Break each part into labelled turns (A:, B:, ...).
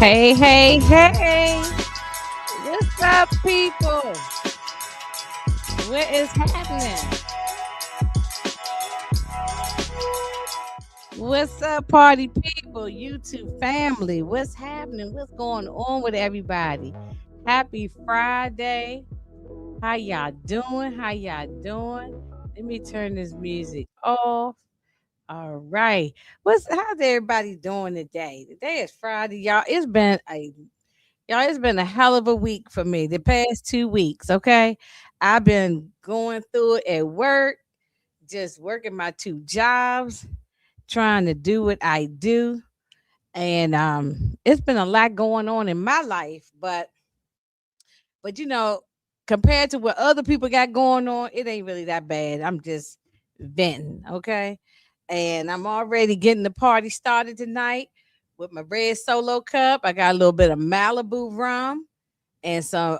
A: Hey, hey, hey. What's up, people? What is happening? What's up, party people, YouTube family? What's happening? What's going on with everybody? Happy Friday. How y'all doing? How y'all doing? Let me turn this music off. All right. How's everybody doing today? Today is Friday, y'all. It's been a hell of a week for me. The past 2 weeks, okay? I've been going through it at work, just working my two jobs, trying to do what I do. And it's been a lot going on in my life, but compared to what other people got going on, it ain't really that bad. I'm just venting, okay? And I'm already getting the party started tonight with my red solo cup. I got a little bit of Malibu rum and some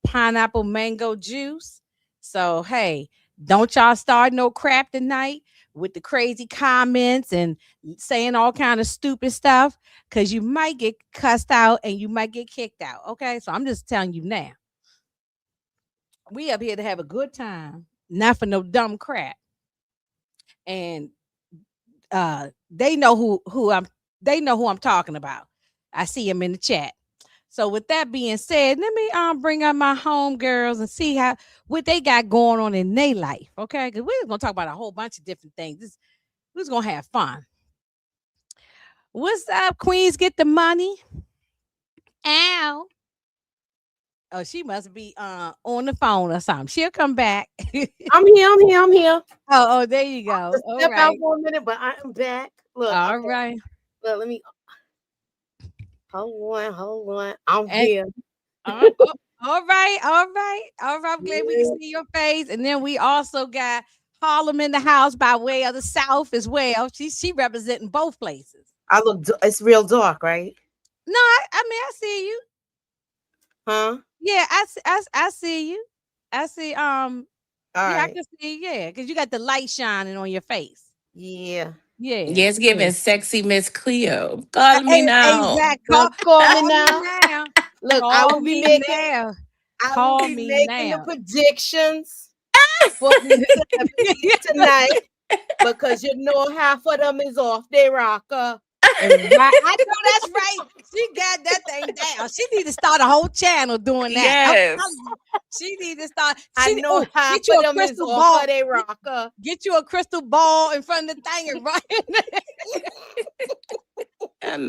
A: pineapple mango juice. So hey, don't y'all start no crap tonight with the crazy comments and saying all kind of stupid stuff, because you might get cussed out and you might get kicked out. Okay, so I'm just telling you now. We up here to have a good time, not for no dumb crap. And they know who I'm talking about. I see them in the chat. So with that being said, let me bring up my homegirls and see what they got going on in their life. Okay, because we're gonna talk about a whole bunch of different things. We're gonna have fun. What's up, Queens? Get the money. Ow. Oh, she must be on the phone or something. She'll come back.
B: I'm here.
A: Oh, there you go. All
B: step
A: right.
B: out for a minute, but I am back. Look,
A: All right.
B: Look, let me hold on. I'm here.
A: All right. I'm glad we can see your face. And then we also got Harlem in the house by way of the South as well. She representing both places.
B: It's real dark, right?
A: No, I see you.
B: Huh?
A: Yeah, I see you. I see. I can see. Yeah, because you got the light shining on your face.
B: Yeah.
A: Yeah.
C: Yes, giving sexy Miss Cleo. Call me now.
A: Exactly.
B: Call me now. Look, I will be making the predictions for the tonight, because you know half of them is off their rocker.
A: Right. I know that's right. She got that thing down. She need to start a whole channel doing that.
C: Yes.
A: She need to start.
B: I know half of them is off of their rocker.
A: Get you a crystal ball in front of the thing and run.
C: I'm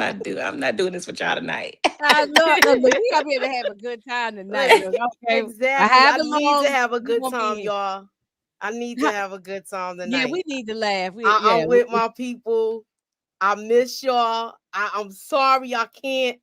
C: not doing this with y'all tonight.
A: I love we up here to have a good time tonight. Okay.
B: Exactly. I need to have a good time, y'all. I need to have a good time tonight.
A: Yeah, we need to laugh.
B: I'm with my people. I miss y'all. I'm sorry I can't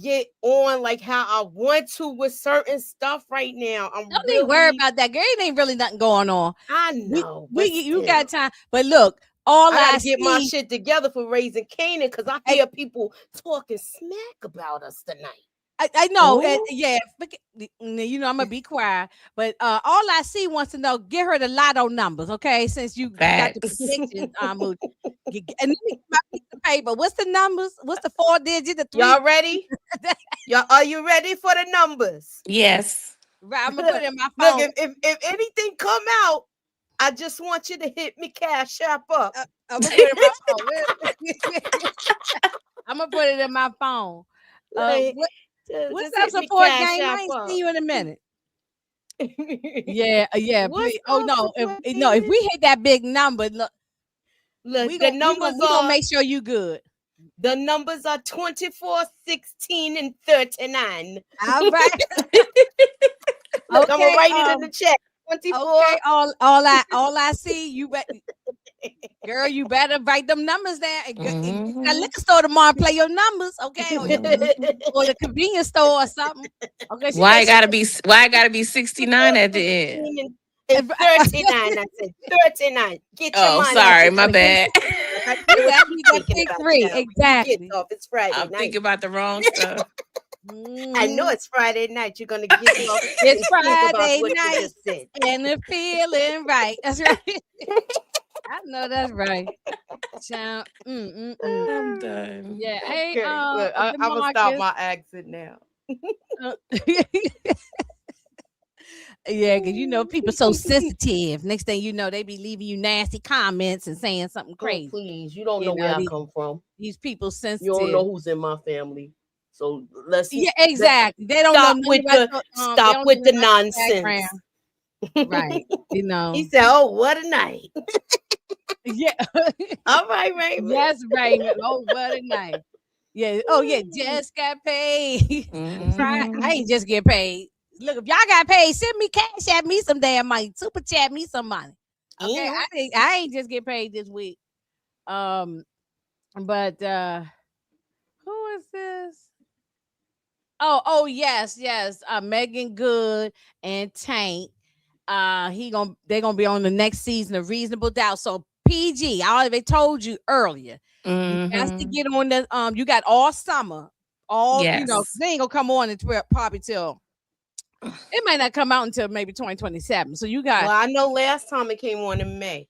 B: get on like how I want to with certain stuff right now.
A: Don't even worry about that, girl. It ain't really nothing going on.
B: I know.
A: You got time. But look, I
B: gotta get my shit together for Raising Canaan, because I hear people talking smack about us tonight.
A: I know. Yeah. I'm gonna be quiet. But all I see wants to know, get her the lotto numbers, okay? Since you got the predictions, and let me get my piece of paper. What's the numbers? What's the 4 digit? The 3?
B: Y'all ready? Are you ready for the numbers?
C: Yes.
A: Right. I'm gonna put it in my phone.
B: Look, if anything come out, I just want you to hit me Cash App up.
A: I'm gonna put it in my phone. I'm gonna put it in my phone. What's up, support gang? I ain't see you in a minute. Yeah. Oh no, if we hit that big number, look.
B: Look,
A: We
B: the
A: gonna
B: numbers
A: we gonna
B: are
A: make sure you good.
B: the numbers are 24, 16, and 39.
A: All right.
B: Look, I'm gonna
A: Okay.
B: write it in the chat. 24.
A: Okay. All I see. Girl, you better write them numbers down. And get that liquor store tomorrow and play your numbers, okay? Or the convenience store or something. Okay, she
C: Why
A: said
C: it gotta be 69 at the end?
B: And 39. I said 39. Get your
C: Oh,
B: mind out
C: sorry,
B: your
C: my bad.
B: I
A: you
B: know what
A: got
B: you
A: that
B: thinking
A: big
B: about
A: three.
B: now.
A: Exactly.
B: Get off. It's Friday
C: I'm
B: night.
C: thinking about the wrong stuff.
B: I know it's Friday night. You're gonna get off
A: It's
B: and think about
A: Friday
B: what you
A: night
B: just said.
A: and it's feeling right. That's right. I know that's right. Child.
C: I'm done.
A: Yeah. Hey,
B: Okay, look, I'm gonna stop my accent now.
A: Yeah, because you know people so sensitive. Next thing you know, they be leaving you nasty comments and saying something
B: Oh,
A: crazy.
B: please, you don't know where I come from.
A: These people sensitive.
B: You don't know who's in my family. So let's
A: exactly. They don't
B: stop
A: know
B: with the nonsense.
A: Right. You know.
B: He said, "Oh, what a night."
A: Yeah.
B: All right, Raymond.
A: Yes, Raymond. Oh, what a night. Yeah. Oh, yeah. Just got paid. I ain't just get paid. Look, if y'all got paid, send me cash at me some damn money. Super chat me some money. Okay. I ain't just get paid this week. But who is this? Oh, yes. Megan Good and Tank. They're gonna be on the next season of Reasonable Doubt. So PG, I already told you earlier. You got to get on the you got all summer. You know, they ain't gonna come on until probably till it might not come out until maybe 2027. So you got
B: well, I know last time it came on in May.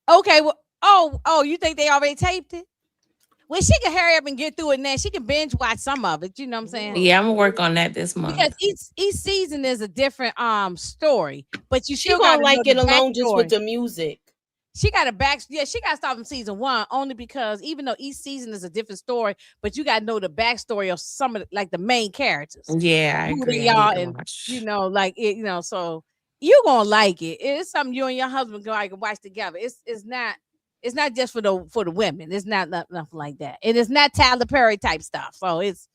A: Okay, well, you think they already taped it? Well, she can hurry up and get through it now. She can binge watch some of it. You know what I'm saying?
C: Yeah, I'm gonna work on that this month.
A: Because each season is a different story, but you still
B: gonna
A: gotta
B: like it alone
A: backstory.
B: just with the music.
A: She got she got to start from season 1 only because even though each season is a different story, but you got to know the backstory of some of the main characters.
C: Yeah, I agree.
A: They are, and you know, like it, you know, so you gonna like it. It's something you and your husband can watch together. It's not just for the women. It's not nothing like that. And it's not Tyler Perry type stuff. So it's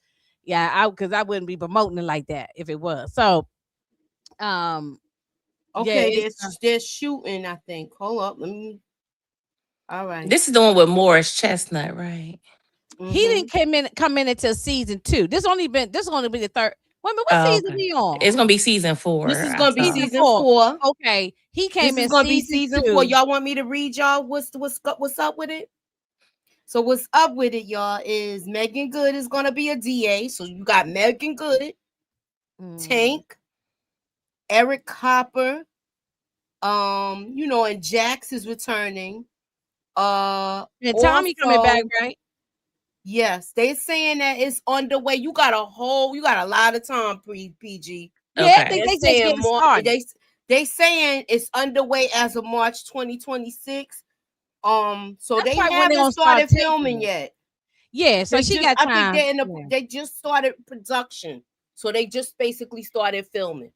A: because I wouldn't be promoting it like that if it was. So
B: okay, they're shooting, I think. Hold up, let me. All right.
C: This is the one with Morris Chestnut, right?
A: He didn't come in until season 2. This only be the third. Wait a minute, what season he on?
C: It's gonna be season 4.
B: This is gonna be season 4.
A: Okay, he came in.
B: This is gonna be season 4. Y'all want me to read y'all what's up with it? So what's up with it, y'all, is Megan Good is gonna be a DA. So you got Megan Good, Tank, Eric Hopper, you know, and Jax is returning.
A: And Tommy coming back, right?
B: Yes, they saying that it's underway. You got a lot of time, PG.
A: Yeah, I think they just getting started.
B: They saying it's underway as of March 2026. So they haven't started filming yet.
A: Yeah, so she got time.
B: I think they just started production. So they just basically started filming.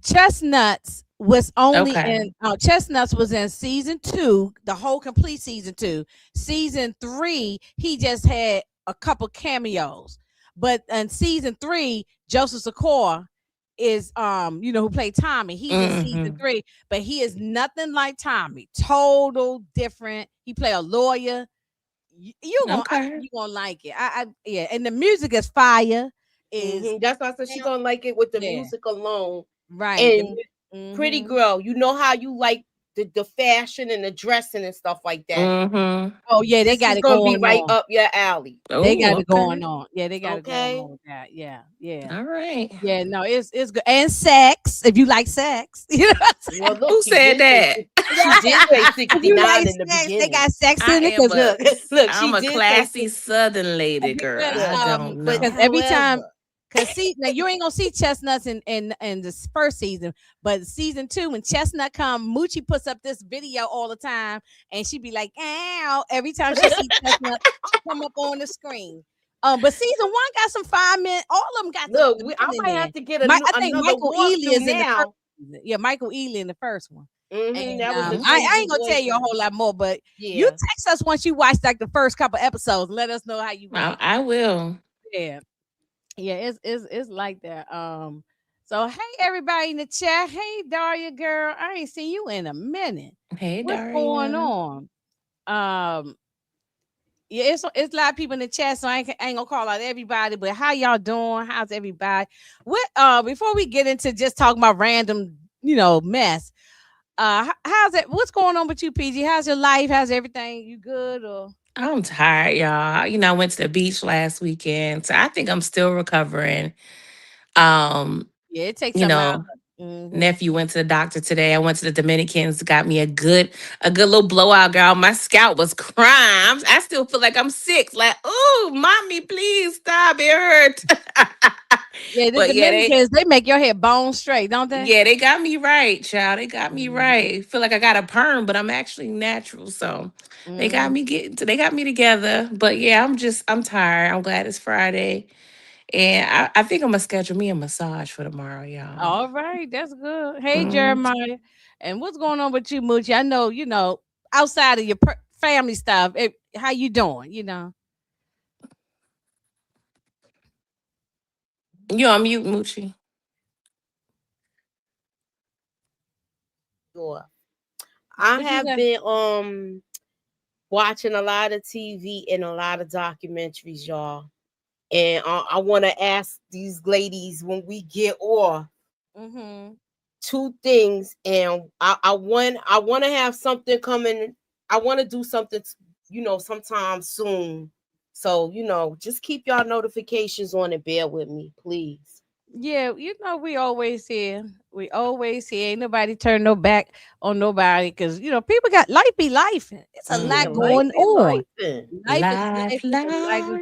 A: Chestnuts was only in Chestnuts was in season 2, the whole complete season 2. Season 3, he just had a couple cameos. But in season 3, Joseph Secor is who played Tommy. He's in season 3, but he is nothing like Tommy. Total different. He play a lawyer. You gonna like it. Yeah, and the music is fire.
B: That's why I said she's gonna like it with the music alone.
A: Right.
B: And Pretty Girl, you know how you like the fashion and the dressing and stuff like that.
A: Oh yeah, they got it going
B: be right up your alley.
A: They got it going on. Yeah, they got it going on with that. Yeah.
C: All right.
A: Yeah, no, it's good. And sex, if you like sex. You know
B: well, look,
C: who said that?
B: She did say 69 in the beginning.
A: They got sex in it.
C: Look, I'm a classy Southern lady, girl. I don't know.
A: Because every time. Cause see, now you ain't gonna see Chestnuts in the first season, but season 2, when Chestnut come, Moochie puts up this video all the time, and she be like, "Ow!" every time she see Chestnut come up on the screen. But season 1 got some 5 minutes. All of them got.
B: Look, I might have to get I think Michael Ealy is in the first season.
A: Yeah, Michael Ealy in the first one.
B: Mm-hmm.
A: And
B: That was the
A: I
B: crazy
A: ain't gonna tell you a
B: boyfriend.
A: whole lot more, but you
B: Yeah.
A: text us once you watch like the first couple episodes. Let us know how you
C: I,
A: rate it.
C: I will.
A: Yeah, yeah, it's like that. So hey everybody in the chat. Hey Daria girl, I ain't seen you in a minute.
C: Hey,
A: What's going
C: Daria.
A: on? Um, yeah, it's a lot of people in the chat, so I ain't gonna call out everybody. But how y'all doing? How's everybody? What before we get into just talking about random, mess. How's it? What's going on with you, PG? How's your life? How's everything? You good or?
C: I'm tired, y'all. I went to the beach last weekend, so I think I'm still recovering. Um,
A: Yeah, it takes
C: you
A: some out.
C: know,
A: Mm-hmm.
C: nephew went to the doctor today. I went to the Dominicans, got me a good little blowout, girl. My scalp was crying. I still feel like I'm sick. Like, oh, mommy, please stop. It hurt.
A: Yeah, the
C: But
A: Dominicans, they make your hair bone straight, don't they?
C: they got me right, child. They got me
A: Mm-hmm.
C: right. Feel like I got a perm, but I'm actually natural. So
A: Mm-hmm.
C: they got me together. But yeah, I'm tired. I'm glad it's Friday. And I think I'm gonna schedule me a massage for tomorrow, y'all.
A: All right, that's good. Hey,
C: Mm.
A: Jeremiah, and what's going on with you, Moochie? I know, outside of your family stuff, how you doing?
C: You on mute, Moochie.
B: Sure. I
A: What you
B: have
A: say?
B: been watching a lot of TV and a lot of documentaries, y'all. And I want to ask these ladies when we get off
A: Mm-hmm.
B: two things, and I want to have something coming. I want to do something, sometime soon. So just keep y'all notifications on and bear with me, please.
A: Yeah, we always here. We always here. Ain't nobody turn no back on nobody because people got life be life. It's a
B: Yeah,
A: lot
C: Mm.
B: life
A: going
B: be
A: on.
B: life.
A: Life is
C: Life,
A: life and life is
C: life.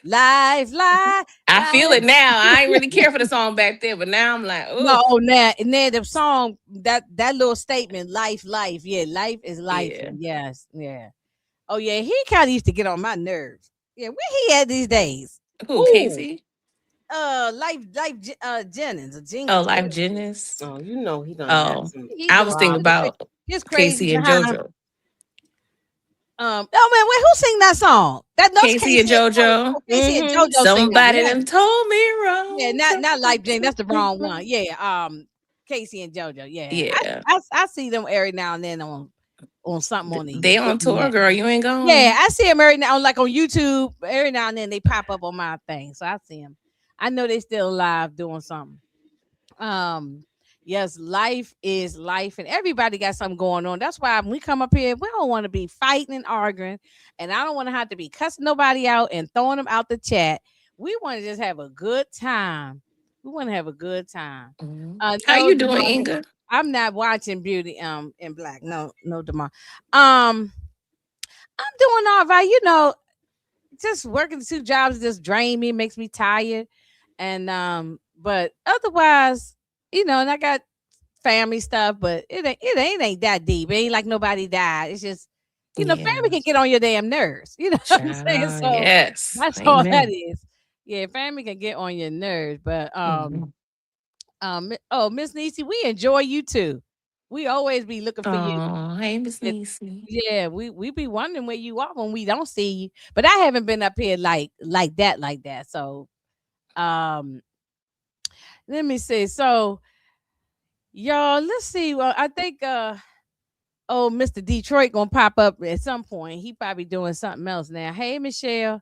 A: life, life,
C: I feel
A: life.
C: it now. I ain't really care for the song back then, but now I'm like,
A: No,
C: oof.
A: now the song that little statement, life, yeah, life is life,
C: Yeah.
A: and yes, yeah. Oh yeah, he kind of used to get on my nerves. Yeah, where he at these days?
C: Who,
B: Who?
C: Casey?
A: Jennings or
C: Oh,
A: Jenkins,
C: Life
A: whatever.
C: Genius.
B: Oh, he done had
C: Oh,
B: some
A: He
C: I
A: doing
C: was thinking about
A: his crazy
C: Casey and
A: behind.
C: JoJo.
A: Oh man, wait, who sing that song? That's
C: Casey and
A: Casey.
C: JoJo.
A: Casey and
B: Mm-hmm.
A: JoJo sing that.
C: Somebody
A: Yeah,
C: done told me
A: yeah,
C: wrong.
A: not
C: Somebody
A: Life Jane.
C: told
A: That's the
C: me
A: wrong one.
C: wrong.
A: Yeah, Casey and JoJo. Yeah,
C: Yeah.
A: I see them every now and then on something on the
C: They on tour,
A: internet.
C: girl. You ain't
A: Yeah,
C: going.
A: I see them every now like on YouTube. Every now and then they pop up on my thing, so I see them. I know they still alive doing something. Um, yes, life is life, and everybody got something going on. That's why when we come up here, we don't want to be fighting and arguing, and I don't want to have to be cussing nobody out and throwing them out the chat. We want to just have a good time. We want to have a good time.
C: How
A: No,
C: you doing,
A: Demar,
C: Inga?
A: I'm not watching Beauty in Black. No, no, Demar. Um, I'm doing all right. Just working two jobs just drain me, makes me tired. And but otherwise, and I got family stuff, but it ain't that deep. It ain't like nobody died. It's just, family
C: Yeah.
A: can get on your damn nerves. You know what I'm saying?
C: Child,
A: So
C: yes.
A: that's all that
C: Amen.
A: is. Yeah, family can get on your nerves. But
C: Mhm.
A: oh, Miss Niecy, we enjoy you too. We always be looking for you.
C: Oh, hey, Miss Niecy.
A: Yeah, we be wondering where you are when we don't see you. But I haven't been up here like that. So let me see. So y'all, let's see. Well, I think Mr. Detroit gonna pop up at some point. He probably doing something else now. Hey Michelle.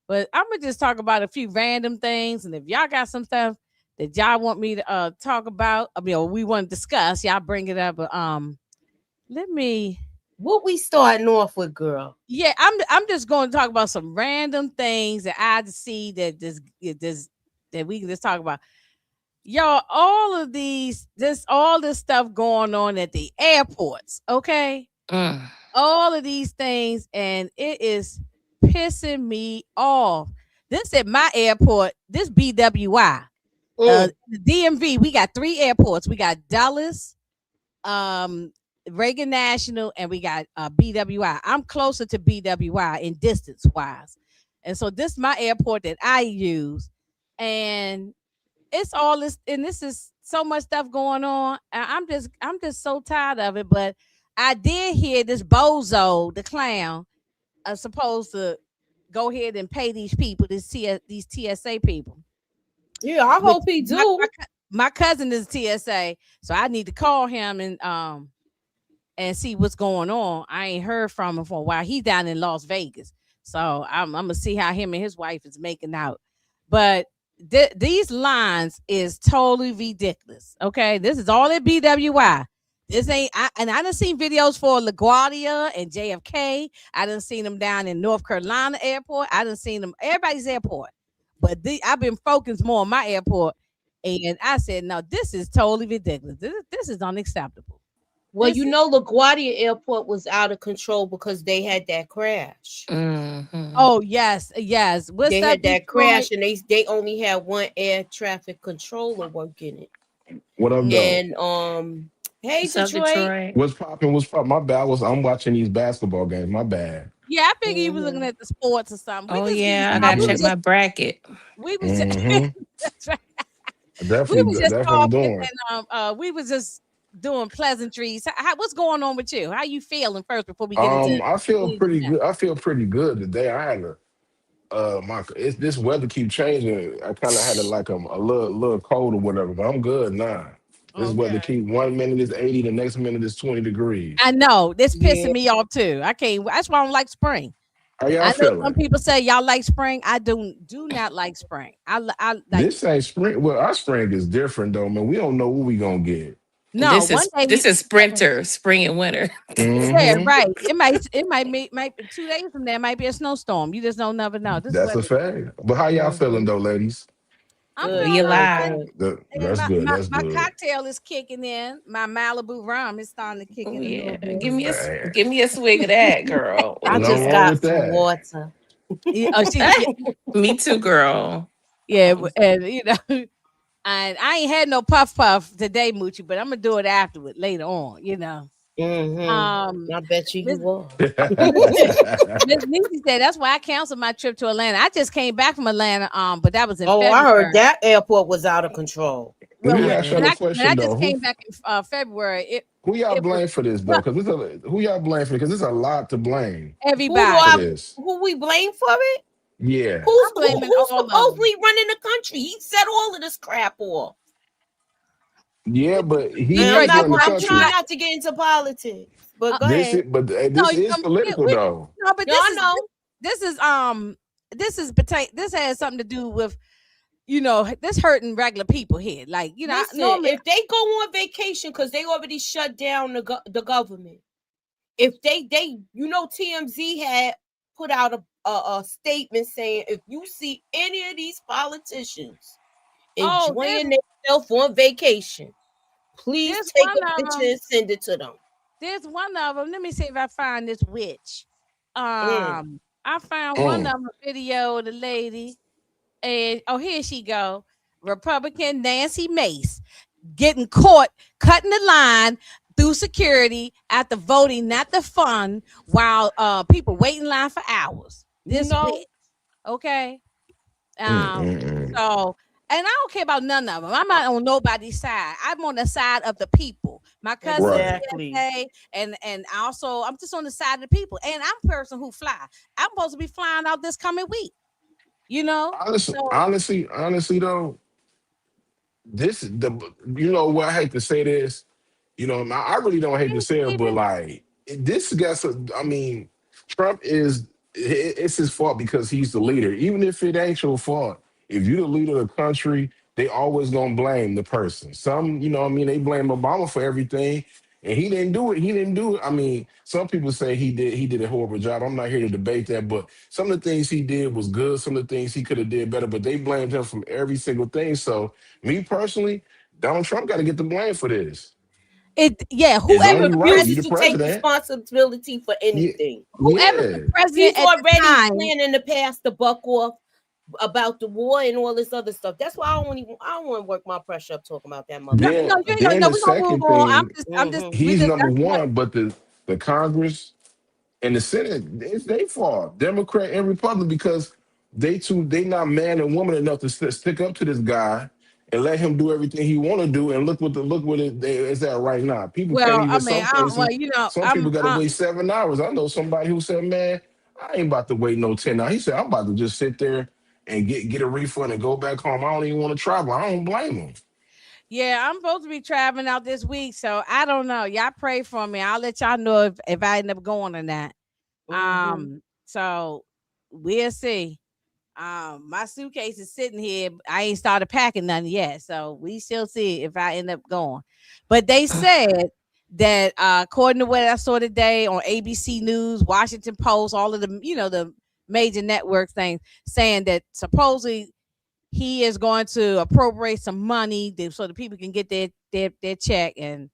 A: But I'm gonna just talk about a few random things. And if y'all got some stuff that y'all want me to talk about, I mean or we want to discuss, y'all bring it up. But let me
B: What we starting off with, girl?
A: Yeah, I'm just going to talk about some random things that I see that we can just talk about. Y'all, all this stuff going on at the airports, okay?
C: Mm.
A: All of these things, and it is pissing me off. This at my airport, this BWI,
B: Mm.
A: the DMV. We got three airports. We got Dallas, um Reagan National, and we got BWI. I'm closer to BWI in distance wise. And so this is my airport that I use. And it's all this, and this is so much stuff going on. I'm just so tired of it. But I did hear this bozo, the clown, supposed to go ahead and pay these people, these TSA people.
B: Yeah, I
A: Which
B: hope he
A: my,
B: do.
A: my, my cousin is TSA, so I need to call him and see what's going on. I ain't heard from him for a while. He's down in Las Vegas, so I'm gonna see how him and his wife is making out. But these lines is totally ridiculous. Okay, this is all at BWI. This ain't. I done seen videos for LaGuardia and JFK. I done seen them down in North Carolina airport. I done seen them everybody's airport. But I've been focused more on my airport, and I said, no, this is totally ridiculous. This is unacceptable.
B: Well,
A: This
B: you
A: is
B: know, LaGuardia Airport was out of control because they had that crash.
A: Oh yes, yes. What's
B: They
A: that
B: had that
A: Detroit?
B: crash, and they only had one air traffic controller working it.
D: What up, though?
B: And hey
C: What's up,
B: Detroit.
C: Detroit?
D: What's popping? What's popping? My bad. I'm watching these basketball games. My bad.
A: Yeah, I figured you was looking
B: Mhm.
A: at the sports or something. We
C: Oh
A: just getting
C: yeah, I
A: started.
C: gotta
A: We
C: check
A: was
D: Mm-hmm.
C: my
A: just
C: bracket.
A: we was just,
D: Mm-hmm.
A: that's right. We was
D: Definitely,
A: just
D: that's what I'm
A: talking
D: doing.
A: and we was just doing pleasantries. What's going on with you? How you feeling first before we get into
D: I feel
A: ins and
D: pretty
A: outs?
D: good. I feel pretty good today. I had a this weather keep changing. I kind of had a little cold or whatever, but I'm good now. This weather
A: Okay.
D: keep 1 minute is 80, the next minute is 20 degrees.
A: I know this
B: Yeah.
A: pissing me off too. I can't. That's why I don't like spring.
D: How y'all
A: I know some
D: feeling?
A: people say y'all like spring. I do not like spring. I like
D: This ain't spring. Well, our spring is different though, man. We don't know what we gonna get.
A: no.
C: This
A: One
C: is
A: day
C: this is sprinter, spring and winter.
A: yeah,
D: Mm-hmm.
A: right. It might 2 days from there might be a snowstorm. You just don't never know. This
D: That's a
A: weather.
D: fact. But how y'all feeling
B: Mhm.
D: though, ladies?
A: I'm
B: Good,
C: We
A: feeling all
B: good,
A: right.
C: alive.
B: good.
A: And
D: That's
A: my,
D: good.
A: my,
D: That's
A: my
D: good.
A: cocktail is kicking in. My Malibu rum is starting to kick
C: Oh
A: in a little
C: yeah,
A: bit.
D: Man,
C: give me a swig of that, girl.
B: I
D: nothing
B: just
C: Ooh.
D: wrong
B: got
D: with
B: some
D: that.
B: water.
A: Yeah, oh, yeah,
C: Me too, girl.
A: yeah, and and I ain't had no puff puff today, Moochie, but I'm gonna do it afterward later on.
B: I bet you
A: Miss
B: are.
A: Miss Niecy said that's why I canceled my trip to Atlanta. I just came back from Atlanta, but that was in
B: Oh, I heard
A: February.
B: that airport was out of control.
D: Let
A: Well,
D: me
C: Uh,
D: ask y'all a
A: when I
D: question
A: just
D: though.
A: came back in February,
D: Who y'all
A: it was
D: blame for this
A: well,
D: though? Because who y'all blame for? Because there's a lot to blame for
A: everybody.
D: this.
B: Who we blame for it?
D: Yeah.
A: I'm blaming
B: Who's
A: all of them.
B: supposedly running the country? He set all of this crap off.
D: Yeah, but he
B: And
D: is running the
A: Detroit.
B: I'm trying
D: country.
B: not to get into politics, but
A: Uh,
B: go
D: This is,
B: ahead.
D: but
A: no,
D: this is political
A: we
D: though.
A: no, but
B: No, I know.
A: this is this has something to do with this hurting regular people here. Like
B: Listen,
A: normally
B: if they go on vacation because they already shut down the government, if they TMZ had put out a statement saying if you see any of these politicians
A: oh
B: enjoying themselves on vacation, please
A: there's
B: take
A: one
B: a
A: of
B: picture
A: them.
B: and send it to them.
A: There's one of them. Let me see if I find this witch.
B: Mm.
A: I found one
D: Mm.
A: of them video of the lady, and oh, here she go. Republican Nancy Mace getting caught cutting the line through security after voting not the fund while people wait in line for hours.
B: You
A: This
B: know,
A: witch, okay.
D: Mm,
A: Um,
D: mm, mm.
A: so and I don't care about none of them. I'm not on nobody's side. I'm on the side of the people. My cousin's
D: Right.
B: exactly.
A: TSA, and also I'm just on the side of the people. And I'm a person who fly. I'm supposed to be flying out this coming week. So
D: Honestly though, this is the you know what I hate to say this. I really don't hate to say it, but
A: Stephen,
D: like this gets. I mean, Trump is it's his fault because he's the leader. Even if it ain't your fault, if you're the leader of the country, they always gonna blame the person. Some, what I mean, they blame Obama for everything, and he didn't do it. He didn't do it. I mean, some people say he did. He did a horrible job. I'm not here to debate that, but some of the things he did was good. Some of the things he could have did better, but they blamed him from every single thing. So, me personally, Donald Trump got to get the blame for this. It's
B: he's
A: whoever
D: only
A: the
D: right.
A: president,
D: You the
B: refusing to take
D: president.
B: responsibility for
D: Yeah.
B: anything.
A: whoever the
D: Yeah.
A: president
B: He's
A: at the
B: already
A: time.
B: planning to pass the buck off about the war and all this other stuff. That's why I don't want to work my pressure up talking about that
A: No,
D: Then
A: no,
B: motherfucker.
D: then
A: no.
D: the
A: We're gonna move
D: second
A: on.
D: thing,
A: I'm just,
B: Hmm
A: we
D: he's
A: just,
D: number
A: that's what.
D: one, but the Congress and the Senate, it's they fault. Democrat and Republican, because they not man and woman enough to stick up to this guy and let him do everything he want to do. And look what it's at right now. People can't
A: Well, I
D: even
A: mean,
D: some places. Some people
A: I'm
D: got to wait 7 hours. I know somebody who said, "Man, I ain't about to wait no 10 hours." He said, "I'm about to just sit there and get a refund and go back home. I don't even want to travel." I don't blame him.
A: yeah, I'm supposed to be traveling out this week, so I don't know. Y'all pray for me. I'll let y'all know if I end up going or not. So we'll see. My suitcase is sitting here. I ain't started packing nothing yet, so we still see if I end up going. But they said that according to what I saw today on ABC News, Washington Post, all of the the major network things saying that supposedly he is going to appropriate some money so the people can get their check, and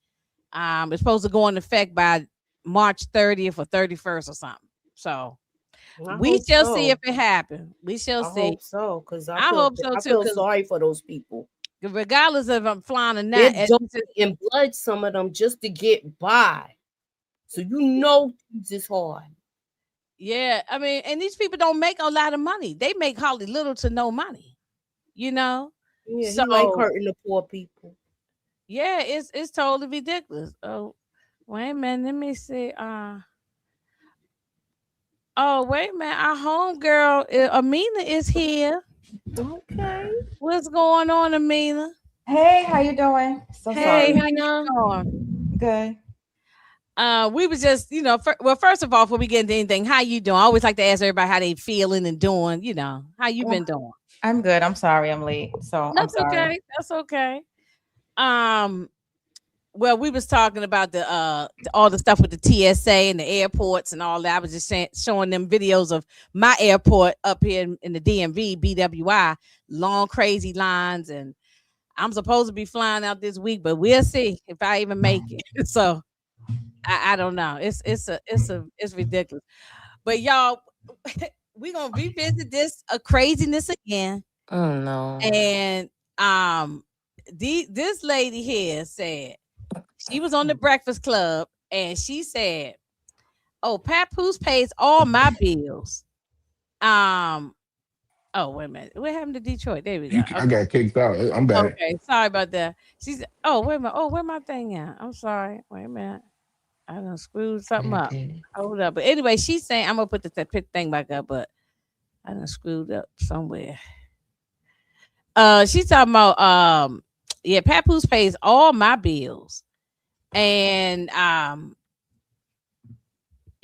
A: it's supposed to go into effect by March 30th or 31st or something. So we shall see if it happens. We shall see.
B: I hope so, because
A: I hope so
B: I
A: too.
B: feel sorry for those people.
A: Regardless of I'm flying or
B: They're
A: not,
B: donating blood, some of them, just to get by. So it's hard.
A: yeah, I mean, and these people don't make a lot of money. They make hardly little to no money.
B: Yeah,
A: So
B: he like hurting the poor people.
A: yeah, it's totally ridiculous. Oh, wait a minute, let me see. Oh, wait a minute, our homegirl Amina is here.
B: Okay.
A: What's going on, Amina?
E: Hey, how you doing? So
A: Hey,
E: sorry.
A: how you doing?
E: Good.
A: We was just, well, first of all, before we get into anything, how you doing? I always like to ask everybody how they feeling and doing. How you been doing?
E: I'm good. I'm sorry I'm late. So I'm
A: That's
E: sorry.
A: okay. That's okay. Well, we was talking about the all the stuff with the TSA and the airports and all that. I was just showing them videos of my airport up here in the DMV, BWI, long crazy lines, and I'm supposed to be flying out this week, but we'll see if I even make it. So I don't know. It's ridiculous. But y'all, we gonna revisit this craziness again.
C: Oh no.
A: And this lady here said she was on the Breakfast Club and she said, "Oh, Papoose pays all my bills." Oh, wait a minute. What happened to Detroit? There we go.
D: I got kicked out. I'm back.
A: Okay, sorry about that. She said, "Oh, wait a minute. Oh, where my thing at? I'm sorry. Wait a minute. I done screwed something up. Hold up." But anyway, she's saying I'm gonna put the thing back up, but I done screwed up somewhere. She's talking about yeah, Papoose pays all my bills. And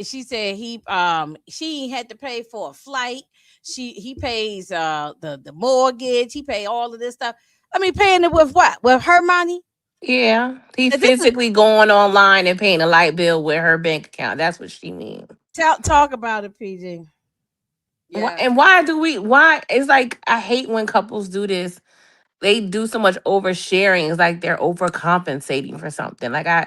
A: she said she had to pay for a flight. He pays the mortgage, he paid all of this stuff. I mean, paying it with what? With her money?
C: Yeah, he
A: And this is
C: physically going online and paying a light bill with her bank account. That's what she means.
A: talk about it, PG.
C: Why,
A: Yeah.
C: and why do we? Why it's like I hate when couples do this. They do so much oversharing. It's like they're overcompensating for something. Like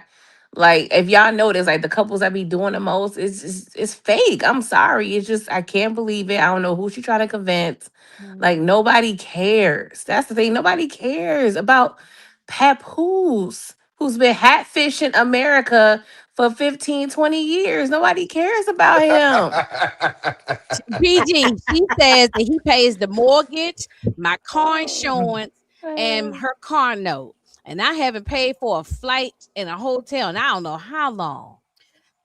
C: if y'all notice, like the couples that be doing the most, it's fake. I'm sorry. It's just I can't believe it. I don't know who she trying to convince. Like nobody cares. That's the thing. Nobody cares about Papoose, who's been hatfishing America for 15, 20 years. Nobody cares about him.
A: PG, she says that he pays the mortgage, my car insurance, and her car note. And I haven't paid for a flight and a hotel, and I don't know how long.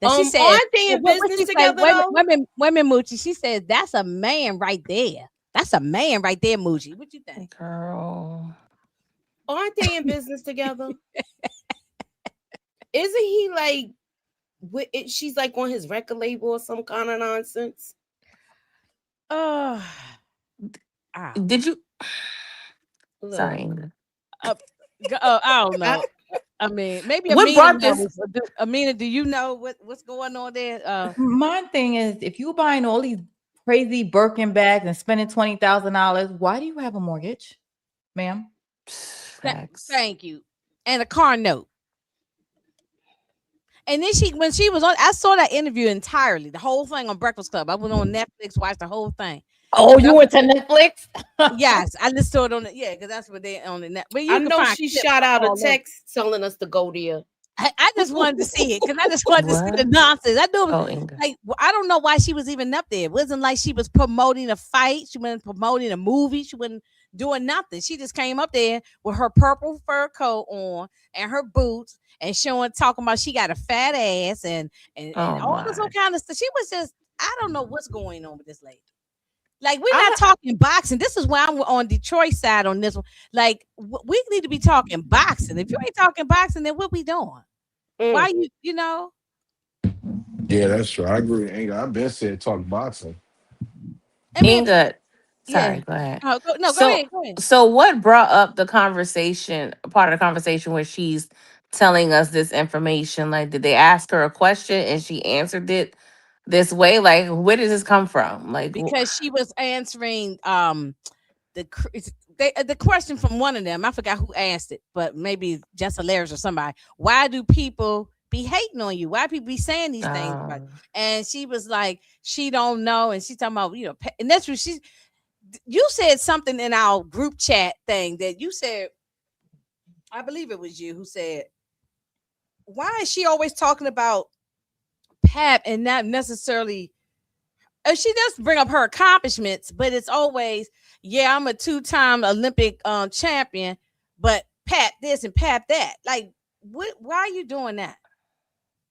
A: That she said,
B: aren't they in
A: what
B: business
A: she say?
B: together though?
A: Women, Moochie. She says that's a man right there. That's a man right there, Moochie. What you think,
C: Girl?
B: Aren't they in business together? Isn't he like she's like on his record label or some kind of nonsense?
A: Oh,
C: Did you?
B: Look.
C: Sorry.
A: I don't know. I mean, maybe
C: What
A: Amina
C: brought this?
A: knows. Amina, do you know what's going on there?
E: My thing is, if you buying all these crazy Birkin bags and spending $20,000, why do you have a mortgage, ma'am?
A: Thank you. And a car note. And then when she was on, I saw that interview entirely, the whole thing on Breakfast Club. I went on Netflix, watched the whole thing.
E: Oh, you went to Netflix?
A: Yes, I just saw it on because that's what they on the net. But
B: I know she shot out a text telling us to go there.
A: I just wanted to see it because I just wanted to see the nonsense. I knew it was,
C: Inga.
A: like I don't know why she was even up there. It wasn't like she was promoting a fight. She wasn't promoting a movie. She wasn't doing nothing. She just came up there with her purple fur coat on and her boots and showing, talking about she got a fat ass and
C: Oh
A: all this
C: my.
A: old kind of stuff. She was just, I don't know what's going on with this lady. Like, we're not
C: I
A: talking boxing. This is why I'm on Detroit side on this one. Like, we need to be talking boxing. If you ain't talking boxing, then what we doing? Why you know?
D: Yeah, that's true. I agree. Ain't I've been said talk boxing.
A: I mean,
C: Inga,
A: yeah.
C: sorry, go ahead.
A: Oh, no, go
C: So
A: ahead, go ahead.
C: so what brought up the conversation, part of the conversation where she's telling us this information? Like, did they ask her a question and she answered it this way? Like, where does this come from? Like,
A: Because she was answering the cr- it's- the question from one of them. I forgot who asked it, but maybe Jess Hilarious or somebody. Why do people be hating on you? Why people be saying these things about you? And she was like, she don't know, and she's talking about, and that's what she. You said something in our group chat thing that you said. I believe it was you who said, "Why is she always talking about Pap and not necessarily?" She does bring up her accomplishments, but it's always, yeah, I'm a two-time Olympic champion, but Pap this and Pap that. Like, what? Why are you doing that?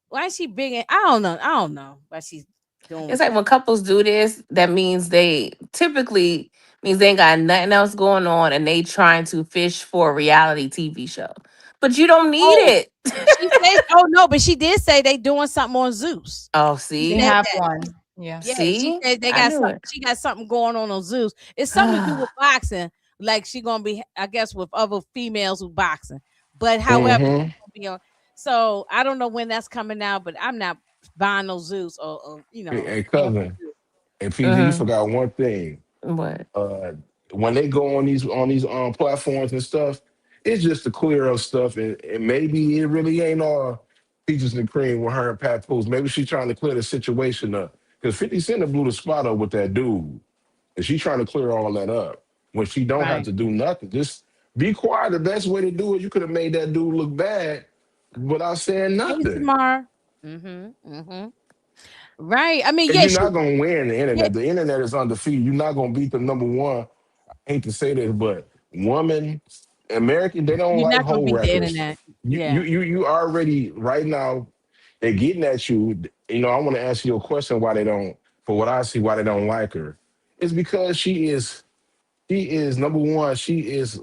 A: Why is she big? I don't know. I don't know why she's doing
C: it's
A: what
C: like
A: she's.
C: when couples do this, that means they typically means they ain't got nothing else going on and they trying to fish for a reality TV show. But you don't need
A: Oh,
C: it.
A: she said. Oh no, but she did say they doing something on Zeus.
C: Oh,
A: She
E: They
C: see?
A: said
E: have
A: that.
E: one. Yeah.
A: Yeah, she
C: See?
A: said they
C: I
A: got
C: knew
A: something.
C: it.
A: She got something going on Zeus. It's something to do with boxing. Like, she gonna be, I guess, with other females who boxing. But however, she
D: Mm-hmm.
A: gonna be on. So I don't know when that's coming out, but I'm not buying no Zeus or
D: Hey, hey,
A: paying for
D: cousin.
A: Zeus.
D: Hey, PZ, you
C: Mhm.
D: forgot one thing.
C: What?
D: uh when they go on these platforms and stuff, it's just to clear up stuff, and maybe it really ain't all peaches and cream with her and Pat Post. Maybe she's trying to clear the situation up because 50 Cent blew the spot up with that dude, and she's trying to clear all that up when she don't have
A: Right.
D: to do nothing. Just be quiet. The best way to do it, you could have made that dude look bad without saying
A: Hey,
D: nothing.
A: Tamar. Mm-hmm. Right. I mean,
D: And
A: yeah,
D: you're
A: she.
D: not gonna win the
A: Yeah,
D: internet. The internet is undefeated. You're not gonna beat the number one. I hate to say this, but woman, American, they don't
A: you're
D: like
A: not gonna
D: whole
A: beat the
D: records.
A: internet.
D: You you
A: Yeah.
D: you you already right now they're getting at you. You know, I want to ask you a question why they don't, for what I see, why they don't like her. It's because she is number one, she is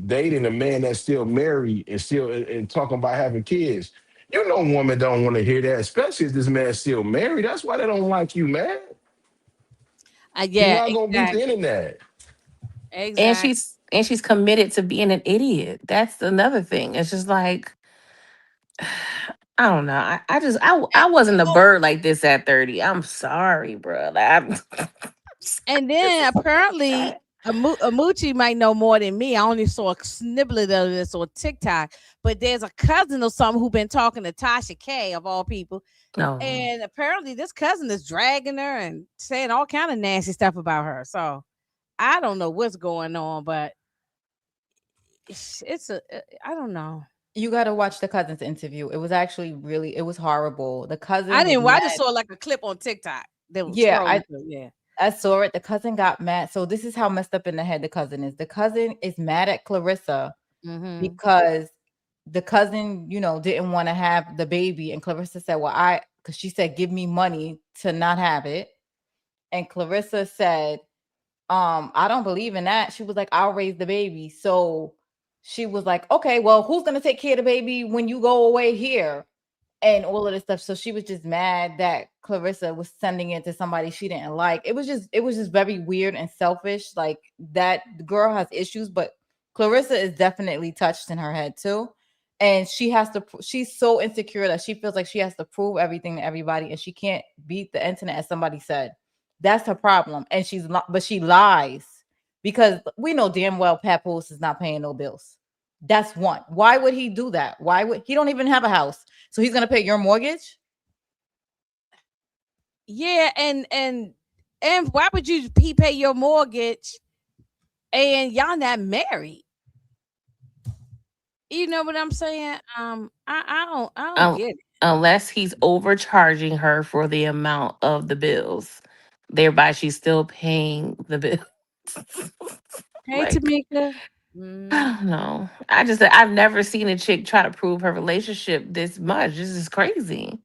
D: dating a man that's still married and still and talking about having kids. You know, woman don't want to hear that, especially if this man's still married. That's why they don't like you, man. You're
A: Yeah.
D: not gonna beat the
A: Exactly.
D: internet.
C: And
A: Exactly.
C: she's committed to being an idiot. That's another thing. It's just like I don't know. I wasn't a
A: Oh,
C: bird like this at 30. I'm sorry, bro. Like,
A: and
C: this
A: then
C: is
A: apparently Amuchi might know more than me. I only saw a snippet of this on TikTok, but there's a cousin or something who been talking to Tasha K of all people,
C: no.
A: and apparently this cousin is dragging her and saying all kind of nasty stuff about her. So I don't know what's going on, but it's a I don't know.
E: You got to watch the cousin's interview. It was actually really, it was horrible. The
A: I
E: cousin was
A: didn't. I just
E: mad.
A: saw like a clip on TikTok that was
E: Yeah,
A: scrolling
E: I
A: through. Yeah.
E: I saw it. The cousin got mad. So this is how messed up in the head the cousin is. The cousin is mad at Clarissa
A: Mm-hmm.
E: because the cousin, didn't want to have the baby. And Clarissa said, well, because she said, give me money to not have it. And Clarissa said, I don't believe in that. She was like, I'll raise the baby. So she was like, okay, well, who's going to take care of the baby when you go away here? And all of this stuff. So she was just mad that Clarissa was sending it to somebody she didn't like. It was just very weird and selfish. Like, that girl has issues, but Clarissa is definitely touched in her head too. And she's so insecure that she feels like she has to prove everything to everybody, and she can't beat the internet, as somebody said. That's her problem. And but she lies because we know damn well Papoose is not paying no bills. That's one. Why would he do that? Why would he don't even have a house? So he's gonna pay your mortgage?
A: Yeah, and why would he pay your mortgage and y'all not married? You know what I'm saying? I don't
C: Un-
A: get it.
C: Unless he's overcharging her for the amount of the bills, thereby she's still paying the bill.
A: Hey,
C: Like,
A: Tamika.
C: no. I've never seen a chick try to prove her relationship this much. This is crazy.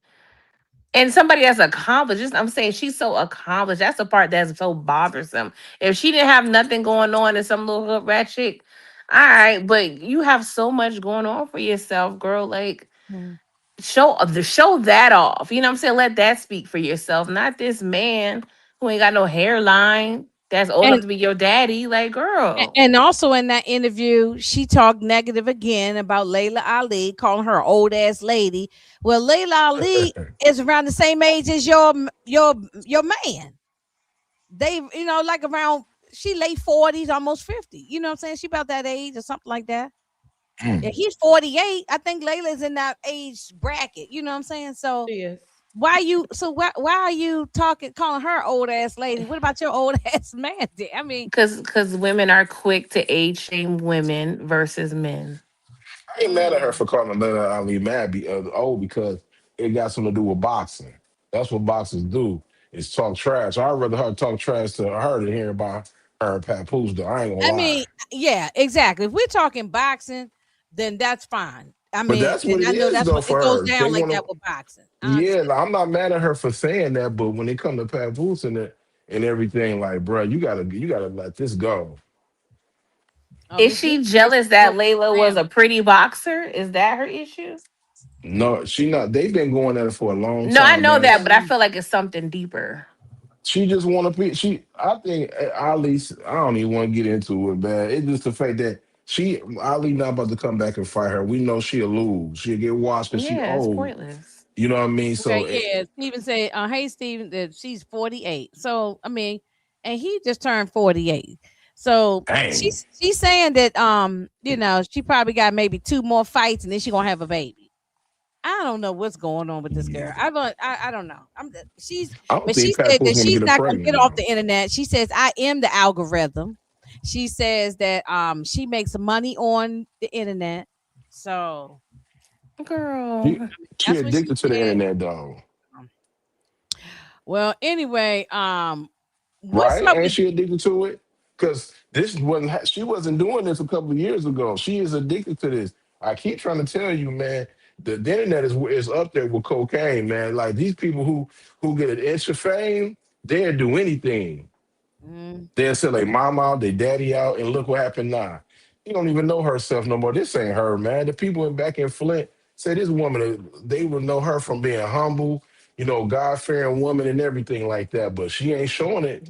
C: And somebody that's accomplished, I'm saying she's so accomplished. That's the part that's so bothersome. If she didn't have nothing going on and some little hood rat chick, all right, but you have so much going on for yourself, girl. Like,
A: Mm.
C: show that off. You know what I'm saying? Let that speak for yourself, not this man who ain't got no hairline that's old enough
A: And
C: to be your daddy. Like, girl.
A: and also in that interview, she talked negative again about Layla Ali, calling her old ass lady. Well, Layla Ali is around the same age as your man. They, like around she late 40s, almost 50. You know what I'm saying? She about that age or something like that. Yeah, he's 48. I think Layla's in that age bracket. You know what I'm saying? So
E: She is.
A: why are you calling her old ass lady? What about your old ass man? I mean,
C: Because women are quick to age shame women versus men.
D: I ain't mad at her for calling Leonard Ali mad old because it got something to do with boxing. That's what boxers do is talk trash. I'd rather her talk trash to her than hear about her and Papoose though. I ain't gonna
A: I
D: lie.
A: mean, yeah, exactly. If we're talking boxing, then that's fine. I
D: But
A: mean,
D: that's what
A: and
D: it
A: I know
D: is
A: that's
D: though
A: what it
D: for
A: goes
D: her.
A: down
D: They
A: like
D: wanna
A: that with boxing. I
D: yeah,
A: understand.
D: like, I'm not mad at her for saying that, but when it comes to Papoose and everything, like, bro, you gotta let this go.
A: Oh,
C: Is
A: Miss
C: she
A: Lisa says
C: jealous
A: she
C: that
A: broke
C: Layla
A: the
C: was
A: gram.
C: a pretty boxer? Is that her issue?
D: No, she not. They've been going at it for a long
C: No, I
D: time,
C: know
D: man.
C: that, but I feel like it's something deeper.
D: She just want to be. I think Ali. I don't even want to get into it, man. It's just the fact that Ali not about to come back and fight her. We know she'll lose. She'll get washed because she
C: Yeah, it's
D: old.
C: pointless.
D: You know what I mean?
A: Okay,
D: So
A: yeah. Steven said, hey Steven, that she's 48. So I mean, and he just turned 48. So
D: dang.
A: she's saying that she probably got maybe two more fights and then she gonna have a baby. I don't know what's going on with this girl.
D: Yeah.
A: I don't know.
D: I don't
A: But she
D: think
A: said
D: Papoose
A: that
D: want to
A: she's
D: get her
A: not gonna get
D: pregnant
A: off
D: though.
A: the internet. She says I am the algorithm. She says that she makes money on the internet. So
C: Girl.
D: She she
A: that's what she
D: addicted to the
A: said.
D: internet though,
A: Um, Well, anyway, what's
D: right?
A: up
D: Ain't
A: with
D: she addicted to it? Because this wasn't. She wasn't doing this a couple of years ago. She is addicted to this. I keep trying to tell you, man. The internet is up there with cocaine, man. Like these people who get an inch of fame, they'll do anything.
A: mm,
D: They'll sell their mom out, their daddy out, and look what happened now. She don't even know herself no more. This ain't her, man. The people back in Flint say this woman, they would know her from being humble, God fearing woman and everything like that. But she ain't showing it.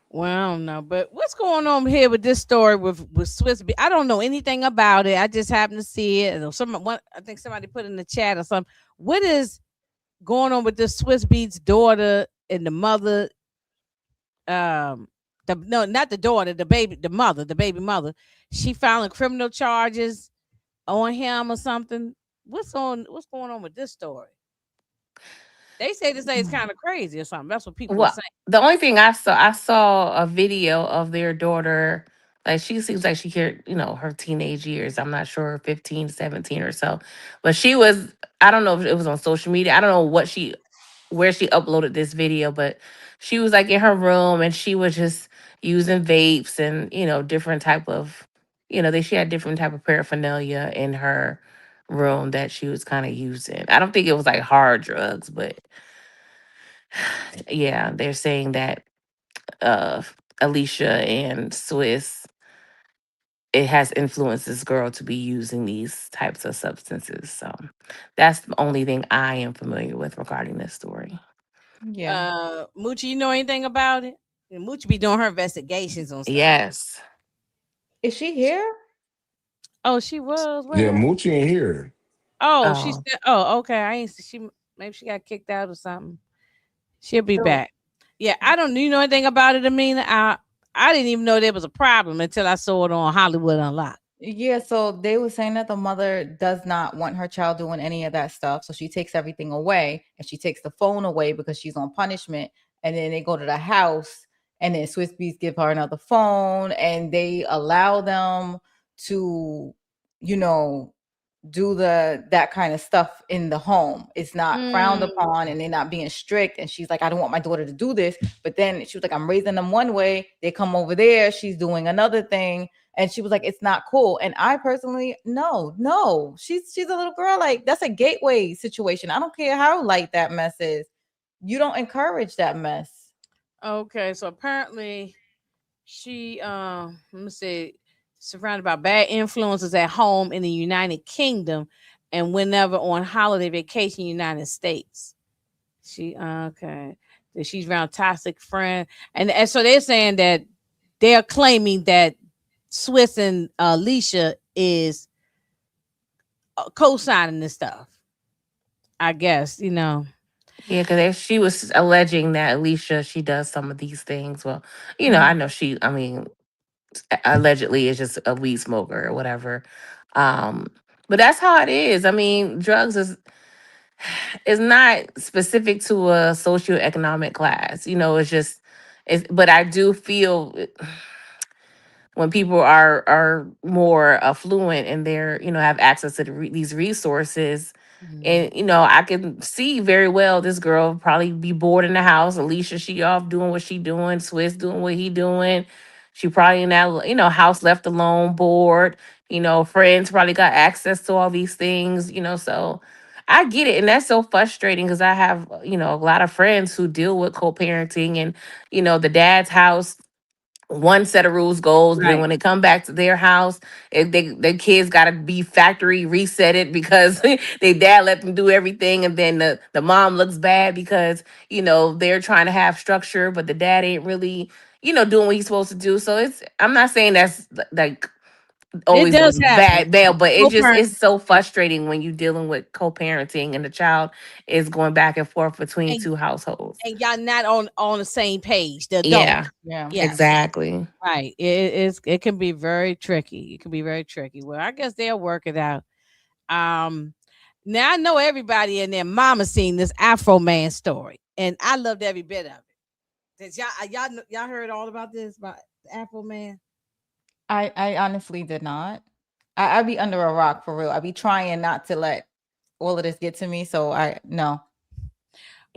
A: well, I don't know, but what's going on here with this story with Swiss? I don't know anything about it. I just happened to see it. And I think somebody put in the chat or something. What is going on with this Swiss Beats daughter and the mother? No, not the daughter, the baby mother. She filing criminal charges on him or something. What's going on with this story? They say this is kind of crazy or something. That's what people are
C: Well,
A: saying.
C: the only thing I saw a video of their daughter. Like, she seems like she here, her teenage years. I'm not sure, 15, 17 or so. But she was, I don't know if it was on social media. I don't know where she uploaded this video, but she was like in her room and she was just using vapes and, different type of, she had different type of paraphernalia in her room that she was kind of using. I don't think it was like hard drugs, but yeah, they're saying that uh Alicia and Swiss, it has influenced this girl to be using these types of substances. So that's the only thing I am familiar with regarding this story.
E: Yeah.
A: Moochie, you know anything about it? And Moochie be doing her investigations on stuff.
C: Yes.
E: Is she here?
A: Oh, she was. What
D: Yeah,
A: happened?
D: Moochie ain't here.
A: Oh, she
C: Oh,
A: said. Oh, okay. I ain't. Maybe she got kicked out or something. She'll be
E: So
A: back. Yeah, I don't. You know anything about it, Amina? I didn't even know there was a problem until I saw it on Hollywood Unlocked.
E: yeah, so they were saying that the mother does not want her child doing any of that stuff. So she takes everything away and she takes the phone away because she's on punishment. And then they go to the house and then Swiss Beats give her another phone and they allow them to, you know, do that kind of stuff in the home. It's not frowned
A: Mm.
E: upon, and they're not being strict. And she's like, I don't want my daughter to do this. But then she was like, I'm raising them one way. They come over there. She's doing another thing. And she was like, it's not cool. And I personally, no, she's a little girl. Like, that's a gateway situation. I don't care how light that mess is. You don't encourage that mess.
A: Okay, so apparently she let me see, surrounded by bad influences at home in the United Kingdom and whenever on holiday vacation in the United States. She okay. That she's around toxic friend. And so they're saying that they're claiming that Swiss and Alicia is co-signing this stuff. I guess,
C: Yeah, because she was alleging that Alicia, she does some of these things. Well, I know I mean, allegedly is just a weed smoker or whatever. Um, but that's how it is. I mean, drugs is not specific to a socioeconomic class. It's just but I do feel when people are more affluent and they're have access to these resources, and I can see very well this girl probably be bored in the house. Alicia, she off doing what she doing. Swiss doing what he doing. She probably in that house left alone, bored. Friends probably got access to all these things. So I get it, and that's so frustrating because I have a lot of friends who deal with co-parenting, and the dad's house one set of rules goes, but then
A: right.
C: when they come back to their house, if their kids got to be factory reset it because their dad let them do everything, and then the mom looks bad because they're trying to have structure, but the dad ain't really doing what he's supposed to do. So I'm not saying that's like
A: It
C: always
A: does happen.
C: bad, but
A: Co-parent
C: it's so frustrating when you're dealing with co-parenting and the child is going back and forth between
A: and,
C: two households.
A: and y'all not on the same page, the adult.
C: Yeah,
E: Yeah.
A: Yes.
C: exactly.
A: Right. It can be very tricky. It can be very tricky. Well, I guess they'll work it out. Um Now I know everybody in their mama seen this Afro Man story, and I loved every bit of it. Did y'all heard all about this about the Afro Man?
E: I honestly did not. I be under a rock for real. I be trying not to let all of this get to me. So I no.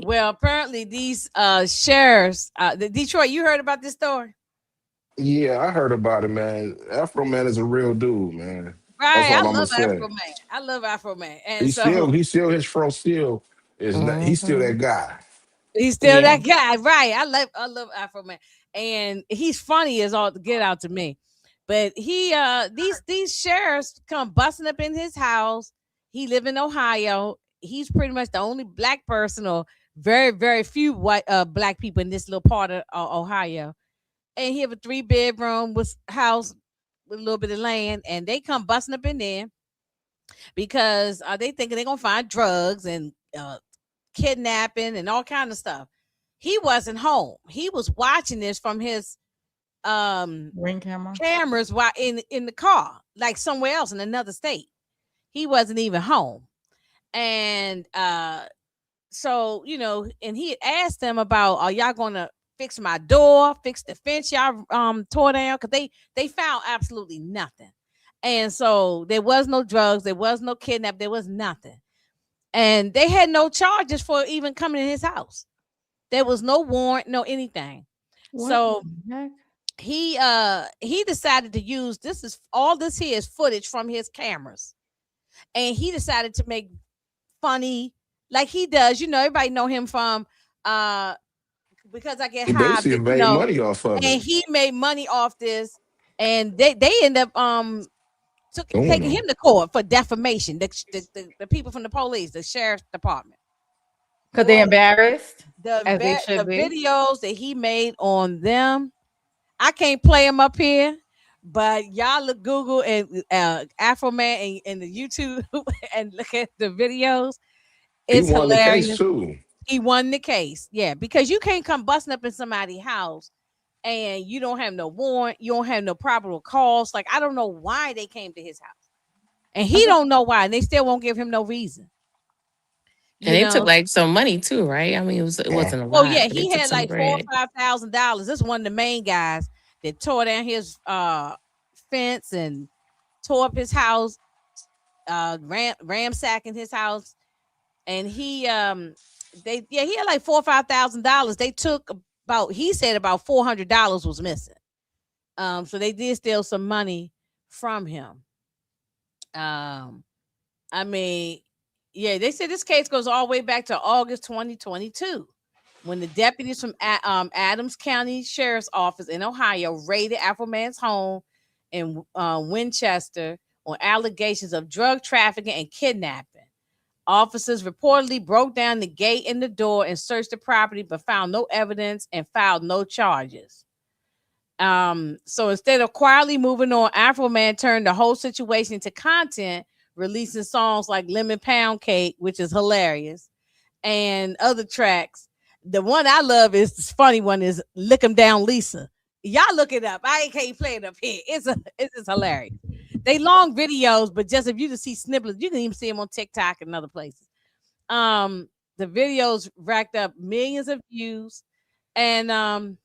A: Well, apparently these sheriffs, the Detroit, you heard about this story?
D: Yeah, I heard about it, man. Afro Man is a real dude, man. That's
A: Right. I
D: all I'm gonna
A: love
D: say.
A: Afro Man. I love Afro Man. And
D: He's
A: so
D: still, he's still his fro still is not. He's still
C: Hmm.
D: that guy.
A: he's still
C: Yeah.
A: that guy, right? I love Afro Man, and he's funny as all to get out to me. But he these sheriffs come busting up in his house. He live in Ohio. He's pretty much the only black person, or very few white black people in this little part of Ohio. And he have a 3 bedroom with house with a little bit of land, and they come busting up in there because they thinking they're gonna find drugs and kidnapping and all kind of stuff. He wasn't home. He was watching this from his um
E: Ring camera.
A: cameras while in the car, like somewhere else in another state. He wasn't even home. And so, and he had asked them about, are y'all gonna fix my door, fix the fence y'all tore down? Because they found absolutely nothing. And so there was no drugs, there was no kidnap, there was nothing. And they had no charges for even coming in his house. There was no warrant, no anything.
E: What
A: So
E: the heck?
A: he decided to use this here is footage from his cameras. And he decided to make funny like he does. Everybody know him from uh because I get
D: He
A: high,
D: basically
A: but
D: made money off of
A: and
D: it.
A: he made money off this, and they end up
D: Doing
A: taking
D: him.
A: him to court for defamation. The people from the police, the sheriff's department.
E: Because they're
A: Boy,
E: embarrassed,
A: the
E: as they
A: the
E: should be.
A: videos that he made on them, I can't play them up here, but y'all look Google and Afro Man and the YouTube and look at the videos.
D: He
A: It's
D: won the case
A: hilarious.
D: too.
A: He won the case, yeah, because you can't come busting up in somebody's house and you don't have no warrant, you don't have no probable cause. Like I don't know why they came to his house, and he don't know why, and they still won't give him no reason.
C: And
A: You
C: they took
A: know,
C: like some money too, right? I mean, it
D: Yeah.
C: wasn't a
A: oh
C: lot,
A: yeah,
C: but they
A: he
C: took
A: had
C: some
A: like four or
C: bread.
A: $5,000. This is one of the main guys that tore down his fence and tore up his house. ransacking his house, and he he had like $4,000 or $5,000. They took he said about $400 was missing. So they did steal some money from him. I mean, yeah, they said this case goes all the way back to August 2022 when the deputies from Adams County Sheriff's Office in Ohio raided Afro man's home in Winchester on allegations of drug trafficking and kidnapping. Officers reportedly broke down the gate and the door and searched the property, but found no evidence and filed no charges. So instead of quietly moving on, Afro Man turned the whole situation into content, releasing songs like Lemon Pound Cake, which is hilarious, and other tracks. The one I love is this funny one is Lick 'em Down Lisa. Y'all look it up. I can't play it up here. It's just hilarious. They long videos, but just if you just see snippets, you can even see them on TikTok and other places. The videos racked up millions of views, and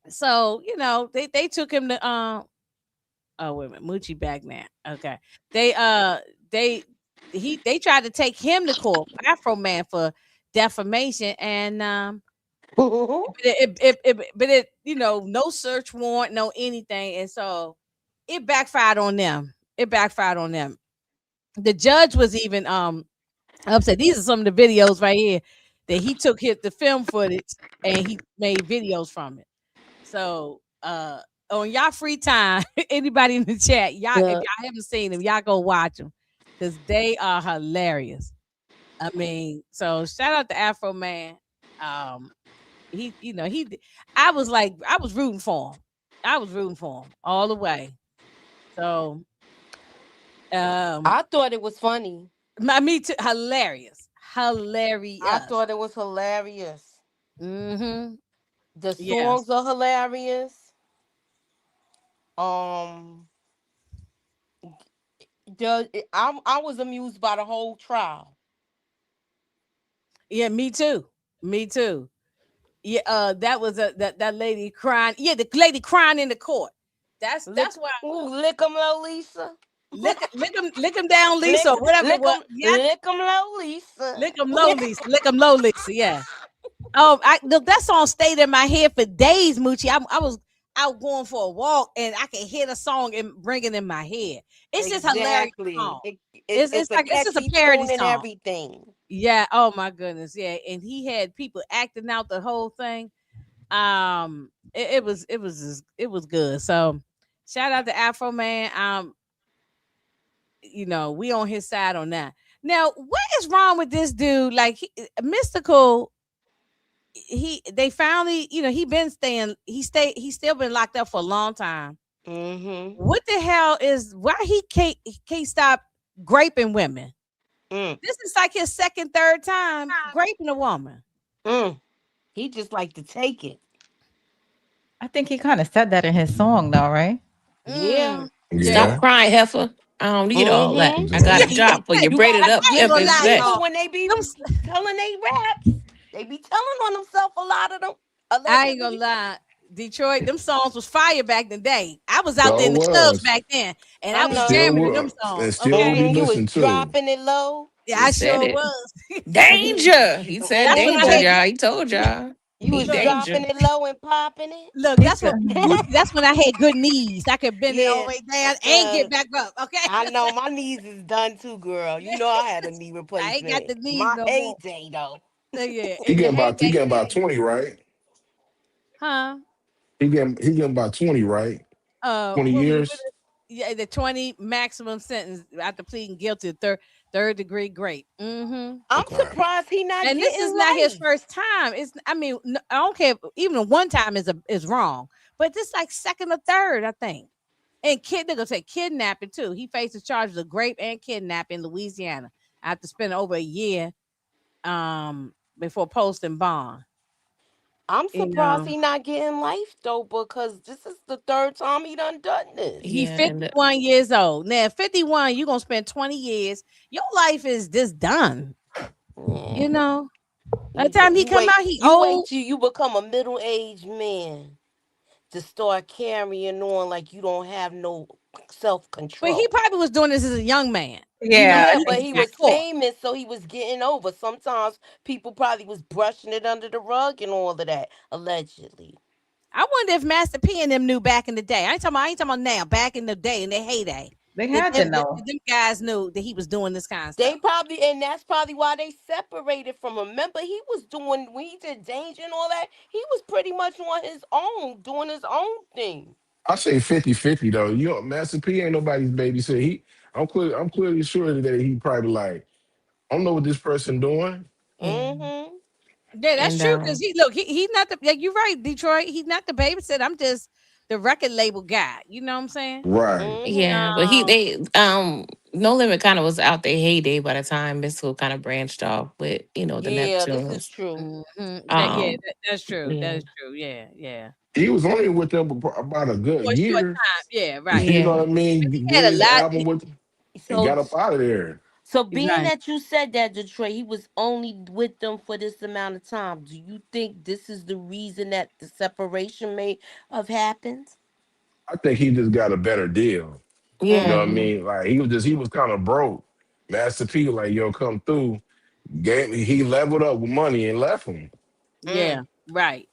A: so they took him to oh wait a minute, Moochie back now. Okay, they tried to take him to court, Afro Man, for defamation, and but no search warrant, no anything, and so it backfired on them. The judge was even upset. These are some of the videos right here that he took the film footage and he made videos from it. So on y'all free time, anybody in the chat, if y'all haven't seen them, y'all go watch them because they are hilarious. I mean, so shout out to Afro Man. I was rooting for him. I was rooting for him all the way. So
B: I thought it was funny.
A: Me too. Hilarious.
B: I thought it was hilarious.
A: Mm-hmm.
B: The songs are hilarious. I was amused by the whole trial.
A: Yeah, me too. Yeah, that was that lady crying. Yeah, the lady crying in the court. That's why.
B: Ooh, lick 'em low, Lisa.
A: Lick 'em down, Lisa, or whatever it was.
B: Lick 'em low, Lisa.
A: Lick 'em low, Lisa. Lick 'em low, Lisa. Yeah. Look, that song stayed in my head for days, Moochie. I was out going for a walk and I could hear the song and bring it in my head. It's just hilarious song. It's just a parody song.
B: And everything.
A: Yeah. Oh my goodness. Yeah. And he had people acting out the whole thing. It was good. So shout out to Afro Man. We on his side on that. Now, what is wrong with this dude? Like Mystical. They finally, he's still been locked up for a long time.
B: Mm-hmm.
A: What the hell why he can't stop graping women? This is like his second, third time graping a woman.
B: He just like to take it.
E: I think he kind of said that in his song, though, right?
B: Yeah.
C: Stop crying, heifer. I don't need all that. I got a job for you. Braid it up.
B: When they be telling they raps, they be telling on themselves, a lot of them.
A: I ain't gonna lie. Detroit, them songs was fire back in the day. I was out there in the clubs back then, and I was jamming to them songs.
D: And still be listening to.
B: Dropping it low.
A: Yeah, I sure was.
C: Danger. He said danger, y'all. He told y'all.
B: You was dropping it low and popping it.
A: Look, that's when I had good knees. I could bend it all the way down and get back up. Okay.
B: I know my knees is done too, girl. You know I had a knee replacement.
A: I ain't got the knees
B: my
A: no
B: AJ though.
A: Yeah.
D: He getting about 20, right?
A: Huh?
D: He getting about 20, right? 20 years.
A: Yeah, the 20 maximum sentence after pleading guilty to third degree rape. Mm-hmm.
B: I'm surprised he not.
A: And this is not his first time. I don't care. Even one time is wrong, but this like second or third, I think. And they're gonna say kidnapping too. He faces charges of rape and kidnapping in Louisiana after spending over a year before posting bond.
B: I'm surprised he not getting life though, because this is the third time he done this.
A: He's 51 years old. Now, at 51, you're gonna spend 20 years. Your life is just done. By the time he come out, he old.
B: Wait till you become a middle-aged man to start carrying on like you don't have no self
A: But he
B: control.
A: probably was doing this as a young man.
E: Yeah, I
B: Yeah,
A: Before
B: but
E: think
A: he
B: he
A: got
B: was
A: caught.
B: famous, so he was getting over. Sometimes people probably was brushing it under the rug and all of that, allegedly.
A: I wonder if Master P and them knew back in the day. I ain't talking about now. Back in the day, in their heyday,
E: they
A: that
E: had to know.
A: them guys knew that he was doing this kind of
B: They
A: stuff.
B: probably, and that's probably why they separated from him. Remember, he was doing when he did Danger and all that. He was pretty much on his own, doing his own thing.
D: I say 50-50 though. You know, Master P ain't nobody's babysitter. I'm clearly sure that he probably like, I don't know what this person doing.
C: Yeah.
B: Mm-hmm.
A: Yeah, that's
C: And
A: true. Because he's not the like you're right, Detroit. He's not the babysitter. I'm just the record label guy. You know what I'm saying?
D: Right.
B: Mm-hmm.
C: yeah, but
A: Um,
C: No Limit kind of was out their heyday by the time Missile kind of branched off with, the
B: Yeah, this is
C: Neptunes.
B: true.
C: Um,
A: That's true.
C: yeah.
A: That's true. Yeah, yeah.
D: He was only with them about a good
A: For a short
D: year.
A: time. Yeah, right.
D: You know
C: Yeah.
D: what I mean?
A: He
D: Did
A: had a
D: his
A: lot.
D: album with and
B: So
D: got up out of there.
B: So being
A: Right.
B: that you said that, Detroit, he was only with them for this amount of time. Do you think this is the reason that the separation may have happened?
D: I think he just got a better deal. You know
C: Yeah.
D: what I
B: Mm.
D: mean? Like he was kind of broke. Master P was like, yo, come through. He leveled up with money and left him.
A: Yeah,
B: Mm.
A: right.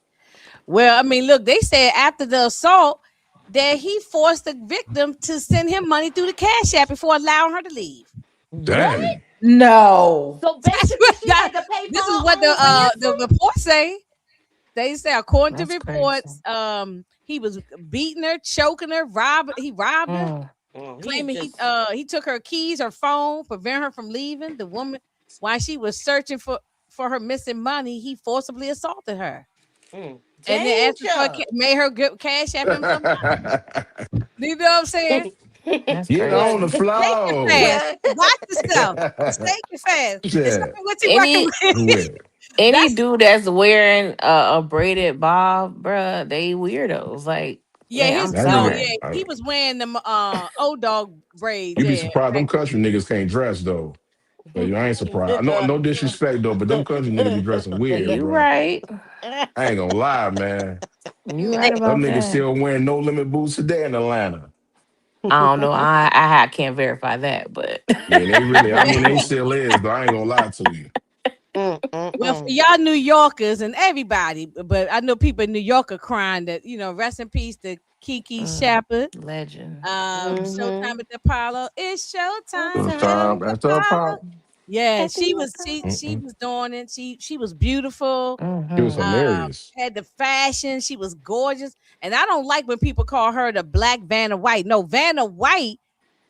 A: Well, I mean, look, they said after the assault that he forced the victim to send him money through the Cash App before allowing her to leave.
B: What?
D: Dang.
E: No.
B: So
A: That's
B: basically,
A: what
B: she had to pay for
A: this is
B: her
A: what
B: own
A: the
B: ransom.
A: reports say. They say according to
C: That's crazy.
A: reports, he was beating her, choking her, he robbed her,
C: Mm.
B: He
A: claiming
B: just.
A: he took her keys, her phone, prevent her from leaving. The woman, while she was searching for her missing money, he forcibly assaulted her. And then after
B: Danger.
A: made her cash app him some money. You know what I'm saying?
C: That's
D: Get on the
C: crazy.
A: Take it
D: floor.
A: fast. Watch yourself. Take it fast. It's not
D: Shit.
A: what you
C: Any
A: recommend.
D: With
C: any
A: That's
C: dude that's wearing a braided bob, bruh, they weirdos. Like,
A: yeah.
C: yeah,
A: His
C: I'm
D: that
A: oh
D: nigga.
C: sorry.
A: yeah. He was wearing them old dog braids.
D: You be
A: Yeah.
D: surprised them country niggas can't dress though. But you know, I ain't surprised. No disrespect though, but them country niggas be dressing weird,
C: You
D: bro.
C: right.
D: I ain't gonna lie, man.
C: You
A: They,
C: right
D: Them
C: about
D: niggas
C: that.
D: still wearing no limit boots today in Atlanta.
C: I don't know. I can't verify that, but
D: Yeah, they really. I mean, they still is, but I ain't gonna lie to you.
A: well, for y'all New Yorkers and everybody, but I know people in New York are crying that rest in peace to Kiki
C: mm,
A: Shepard.
C: legend.
A: Showtime at the Apollo. It's
B: What
A: showtime
D: Little
A: at
B: time?
D: time
A: the
D: after a
A: Apollo.
D: pop.
A: Yeah,
B: At the
A: she
D: Mm-mm.
A: was doing it. She was beautiful.
D: She was
C: Hmm.
D: hilarious.
A: Had the fashion. She was gorgeous. And I don't like when people call her the black Vanna White. No, Vanna White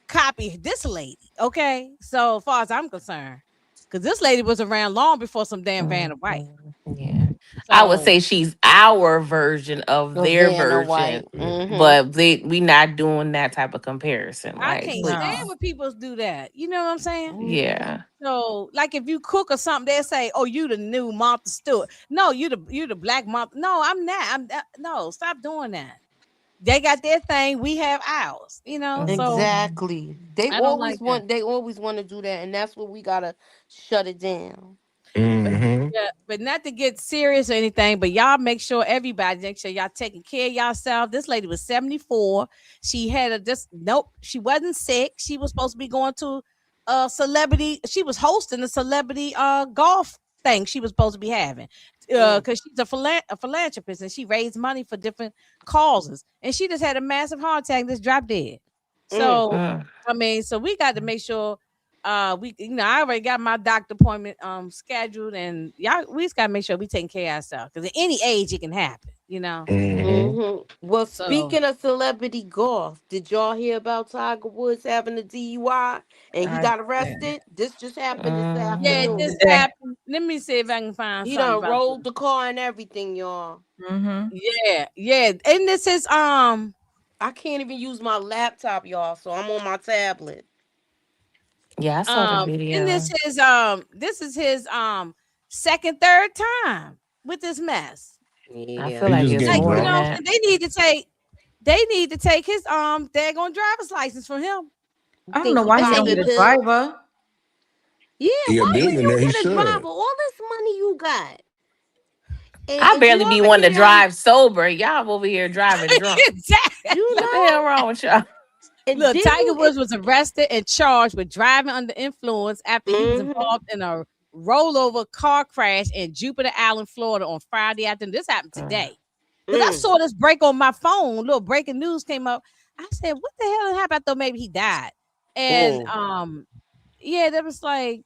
A: copied this lady. Okay. So as far as I'm concerned. Because this lady was around long before some damn Vanna White.
C: Yeah. I would
A: So
C: say she's our version of
B: Of
C: their
B: Vanna
C: version,
B: White.
D: Yeah.
C: but we not doing that type of comparison.
A: I
C: Like,
A: can't stand
E: No.
C: please.
A: when people do that. You know what I'm saying?
C: Yeah.
A: So, like, if you cook or something, they say, "Oh, you the new Martha Stewart." No, you the black Martha. No, I'm not. No. Stop doing that. They got their thing. We have ours. So
C: Mhm.
B: Exactly. They
A: I don't like
B: always
A: that.
B: want. They always want to do that, and that's what we gotta shut it down.
A: But
D: Mm-hmm.
A: yeah, but not to get serious or anything. But y'all make sure y'all taking care of yourself. This lady was 74. She had a just nope. She wasn't sick. She was supposed to be going to a celebrity. She was hosting a celebrity golf thing. She was supposed to be having
B: Mm,
A: because she's a philanthropist and she raised money for different causes. And she just had a massive heart attack. And just dropped dead.
B: mm.
A: So
C: Mm.
A: I mean, so we got to make sure I already got my doctor appointment scheduled, and y'all we just gotta make sure we taking care of ourselves because at any age it can happen.
D: Mm-hmm.
B: Well,
A: So
B: speaking of celebrity golf, did y'all hear about Tiger Woods having a DUI and he
E: I
B: got
E: did.
B: arrested? This just happened this
A: yeah, it
C: Mhm.
A: just
B: afternoon.
E: Today.
A: happened. Let me see if I can find
B: He
A: something
B: done
A: about
B: rolled
A: this.
B: the car and everything, y'all.
E: Mm-hmm.
A: Yeah, and this is
B: I can't even use my laptop, y'all, so I'm on my tablet.
C: Yeah, I saw the
A: and
C: video.
A: this is his second third time with this mess.
C: I feel
B: Yeah.
D: He
C: like
D: just
C: it's
D: getting
A: Like
C: more than
D: drunk.
C: that.
A: they need to take his daggone driver's license from him.
B: You
E: I don't
B: think
E: know
B: he
E: why
A: They
E: he
A: say
E: don't
A: he
E: get
B: popping
E: a
A: was
B: pills?
E: driver.
B: Yeah,
D: He a
B: why do you
D: billionaire. He
B: get a
D: should.
B: driver? All this money you got.
C: I
B: And you
C: barely be one
B: already
C: to
B: know
C: drive sober. Y'all over here driving drunk.
A: exactly.
B: you
C: What the
B: know
C: hell wrong with y'all?
B: And
A: Look,
B: then
A: Tiger Woods was arrested and charged with driving under influence after he was involved in a rollover car crash in Jupiter Island, Florida on Friday afternoon. This happened today. Because I saw this break on my phone. Little breaking news came up. I said, what the hell happened? I thought maybe he died. And yeah, that was like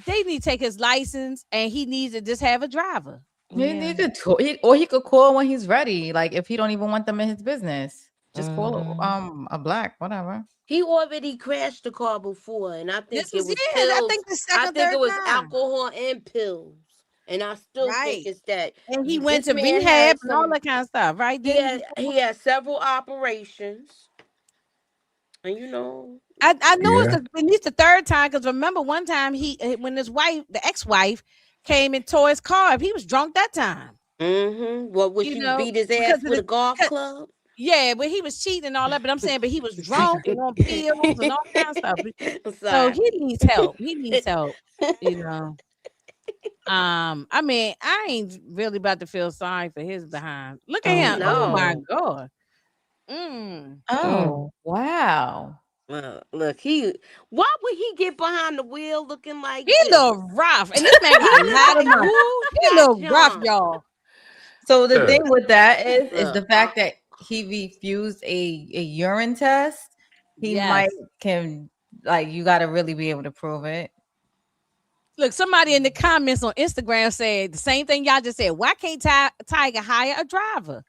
A: they need to take his license and he needs to just have a driver.
E: He could or he could call when he's ready. Like if he don't even want them in his business, just call a black, whatever.
B: He already crashed the car before, and I think
A: This
B: it
A: was
B: was
A: I
B: pills.
A: think the
B: I
A: second,
B: think
A: third
B: it was
A: time.
B: alcohol and pills, and I still think it's that.
A: And he went
B: This
A: to
B: man
A: rehab
B: had
A: and all
B: some.
A: that kind of stuff, right?
B: He had several operations, and
A: I know
D: Yeah.
A: at least the third time because remember one time when his wife, the ex-wife, came and tore his car up, he was drunk that time.
B: What was she beat his ass with a golf club?
A: Yeah, but he was cheating and all that. But I'm saying, but he was drunk and on pills and all kinds of stuff. So he needs help. He needs help. You know. I mean, I ain't really about to feel sorry for his behind. Look at him. Oh my God.
E: Oh, wow.
B: Look, why would he get behind the wheel looking like
A: He
B: this?
A: look rough, and this man got a lot of money. He look rough, y'all.
E: So the
D: Yeah.
E: thing with that is the fact that he refused a urine test. He might can you got to really be able to prove it.
A: Look, somebody in the comments on Instagram said the same thing y'all just said. Why can't Tiger hire a driver?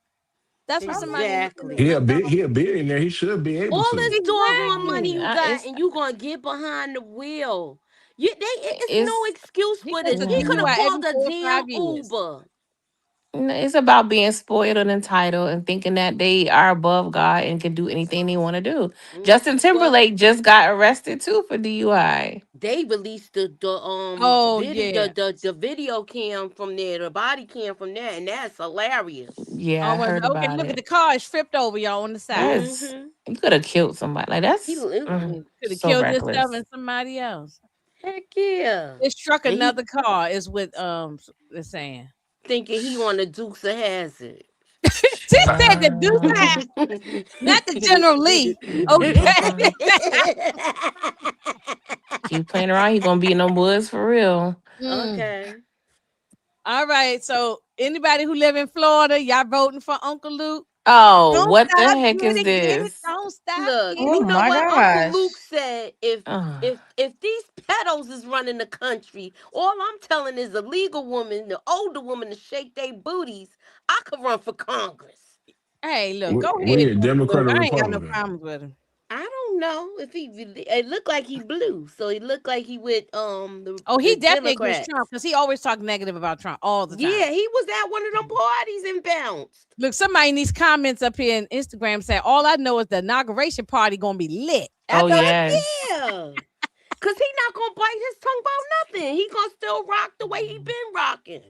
A: That's what somebody.
D: He a billionaire. He should be able
B: All
D: to.
B: this doggone money you got, and you gonna get behind the wheel. It's no excuse for this. He could have called a damn Uber.
C: It's about being spoiled and entitled and thinking that they are above God and can do anything they want to do. Justin Timberlake just got arrested too for DUI.
B: They released the video cam from there, the body cam from there, and that's hilarious.
C: Yeah, I heard about
A: look
C: it.
A: at the car is flipped over, y'all, on the side.
C: You could have killed somebody. Like that's
A: could have
C: so
A: killed
C: reckless.
A: yourself and somebody else.
B: Heck yeah!
A: It struck another car. Is what they're saying.
B: Thinking he on the Dukes of Hazzard.
A: She said the Dukes of Hazzard, not the General Lee. Okay.
C: Keep playing around, he gonna be in them woods for real.
B: Okay.
A: All right. So anybody who live in Florida, y'all voting for Uncle Luke?
C: Oh, what the heck is this?
A: Don't stop.
B: Look,
E: you know
B: what
E: gosh.
B: Uncle Luke said. If these pedos is running the country, all I'm telling is the legal woman, the older woman, to shake their booties. I could run for Congress.
A: Hey, look, go
D: We
A: ahead.
D: need a Democrat or
A: I ain't got no
D: Republican.
A: problems with him.
B: I don't know if it looked like he blue, so he looked like he with
A: he
B: the
A: definitely
B: Democrats.
A: against Trump because he always talk negative about Trump all the time.
B: Yeah, he was at one of them parties and bounced.
A: Look, somebody in these comments up here in Instagram say, all I know is the inauguration party gonna be lit.
C: Oh yeah.
B: Cause he not gonna bite his tongue about nothing. He gonna still rock the way he been rocking.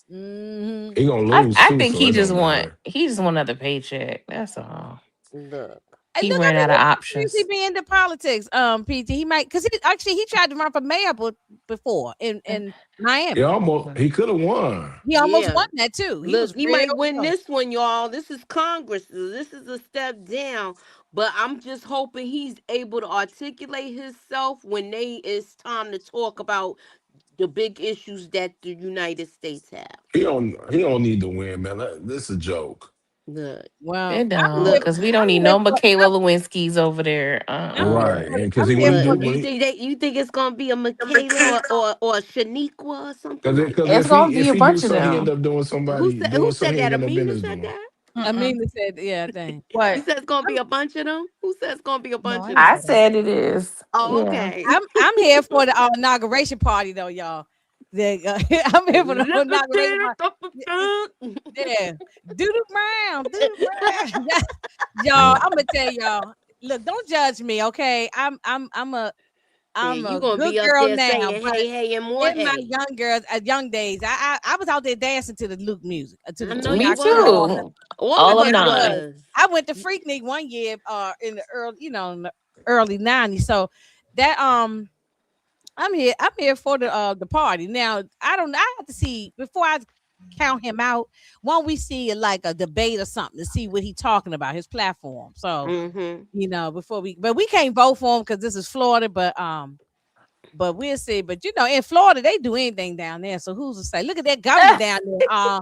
D: He gonna lose.
C: I
D: too,
C: think
D: so
C: he
D: it
C: just
D: don't
C: want
D: matter.
C: another paycheck. That's all.
B: Look.
C: He ran out of options.
A: He be into politics, PT. He might because he tried to run for mayor before in Miami.
D: He could have won.
A: He almost won that too.
B: He might win this one, y'all. This is Congress. This is a step down. But I'm just hoping he's able to articulate himself when it's time to talk about the big issues that the United States have.
D: He don't need to win, man. This is a joke.
B: Look.
A: Well,
C: it don't, because we don't need no Michaela Lewinsky's over there.
D: Right, and because he wouldn't do.
B: You think it's gonna be a Michaela or a Shaniqua or something?
D: Because
C: it's gonna be a bunch of
D: something, he
C: them.
D: end up doing somebody.
B: Who said that?
D: End up
B: Amina said that.
A: Amina said, "Yeah, dang."
B: What? You said it's gonna be a bunch of them. Who says it's gonna be a bunch of them?
C: I said it is.
B: Oh, okay.
A: I'm here for the inauguration party though, y'all. I'm here for the inauguration party. Yeah, Doodle Brown, y'all. I'm gonna tell y'all. Look, don't judge me, okay? I'm a
B: gonna
A: good
B: be up
A: girl
B: there
A: now.
B: saying, hey, and more.
A: In my young days, I was out there dancing to the Luke music.
C: Me too. All of nine.
A: I went to Freaknik one year, in the early '90s. So that I'm here for the party. Now I have to see before I count him out. Why don't we see like a debate or something to see what he talking about, his platform? So before but we can't vote for him because this is Florida. But we'll see. But in Florida, they do anything down there. So who's to say? Look at that governor down there.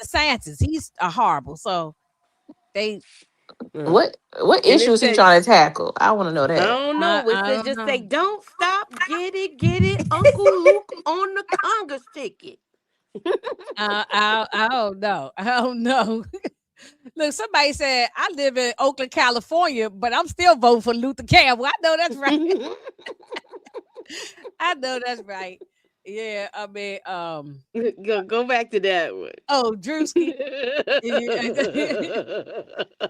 A: DeSantis, he's horrible. So they.
C: What
B: And it
C: issues he
B: says,
C: trying to tackle? I want to know
B: I
C: that.
B: don't know. It
A: I
B: says
A: don't
B: just
A: know.
B: say, don't stop, get it, Uncle Luke on the Congress ticket.
A: I don't know. I don't know. Look, somebody said I live in Oakland, California, but I'm still voting for Luther Campbell. I know that's right. I know that's right. Yeah, I mean,
B: Go back to that one.
A: Drewski.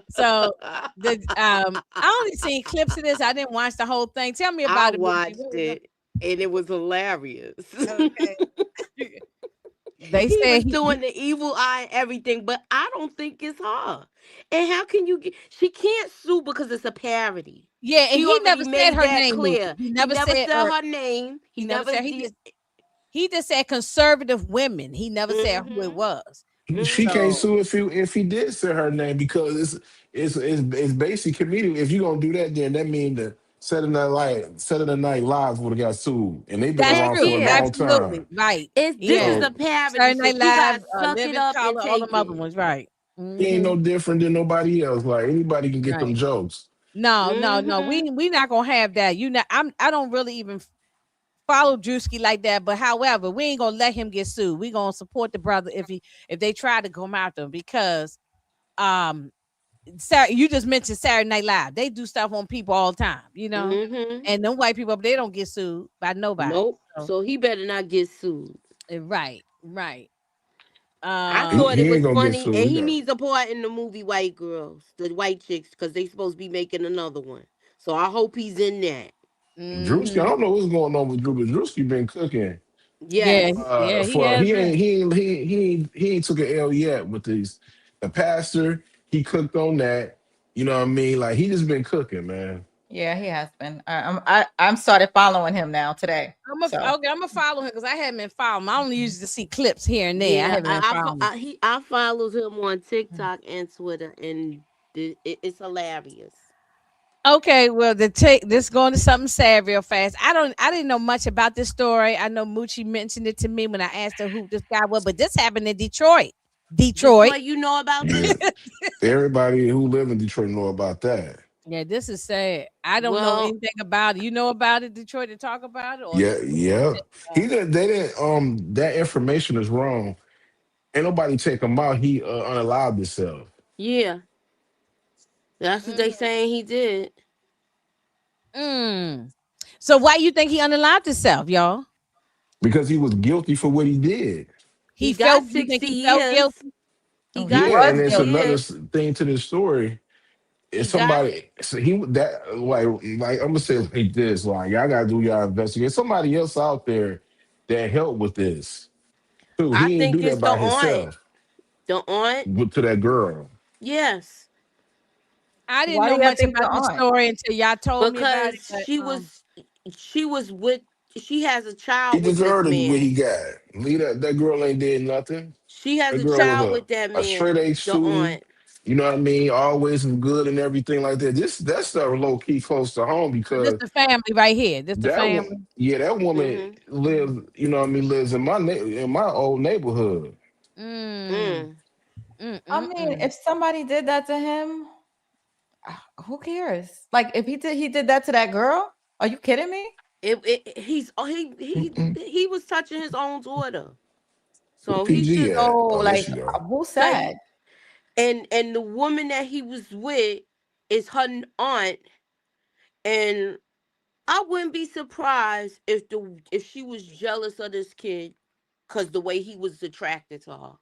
A: So I only seen clips of this. I didn't watch the whole thing. Tell me
B: I
A: about it.
B: watched it, and it was hilarious.
A: Okay. They
B: He
A: said
B: was doing the evil eye and everything, but I don't think it's her. And how can you get? She can't sue because it's a parody.
A: yeah, and
B: She
A: he never
B: already
A: said
B: made
A: her
B: that
A: name.
B: clear.
A: He
B: He
A: never
B: never
A: said
B: her name.
A: He never said he just said conservative women. He never said who it was.
D: She can't
A: So
D: sue if he did say her name because it's basic comedian. If you gonna do that, then that means the Saturday Night Live would have got sued, and they've been
A: that's
B: Heck
D: around for
A: true.
D: a
B: yeah.
D: long
A: Absolutely
D: time.
A: right.
B: This is
A: Yeah.
B: a
D: So
B: parody,
A: Saturday
B: so
A: Night
B: you
A: Live,
B: gotta suck it
A: Living
B: up and
A: Color, all them
B: take
A: other
B: it.
A: ones. Right.
D: he ain't no different than nobody else. Like anybody can get them
A: Right.
D: jokes.
A: No, no, no.
B: Mm-hmm.
A: We not gonna have that. I don't really even follow Drewski like that. But however, we ain't gonna let him get sued. We gonna support the brother if they try to come after him because um you just mentioned Saturday Night Live. They do stuff on people all the time,
B: Mm-hmm.
A: and them white people, they don't get sued by nobody.
B: Nope.
A: So,
B: So he better not get sued.
A: right, right.
B: I
D: He,
B: thought it
D: he
B: was
D: ain't gonna get
B: funny,
D: sued.
B: and
D: He
B: he
D: got
B: needs a part in the movie White Girls, the white chicks, because they supposed to be making another one. So I hope he's in that.
D: Drewski. I
A: Hmm.
D: don't know what's going on with Drew, but Drewski been cooking.
A: Yeah,
B: Yes.
A: yeah, he
D: For
A: has been.
D: he ain't took an L yet with these the pastor. He cooked on that. You know what I mean? Like he just been cooking, man.
E: Yeah, he has been. I'm started following him now today. So
A: I'm gonna follow him because I haven't been following. I only usually see clips here and there. I
B: Yeah,
A: haven't been following.
B: I follows him on TikTok and Twitter, and it's hilarious.
A: Okay, well, this going to something sad real fast. I didn't know much about this story. I know Moochie mentioned it to me when I asked her who this guy was, but this happened in Detroit. Detroit.
B: Detroit, you know about
D: Yeah,
B: this?
D: everybody who live in Detroit know about that.
A: Yeah, this is sad. I don't know
B: Well,
A: anything about it. You know about it, Detroit, to talk about it, or
D: Yeah,
A: this is
D: yeah.
A: uh,
D: They didn't. That information is wrong. Ain't nobody take him out. He unallowed himself
B: yeah, that's what
A: mm,
B: they saying he did.
A: mm. So why you think he unalive himself, y'all?
D: because he was guilty for what he did.
B: He got
A: You think
B: 60
A: he felt
B: years.
A: guilty?
B: He
E: he
B: got
D: Yeah, and
E: was
B: 60
D: it's another
E: guilty.
B: years.
D: thing to this story.
B: He
D: If
B: got
D: somebody, so he that like I'm gonna say it like this, like y'all gotta do y'all investigate. Somebody else out there that helped with this too.
B: I
D: He ain't
B: think
D: do
B: it's
D: that
B: the
D: by
B: aunt.
D: himself
B: The aunt?
D: to that girl.
B: Yes.
A: I didn't
E: Why do
A: know
E: you
A: much
E: think the
A: about this
E: aunt?
A: story until y'all told me about
B: Because
A: it. But
B: she was with she has a
D: He
B: child with this
D: deserved what he
B: man.
D: got. Leave that girl ain't did nothing.
B: She has
D: That
B: a
D: girl was
B: child with that
D: a straight
B: man,
D: A
B: the
D: student.
B: aunt.
D: You know what I mean? Always good and everything like that. That stuff low key close to home
A: so this
D: because
A: the family right here. This the
D: that one,
A: family.
D: yeah, that woman
B: Mm-hmm.
D: lives. You know what I mean? Lives in in my old neighborhood.
A: Mm,
B: Mm.
E: I mean,
A: mm.
E: if somebody did that to him, who cares? Like if he did that to that girl. Are you kidding me?
B: He's
D: Mm-mm.
B: he was touching his own daughter.
D: Where
B: So he
D: PG
B: should
D: at?
E: So
D: Oh, there
E: like
D: she go.
E: who
B: like
E: said?
B: and the woman that he was with is her aunt, and I wouldn't be surprised if she was jealous of this kid because the way he was attracted to her,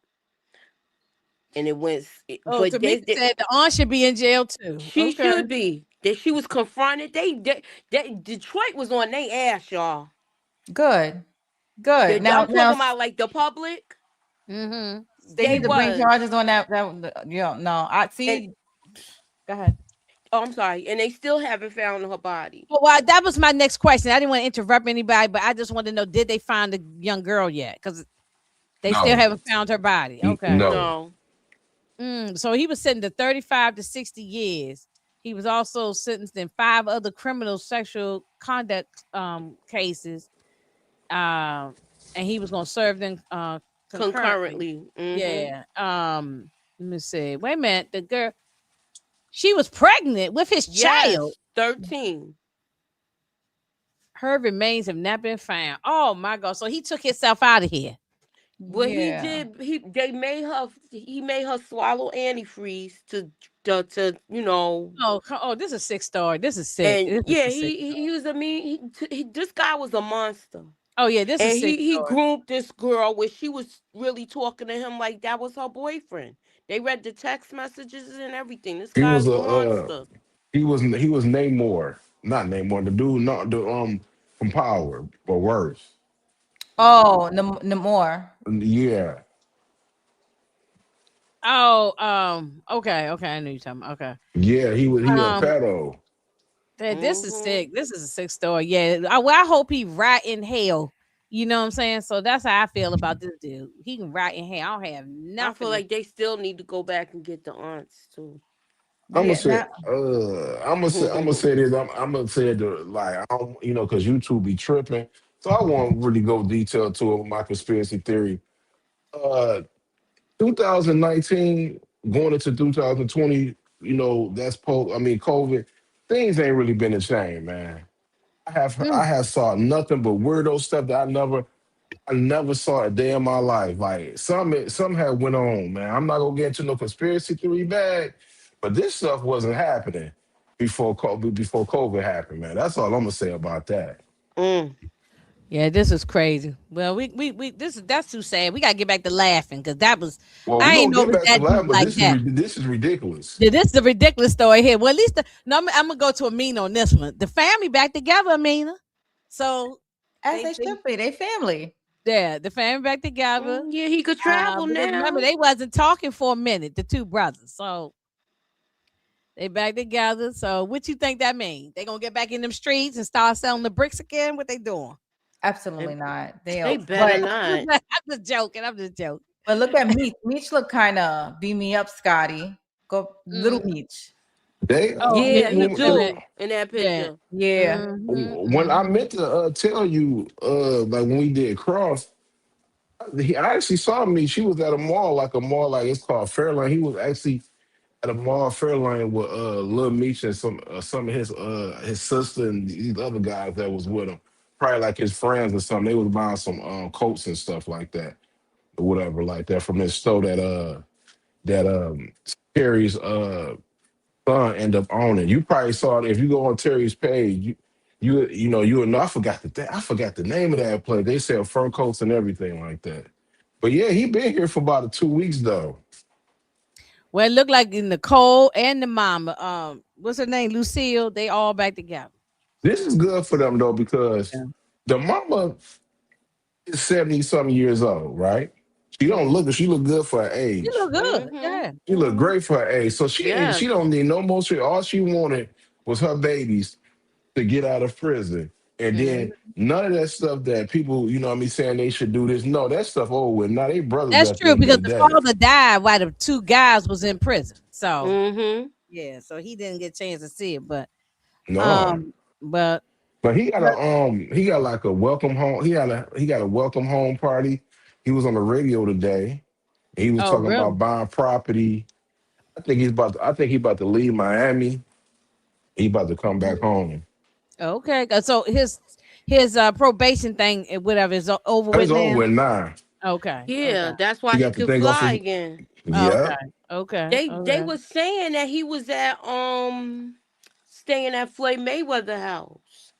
B: and it went.
A: Oh,
B: But
A: Tamika said the aunt should be in jail too.
B: she
A: Okay.
B: should be that she was confronted. They Detroit was on their ass, y'all.
E: Good. Good.
B: I'm
E: Now
B: talking about like the public.
A: Mm-hmm.
E: they
B: They
E: need to bring
B: was
E: charges on that no. I
B: and
E: see. Go ahead.
B: oh, I'm sorry, and they still haven't found her body.
A: Well, that was my next question. I didn't want to interrupt anybody, but I just wanted to know: did they find the young girl yet? Because They still
D: No,
A: haven't found her body. Okay.
D: no.
B: No.
A: So he was sentenced to 35 to 60 years. He was also sentenced in 5 other criminal sexual conduct cases. Um, and he was going to serve them concurrently.
B: Concurrently. Mm-hmm.
A: Yeah. Let me see. Wait a minute. The girl, she was pregnant with his child.
B: Yes. 13.
A: Her remains have not been found. Oh my God. So he took himself out of here.
B: What he
E: Yeah.
B: did, he made her swallow antifreeze to.
A: Oh, this is sick story. This is sick.
B: And
A: This is
B: yeah,
A: a sick
B: he
A: story.
B: was. I mean, this guy was a monster.
A: Oh yeah, this is
B: And
A: sick
B: he
A: story.
B: groomed this girl where she was really talking to him like that was her boyfriend. They read the text messages and everything. This
D: He was
B: guy's
D: a
B: a monster.
D: he was Namor, not Namor. The dude, not the from Power, but worse.
E: Oh, Namor.
D: Yeah,
A: Oh, okay, I knew you talking about. Okay.
D: yeah. He a
A: Um,
D: pedo.
A: this is
B: Mm-hmm.
A: sick. This is a sick story. Yeah. I hope he rot in hell. You know what I'm saying? So that's how I feel about this dude. He can rot in hell. I don't have
B: I feel
A: nothing to
B: like they still need to go back and get the aunts too.
D: I'm gonna
E: Yeah.
D: say,
E: Now,
D: I'm gonna say this. I'm gonna say it like I don't, because YouTube be tripping. So I won't really go detail to it, my conspiracy theory. Uh, 2019 going into 2020, that's I mean, COVID. Things ain't really been the same, man. I
A: Mm.
D: have saw nothing but weirdo stuff that I never saw a day in my life. Like some had went on, man. I'm not gonna get into no conspiracy theory bag, but this stuff wasn't happening before COVID happened, man. That's all I'm gonna say about that.
B: Mm.
A: Yeah, this is crazy. Well, we this is that's too sad. We gotta get back to laughing because that was
D: Well,
A: I
D: we're
A: ain't
D: gonna
A: know it
D: get
A: was
D: back to
A: that deep
D: live, but
A: like that.
D: this is ridiculous.
A: Yeah, this is a ridiculous story here. Well, at least no, I'm gonna go to Amina on this one. The family back together, Amina. So
E: as
A: they,
E: they
A: they
E: should be, they family.
A: yeah, the family back together.
B: Yeah, he could travel
A: But remember,
B: now.
A: they wasn't talking for a minute, the two brothers. So they back together. So what you think that means? They gonna get back in them streets and start selling the bricks again? What they doing?
E: Absolutely
B: They,
E: not.
B: they better not.
A: I'm just joking. I'm just joking.
E: But look at Meech. Meech look kind of beat me up, Scotty. Go little
A: Mm.
E: Meech.
D: They
A: Oh yeah,
B: Yeah, he
A: he do it.
B: do in that
A: Yeah.
B: picture.
E: Yeah.
D: when I meant to tell you, like when we did Cross, I actually saw me. She was at a mall, like it's called Fairline. He was actually at a mall Fairline with Lil Meech and some of his sister and these other guys that was with him. Probably like his friends or something. They was buying some coats and stuff like that, or whatever, like that from this store that Terry's son end up owning. You probably saw it if you go on Terry's page. You would know. I forgot the name of that place. They sell fur coats and everything like that. But yeah, he been here for about 2 weeks though.
A: Well, it looked like Nicole and the mama, what's her name, Lucille, they all back together.
D: This is good for them though because
A: Yeah.
D: the mama is 70 something years old, right?
A: Mm.
D: She look good for her
A: She look
D: age.
A: good.
B: Mm-hmm.
A: Yeah.
D: She look
A: Mhm.
D: great for her age. So she
B: Yes.
D: don't need no more shit. All she wanted was her babies to get out of prison. And then
A: Mhm.
D: none of that stuff that people, what I mean, saying they should do this. No, that stuff over with. Now they brothers
A: That's
D: at the
A: true
D: end of
A: because
D: the
A: the
D: day.
A: father died while the two guys was in prison. So
B: Mm-hmm.
A: yeah, so he didn't get a chance to see it. But
D: No.
A: um, but
D: But he got like a welcome home. He got a welcome home party. He was on the radio today. He was
A: oh
D: talking
A: really?
D: about buying property. I think he about to leave Miami. He about to come back home.
A: Okay. So his probation thing, whatever, is over with
D: It's over
A: now.
D: with now.
A: Okay.
B: Yeah,
A: Okay.
B: that's why
D: He
B: he
D: got the
B: could
D: thing off
B: fly
D: his.
B: again.
D: Yeah,
A: Okay. Okay.
B: They
A: Okay.
B: was saying that he was at staying at Floyd Mayweather house.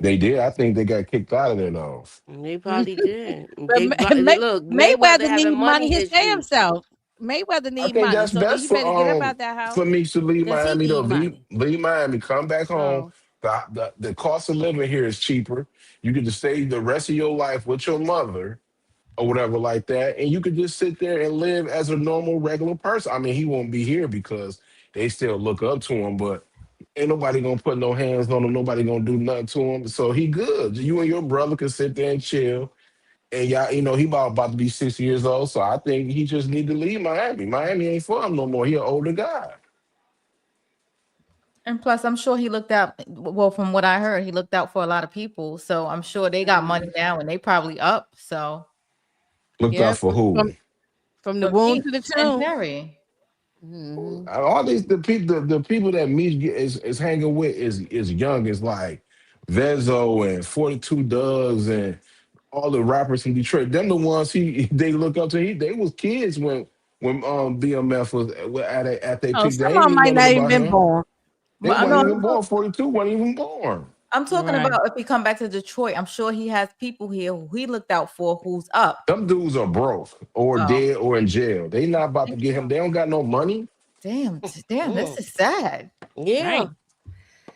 D: they did. I think they got kicked out of there though.
B: They probably did.
A: But
B: Look, Mayweather
A: Mayweather need
B: having
A: money
B: money
A: his damn
B: issues.
A: self. Mayweather
D: I
A: need
D: think
A: money,
D: that's
A: so
D: best
A: you better get up out that
D: for
A: house
D: me to leave
A: because he
D: Miami though.
A: need
D: Leave,
A: money.
D: leave Miami, come back home.
A: So
D: The cost of living here is cheaper. You get to stay the rest of your life with your mother or whatever like that, and you could just sit there and live as a normal regular person. I mean, he won't be here because they still look up to him, but ain't nobody gonna put no hands on him. Nobody gonna do nothing to him. So he good. You and your brother can sit there and chill. And y'all, he about to be 60 years old. So I think he just need to leave Miami. Miami ain't for him no more. He an older guy.
E: And plus, I'm sure he looked out. Well, from what I heard, he looked out for a lot of people. So I'm sure they got money now, and they probably up. So
D: Looked
A: Yeah,
D: out for who?
A: from the
E: for
A: womb
E: Meek
A: to the
E: and
A: tomb.
E: Perry.
D: All these the people that Meech is hanging with is young. Is like Vezo and 42 Dogs and all the rappers from Detroit. Them the ones they look up to. They was kids when BMF was at their
A: Oh,
D: peak. They
A: some of
D: ain't
A: them
D: even
A: might
D: know nothing
A: not even
D: about
A: been
D: him.
A: born.
D: They
A: But I
D: weren't
A: know,
D: even born. 42 wasn't even born.
E: I'm talking
A: right.
E: about if he come back to Detroit, I'm sure he has people here who he looked out for who's up.
D: Them dudes are broke or
E: Oh,
D: dead or in jail. They not about to
E: thank
D: get
E: you.
D: him. They don't got no money.
E: Damn, this
B: Mm.
E: is sad.
B: Yeah.
A: Right.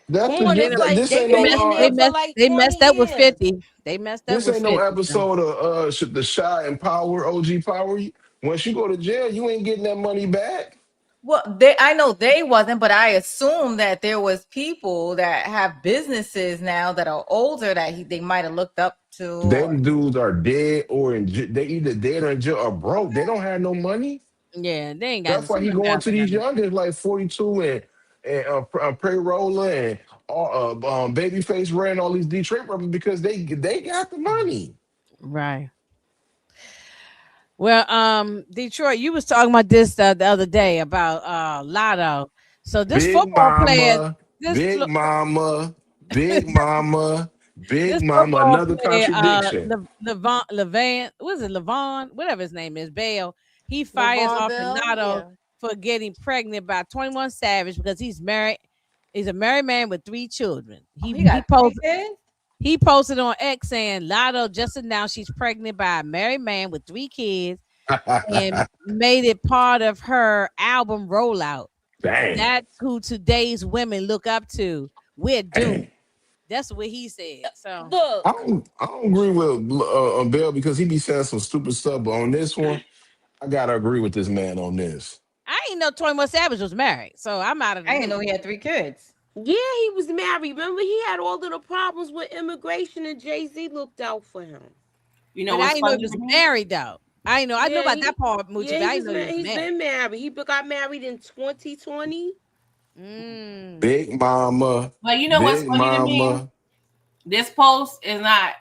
D: That's
B: Come on,
D: the
B: it's like
D: this
B: they've
D: ain't
A: They
B: been
A: messed.
B: in
D: no
A: They
B: there for
A: messed.
B: like
A: They
B: 20
A: messed up with
B: years.
A: 50. They messed up
D: this
A: with
D: ain't no
A: 50. So.
D: episode of the Shy and Power OG Power. Once you go to jail, you ain't getting that money back.
E: Well, I know they wasn't, but I assume that there was people that have businesses now that are older that they might have looked up to. Or,
D: Them dudes are dead or they either dead or in jail or broke. They don't have no money.
A: Yeah, they ain't got
D: That's why
A: some
D: he
A: of them
D: going
A: guys
D: to
A: ain't got
D: these
A: no.
D: youngers like 42 and Prey Roller and Babyface Ray and all these Detroit rappers because they got the money.
A: Right. Well, Detroit, you was talking about this the other day about Lotto. So this
D: Big
A: football player,
D: Mama,
A: this
D: Big
A: flo-
D: Mama, Big Mama, Big
A: this
D: Mama.
A: football
D: Another
A: player,
D: contradiction.
A: Levan, what is it, Levon, whatever his name is, Bale. He fires
B: LeVar
A: off the
B: Bell,
A: Lotto
B: yeah.
A: for getting pregnant by 21 Savage because he's married. He's a married man with 3 children.
E: oh,
A: He
E: he
A: he
E: got three
A: posted
E: kids.
A: he posted on X saying Lotto just announced she's pregnant by a married man with 3 kids and made it part of her album rollout.
D: Dang,
A: That's who today's women look up to. We're doomed.
D: dang.
A: That's what he said. So
B: Look,
D: I don't agree with Bill because he be saying some stupid stuff. But on this one, I gotta agree with this man on this.
A: I ain't know 21 Savage was married. So I'm out of the
E: I didn't
A: loop.
E: know he had 3 kids.
B: yeah, he was married. Remember, he had all of the problems with immigration, and Jay-Z looked out for him.
C: You know
A: But I
C: what's
A: didn't know he
C: funny
A: was
C: to me?
A: married though. I know
B: Yeah,
A: about that part, Moochie,
B: yeah,
A: but
B: he
A: I didn't
B: was
A: know he
B: married.
A: was
B: He's
A: married.
B: been married. He got married in 2020.
A: Mm.
D: Big Mama,
C: But you know what's
D: Big
C: funny to me?
D: Mama.
C: This post is not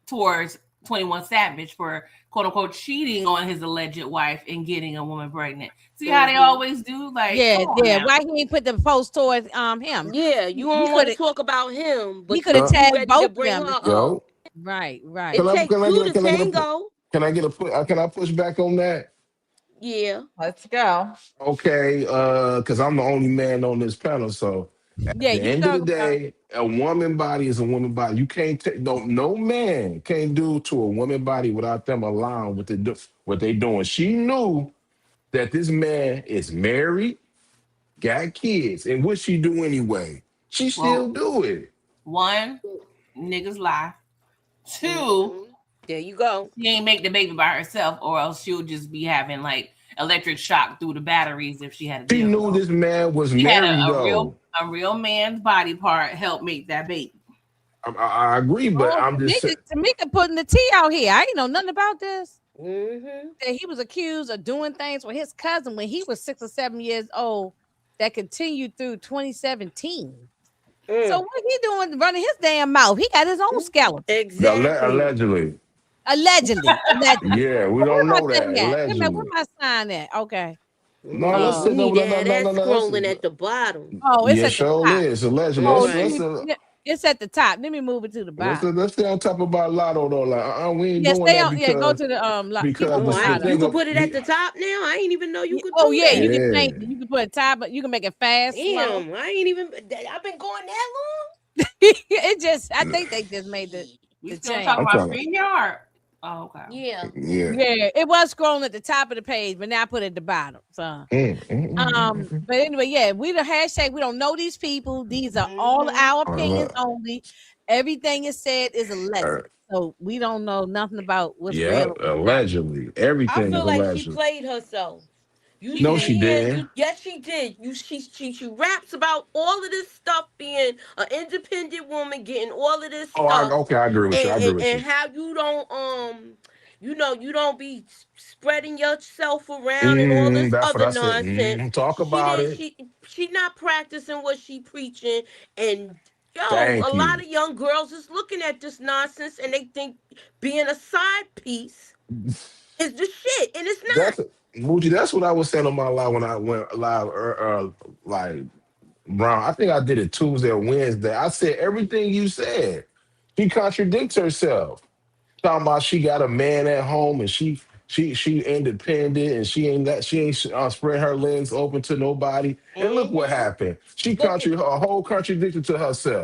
C: towards 21 Savage for quote unquote cheating on his alleged wife and getting a woman pregnant. See how they always do? Like,
A: Yeah,
C: come on
A: yeah.
C: now.
A: Why he ain't put the post towards him?
B: Yeah, you
A: He
B: don't want
A: could
B: to
A: have
B: talk about him,
A: he
B: but
A: could have
D: Uh,
B: you
A: tagged
B: ready to
A: both of
B: bring
A: them.
B: her up.
D: yo,
A: Right, right.
B: It takes two to tango.
D: can I push back on that?
B: Yeah.
E: Let's go.
D: Okay, because I'm the only man on this panel. So at
A: Yeah,
D: the
A: you
D: end of the
A: talk about
D: day, a woman body is a woman body. You can't take no man can't do to a woman body without them allowing what they doing. She knew that this man is married, got kids, and what she do anyway? She still
C: Well,
D: do it.
C: one, niggas lie. Two,
B: Hmm. There you go.
C: she ain't make the baby by herself, or else she'll just be having like electric shock through the batteries if she had a
D: She knew
C: dildo.
D: this man was
C: She had
D: married though.
C: a real man's body part help make that baby.
D: I agree, but
A: oh
D: I'm just saying.
A: Tamika putting the tea out here. I ain't know nothing about this.
B: Hmm.
A: That he was accused of doing things with his cousin when he was 6 or 7 years old that continued through 2017. So
B: Mm.
A: what he doing running his damn mouth? He got his own skeleton.
B: Exactly.
D: Allegedly.
A: Allegedly. Allegedly.
D: Yeah, we
A: Oh, where
D: don't
A: my
D: know that.
A: thing at? Wait a minute, where
D: Allegedly.
A: my sign at? Okay.
D: No,
B: Boy,
D: let's
B: you
A: Uh
D: say no,
B: need
D: no,
B: to
D: no,
B: have
D: no,
B: that
D: no, no.
B: scrolling at the bottom.
A: oh, it's
D: Yeah,
A: at the
D: sure
A: top.
D: is. Allegedly.
A: Oh,
B: Right.
A: it's at the top. Let me move it to the bottom.
D: Let's stay on top about Lotto though. Like, we ain't
A: Yeah,
D: doing
A: stay
D: that
A: on. Yeah, go to the keep
D: because
A: up
B: Oh,
A: on
D: the
A: Lotto.
B: you
D: thing
B: could
D: of
B: put it at the top now. I ain't even know you could
A: Oh
B: do
A: yeah, you
B: that.
A: can change it.
D: yeah.
A: You can put a top, but you can make it fast, slow.
B: Damn, I ain't even. I've been going that
A: It just, I think they just made
C: We
A: the
C: still talking
A: change.
D: I'm
C: about
D: trying to
C: StreamYard. Oh, okay.
B: long. Yeah.
D: yeah.
A: Yeah, it was scrolling at the top of the page, but now I put it at the bottom. So, but anyway, yeah, we the hashtag. We don't know these people. These are all
B: Hmm.
A: our opinions
D: Uh,
A: only. Everything is said is
D: uh,
A: alleged, so we don't know nothing about what's
D: yeah,
A: real and what's not real.
D: allegedly.
B: I
D: Everything
B: feel
D: is
B: like she
D: alleged.
B: played herself.
F: You
D: No,
F: sit
D: she
F: here and
D: didn't.
F: you, yes, she did. She raps about all of this stuff, being an independent woman, getting all of this
D: Oh,
F: stuff,
D: okay, I agree with you. I agree with
F: and
D: you.
F: how you don't you don't be spreading yourself around and all this
D: That's what
F: other
D: I said.
F: nonsense.
D: Talk
F: She
D: about
F: did
D: it.
F: she not practicing what she preaching, and yo, a
D: Thank
F: lot
D: you.
F: of young girls is looking at this nonsense and they think being a side piece is the shit, and it's not.
D: That's Muji. That's what I was saying on my live when I went live. Like Brown. I think I did it Tuesday or Wednesday. I said everything you said. She contradicts herself. Talking about she got a man at home and she independent and she ain't spread her legs open to nobody. And look what
F: Mm-hmm.
D: happened. She
F: Look at,
D: a whole contradiction to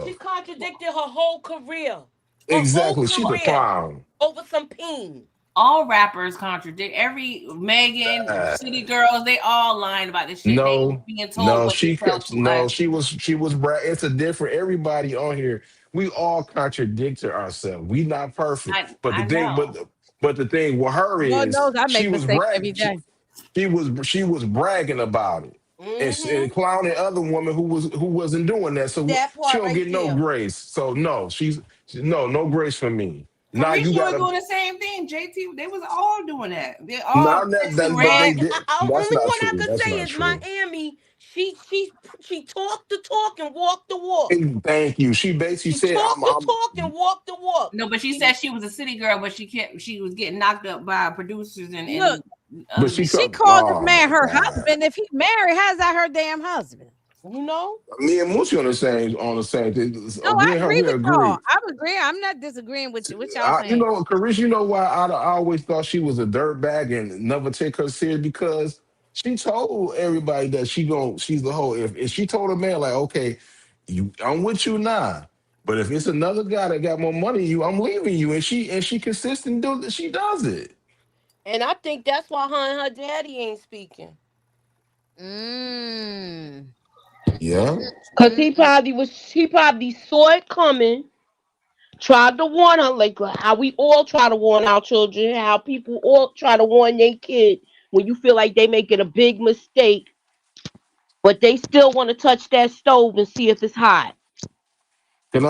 F: she
D: herself.
F: contradicted her whole career. Her whole
D: Exactly. She's a
F: career
D: clown.
F: over some peen.
C: All rappers contradict every Megan,
D: Uh,
C: City Girls. They all lying about this shit. They
D: no,
C: being told
D: no,
C: what to tell people.
D: no, she was it's a different everybody on here. We all contradict ourselves. We not perfect. But the
C: I
D: thing,
C: know.
D: but the thing with her
A: Lord
D: is
A: knows I make mistakes every day.
D: she was bragging about it
F: Mm-hmm.
D: and clowning other women who wasn't doing that. So
F: That
D: she
F: part
D: don't
F: right
D: get no
F: there.
D: grace. So no, no grace for me. Now you
C: Carisha was
D: gotta
C: doing the same thing. JT, they was all doing that. They all
D: now
C: sexy
D: but
F: Well,
D: they
C: red.
D: did. That's
F: only
D: not
F: one I
D: true.
F: could
D: That's
F: say
D: not
F: is
D: true.
F: Miami. She talked the talk and walked the walk.
D: And thank you. She basically
F: She
D: said,
F: talked the
D: I'm
F: talk and walked the walk.
C: No, but she said she was a city girl, but she was getting knocked up by producers
A: Look,
C: and
D: but
C: other
D: she
C: bitches.
A: she
D: come.
A: called this
D: Oh
A: man
D: my
A: her
D: God.
A: husband. If he married, how's that her damn husband?
F: You know.
D: Me and Moochie on the same thing.
A: No, I
D: Me and her,
A: agree
D: we
A: with y'all.
D: agree.
A: I'm agreeing. I'm not disagreeing with you. What y'all
D: You
A: saying?
D: know, Carice, you know why I always thought she was a dirtbag and never take her serious because she told everybody that she's the whole. If she told a man like, okay, I'm with you now, but if it's another guy that got more money than you, I'm leaving you, and she consistent she does it.
F: And I think that's why her and her daddy ain't speaking.
A: Mm.
D: Yeah.
F: Cause he probably saw it coming, tried to warn her, like how we all try to warn our children, how people all try to warn their kid when you feel like they making a big mistake, but they still want to touch that stove and see if it's hot.
D: Can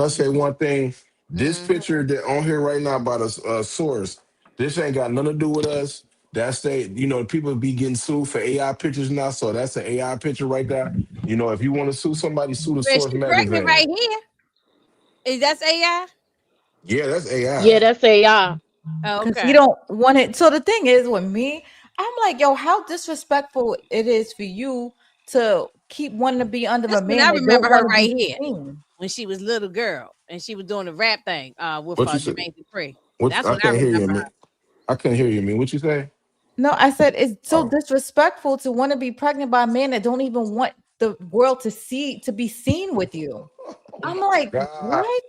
D: I say one thing? This
A: Mm.
D: picture that on here right now by the source, this ain't got nothing to do with us. That's people be getting sued for AI pictures now, so that's an AI picture right there. If you want to sue somebody, sue the
A: Well,
D: Source
A: she pregnant right
D: magazine.
A: here. Is that AI?
D: Yeah, that's
F: Yeah,
D: AI.
F: that's AI.
A: Oh,
E: Because he
A: okay.
E: don't want it. So the thing is with me, I'm like, yo, how disrespectful it is for you to keep wanting to be under
A: This
E: a
A: one
E: man
A: I
E: that don't
A: remember her
E: want to be
A: right here
E: seen.
A: when she was little girl and she was doing the rap thing with
D: What you say?
A: Jermaine Dupri.
D: What
A: That's
D: I
A: what I
D: can't hear you,
A: remember
D: man.
A: her.
D: I can't hear you, man. What you say?
E: No, I said it's so
D: Oh,
E: disrespectful to want to be pregnant by a man that don't even want the world to be seen with you.
D: oh
E: I'm
D: my
E: like,
D: God.
E: what?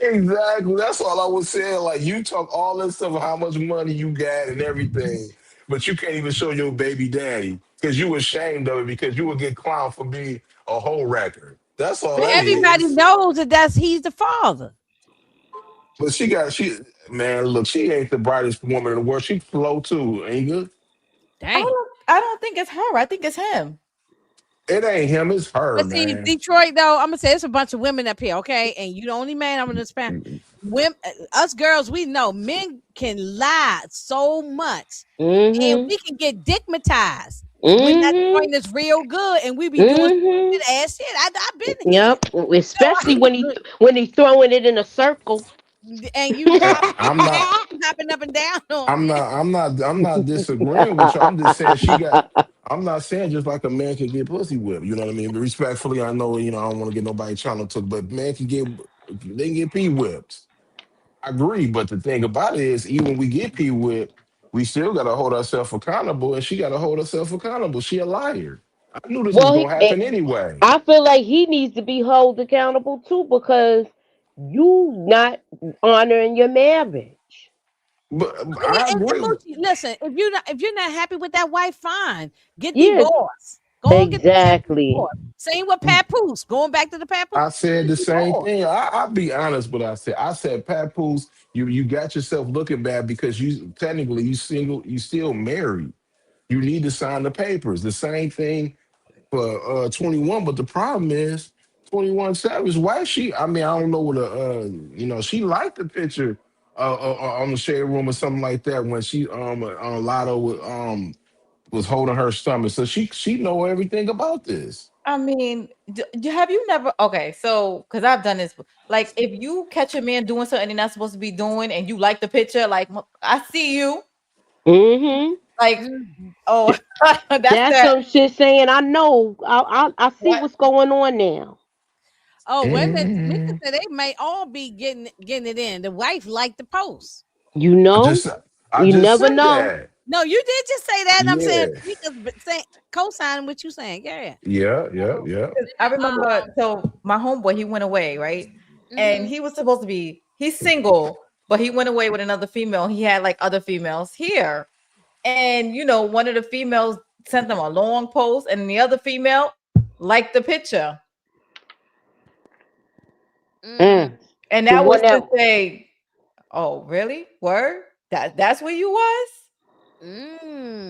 D: Exactly. That's all I was saying. Like you talk all this stuff, how much money you got and everything, but you can't even show your baby daddy because you ashamed of it because you would get clowned for being a whole record. That's all
A: But
D: that
A: everybody
D: is.
A: knows that he's the father.
D: But she man, look, she ain't the brightest woman in the world. She flow too, ain't good.
A: Dang.
E: I don't think it's her. I think it's him.
D: It ain't him, it's her,
A: But see,
D: man.
A: Detroit though, I'm gonna say it's a bunch of women up here, okay? And you the only man I'm gonna spend. Women, us girls, we know men can lie so much, and
F: Mm-hmm.
A: we can get digmatized when that
F: Mm-hmm.
A: joint is real good, and we be doing
F: Mm-hmm.
A: stupid ass shit. I've been here,
F: Yep. Especially when he throwing it in a circle.
A: and you
D: I'm not
A: hopping up and down on it.
D: I'm not disagreeing with you. I'm just saying I'm not saying just like a man can get pussy whipped. You know what I mean? But respectfully, I know, I don't want to get nobody channel took, but man they can get pee whipped. I agree. But the thing about it is, even when we get pee whipped, we still gotta hold ourselves accountable, and she gotta hold herself accountable. She a liar. I knew this was
F: Well,
D: gonna happen anyway.
F: I feel like he needs to be held accountable too because you not honoring your marriage.
D: But
A: I mean,
D: I
A: and
D: agree.
A: Moochie, listen, if you're not happy with that wife, fine, get
F: Yeah,
A: divorced. Go and get the damn
F: exactly.
A: divorce. Same with Papoose. Going back to the Papoose,
D: I said
A: get
D: the same
A: divorced.
D: thing. I'll be honest with what I said. I said, Papoose, you got yourself looking bad because you technically you single, you still married. you need to sign the papers. The same thing for 21, but the problem is 21 Savage. Why is she? I mean, I don't know what she liked the picture on the shade room or something like that when she on Lotto was holding her stomach. So she know everything about this.
E: I mean, have you never? Okay, so because I've done this, like if you catch a man doing something he's not supposed to be doing, and you like the picture, like I see you,
F: Mm-hmm.
E: like oh, that's
F: That's
E: that.
F: some shit saying I know. I see
E: What?
F: what's going on now.
A: Oh, women, Mika
D: Mhm.
A: said they may all be getting it in. The wife liked the post.
F: You
D: I
F: know,
D: just I
F: you
D: just
F: never
D: said
F: know.
D: that.
A: No, you did just say that, and I'm saying
D: Yeah.
A: Mika's saying co-signing what you saying. Yeah.
D: Yeah, yeah, yeah.
E: I remember. So my homeboy, he went away, right, and
A: Mm-hmm.
E: he was supposed to be. He's single, but he went away with another female. He had like other females here, and one of the females sent them a long post, and the other female liked the picture.
A: Mm.
F: Mm.
E: And
F: The
E: that
F: one
E: was
F: that
E: to say, "Oh, really? Word? That's where you was?"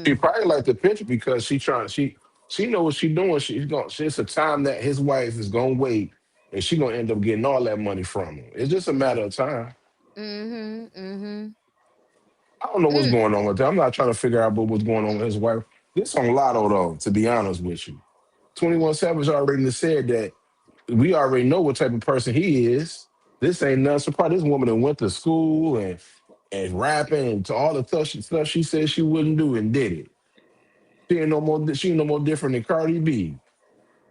D: She
A: Mm.
D: probably like the picture because she know what she doing. It's a time that his wife is gonna wait and she gonna end up getting all that money from him. It's just a matter of time.
A: Mm-hmm. Mm-hmm.
D: I don't know what's
A: Mm.
D: going on with that. I'm not trying to figure out what's going on with his wife. This on Lotto though, to be honest with you. 21 Savage already said that we already know what type of person he is. This ain't nothing surprise. This woman that went to school and rapping and to all the stuff she said she wouldn't do and did it. She ain't no more different than Cardi B.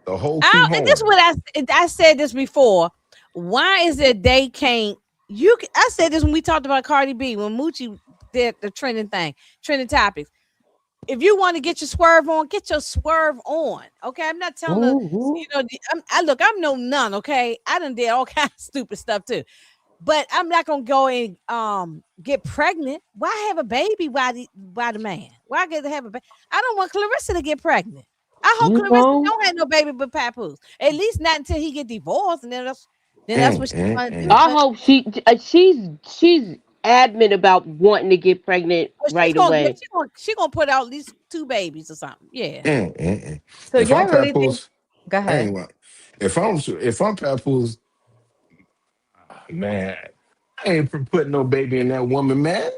D: The whole keep
A: And this is
D: home.
A: what I said this before. Why is it they can't? I said this when we talked about Cardi B when Moochie did the trending topics. If you want to get your swerve on, get your swerve on. Okay, I'm not telling her.
F: mm-hmm.
A: I'm no nun. Okay, I done did all kinds of stupid stuff too. But I'm not gonna go and get pregnant. Why have a baby by the man? Why get to have a baby? I don't want Clarissa to get pregnant. I hope
F: You
A: Clarissa
F: know.
A: don't have no baby with Papoose. At least not until he get divorced, and then that's what she's gonna do.
F: I
A: But
F: hope she's adamant about wanting to get pregnant
A: she's
F: right
A: gonna get
F: away.
A: she gonna put out at least two babies or something. Yeah.
E: So
D: If I'm
E: y'all really think?
D: Papoose,
E: Go
D: I
E: ahead.
D: ain't what. If I'm Papoose, man, I ain't putting no baby in that woman, man.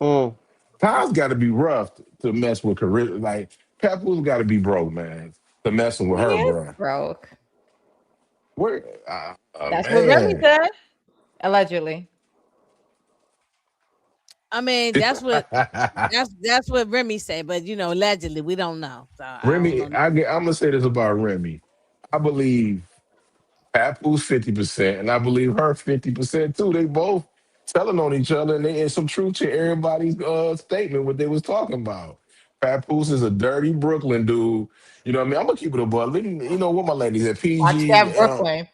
F: Mm.
D: Times got to be rough to mess with career. Like Papoose got to be broke, man, to messing with
E: He
D: her,
E: is
D: bro.
E: broke.
D: Where,
E: That's what Remy
D: man.
E: said. Allegedly.
A: I mean, that's what Remy said, but allegedly we don't know. So I don't
D: Remy,
A: know.
D: I'm gonna say this about Remy. I believe Papoose 50%, and I believe her 50% too. They both telling on each other, and they in some truth to everybody's statement what they was talking about. Papoose is a dirty Brooklyn dude. You know what I mean? I'm gonna keep it a buck. You know what my ladies at
E: Watch
D: PG.
E: that Brooklyn.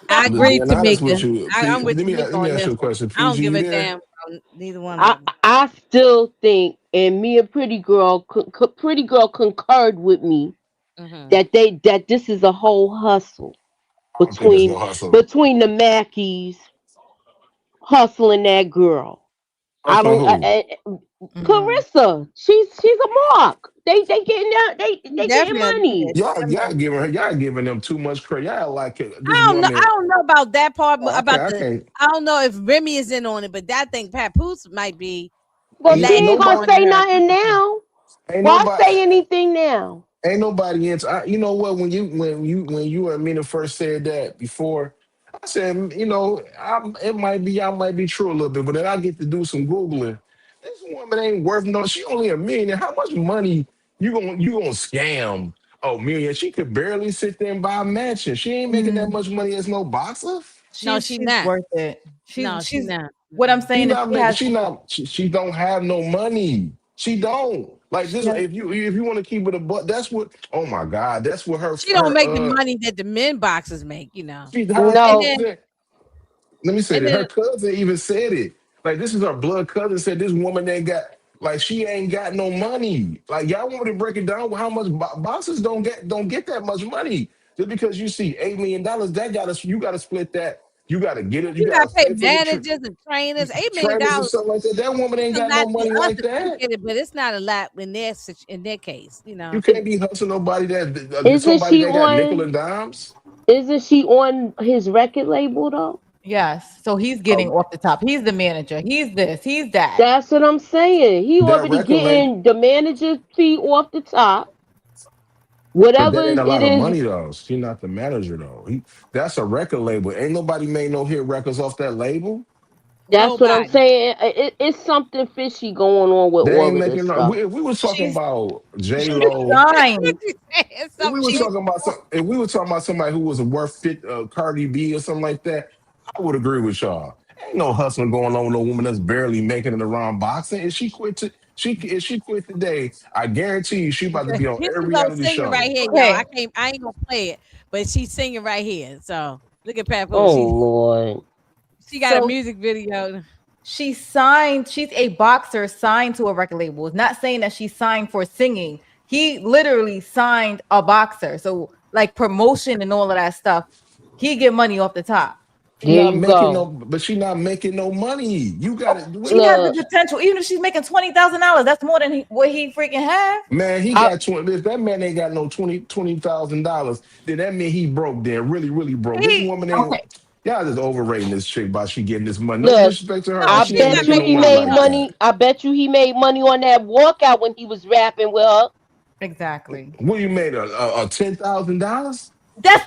A: I agree,
D: Being honest
A: Tamika.
D: with you,
A: I'm with
D: let
A: Tamika
D: me
A: on
D: ask
A: this
D: you a
A: one.
D: question.
A: I don't
D: PG,
A: give
D: you
A: a
D: there?
A: damn about neither one
F: I
A: of them.
F: I still think, and me and Pretty Girl concurred with me
A: Hmm.
F: that this is a whole hustle
D: I don't think it's
F: between
D: no hustle.
F: between the Mackies hustling that girl. I
D: Hustling
F: don't.
D: who?
E: Mhm.
F: Clarissa, she's a mark. They getting that
A: He
F: they getting
A: definitely, yeah,
F: money.
A: he definitely.
D: Y'all giving them too much credit. Y'all like this
A: I don't know. I
D: woman.
A: don't know about that part.
D: Oh,
A: About
D: I
A: the.
D: can't.
A: I don't know if Remy is in on it, but I think Papoose might be
F: Well, she
A: letting
F: ain't
A: it
F: gonna
A: go
D: Nobody,
A: into
F: say
A: her
F: nothing
A: account.
F: now.
D: ain't
F: Why
D: nobody.
F: say anything now?
D: Ain't nobody into. You know what? When you and Mina first said that before, I said, I might be true a little bit, but then I get to do some googling. This woman ain't worth no. She only a million. How much money you gonna scam? Oh, million. She could barely sit there and buy a mansion. She ain't making that
E: Mm,
D: much money as no boxer.
A: No,
E: she's
A: she
E: she's
A: not.
E: worth it.
A: No, she
E: She's
A: not.
E: what I'm
A: Mm-mm.
D: She
E: saying is
D: not making. She not. She don't have no money. She don't like
E: she
D: this.
E: has
D: If you want to keep it a butt, that's what. Oh my God, that's what her
A: She don't
D: her
A: make the money that the men boxers make.
D: She her
A: And
F: No,
A: then
D: cousin. Let me say
A: and
D: that her
A: then
D: cousin even said it. Like this is her blood cousin said this woman ain't got like she ain't got no money. Like y'all want me to break it down with how much bosses don't get that much money. Just because you see $8 million, that gotta you gotta split that You got to get it. You
A: You
D: got
A: gotta
D: to
A: pay
D: pay for the
A: managers and trainers.
D: trainers and
A: $8 million.
D: stuff like that. That woman ain't
A: It's a
D: got no
A: lot to
D: money
A: us
D: like
A: to think
D: that.
A: it, but it's not a lot in their case.
D: You can't be hustling nobody
F: Isn't
D: somebody
F: she
D: that got nickel
F: on?
D: and dimes.
F: Isn't she on his record label though?
E: Yes. So he's getting
D: Oh,
E: off the top. He's the manager. He's this. He's that.
F: That's what I'm saying. He
D: that
F: already
D: record label,
F: getting the manager's fee off the top.
D: but
F: Whatever
D: that ain't a
F: it
D: lot of
F: is,
D: money though. She not the manager though. That's a record label. Ain't nobody made no hit records off that label.
F: that's what I'm
A: Nobody.
F: saying. It's something fishy going on with
D: They ain't
F: all of this
D: making no.
F: stuff.
D: We was talking
E: She's
D: about J
E: she's
D: Lo.
E: signed.
A: It's
D: If we
A: something
D: were
E: She's
A: fishy.
D: talking about if we were talking about somebody who was a worth fit Cardi B or something like that, I would agree with y'all. Ain't no hustling going on with no woman that's barely making it around boxing. If she quit today, I guarantee you she about to be on
A: Here she
D: every
A: goes
D: reality
A: singing right
D: show.
A: here, y'all.
E: okay.
A: I ain't gonna play it, but she's singing right here. So look at Papoose.
F: Oh Lord.
A: She got a
E: So
A: music video.
E: she's signed. She's a boxer signed to a record label. It's not saying that she's signed for singing. He literally signed a boxer. So like promotion and all of that stuff, he get money off the top.
F: There you go.
D: But she not making no money. You got
E: Oh,
D: it.
E: she has the
F: Look,
E: potential. Even if she's making $20,000, that's more than what he freaking have.
D: Man, he
F: I
D: got 20. If that man ain't got no $20,000, then that mean he broke. Then really, really broke. This
E: He
D: woman ain't.
E: okay.
D: Y'all just overrating this chick by she getting this money. No
F: look.
D: disrespect to her,
A: No,
D: but
F: I
D: she
A: she's
D: ain't
A: not
F: bet
D: making
F: you
D: no
A: making
F: he
D: money
A: money
F: made
D: like
A: hustling.
F: money.
D: that.
F: I bet you he made money on that walkout when he was rapping with her.
E: Exactly.
D: What you made a $10,000?
E: That's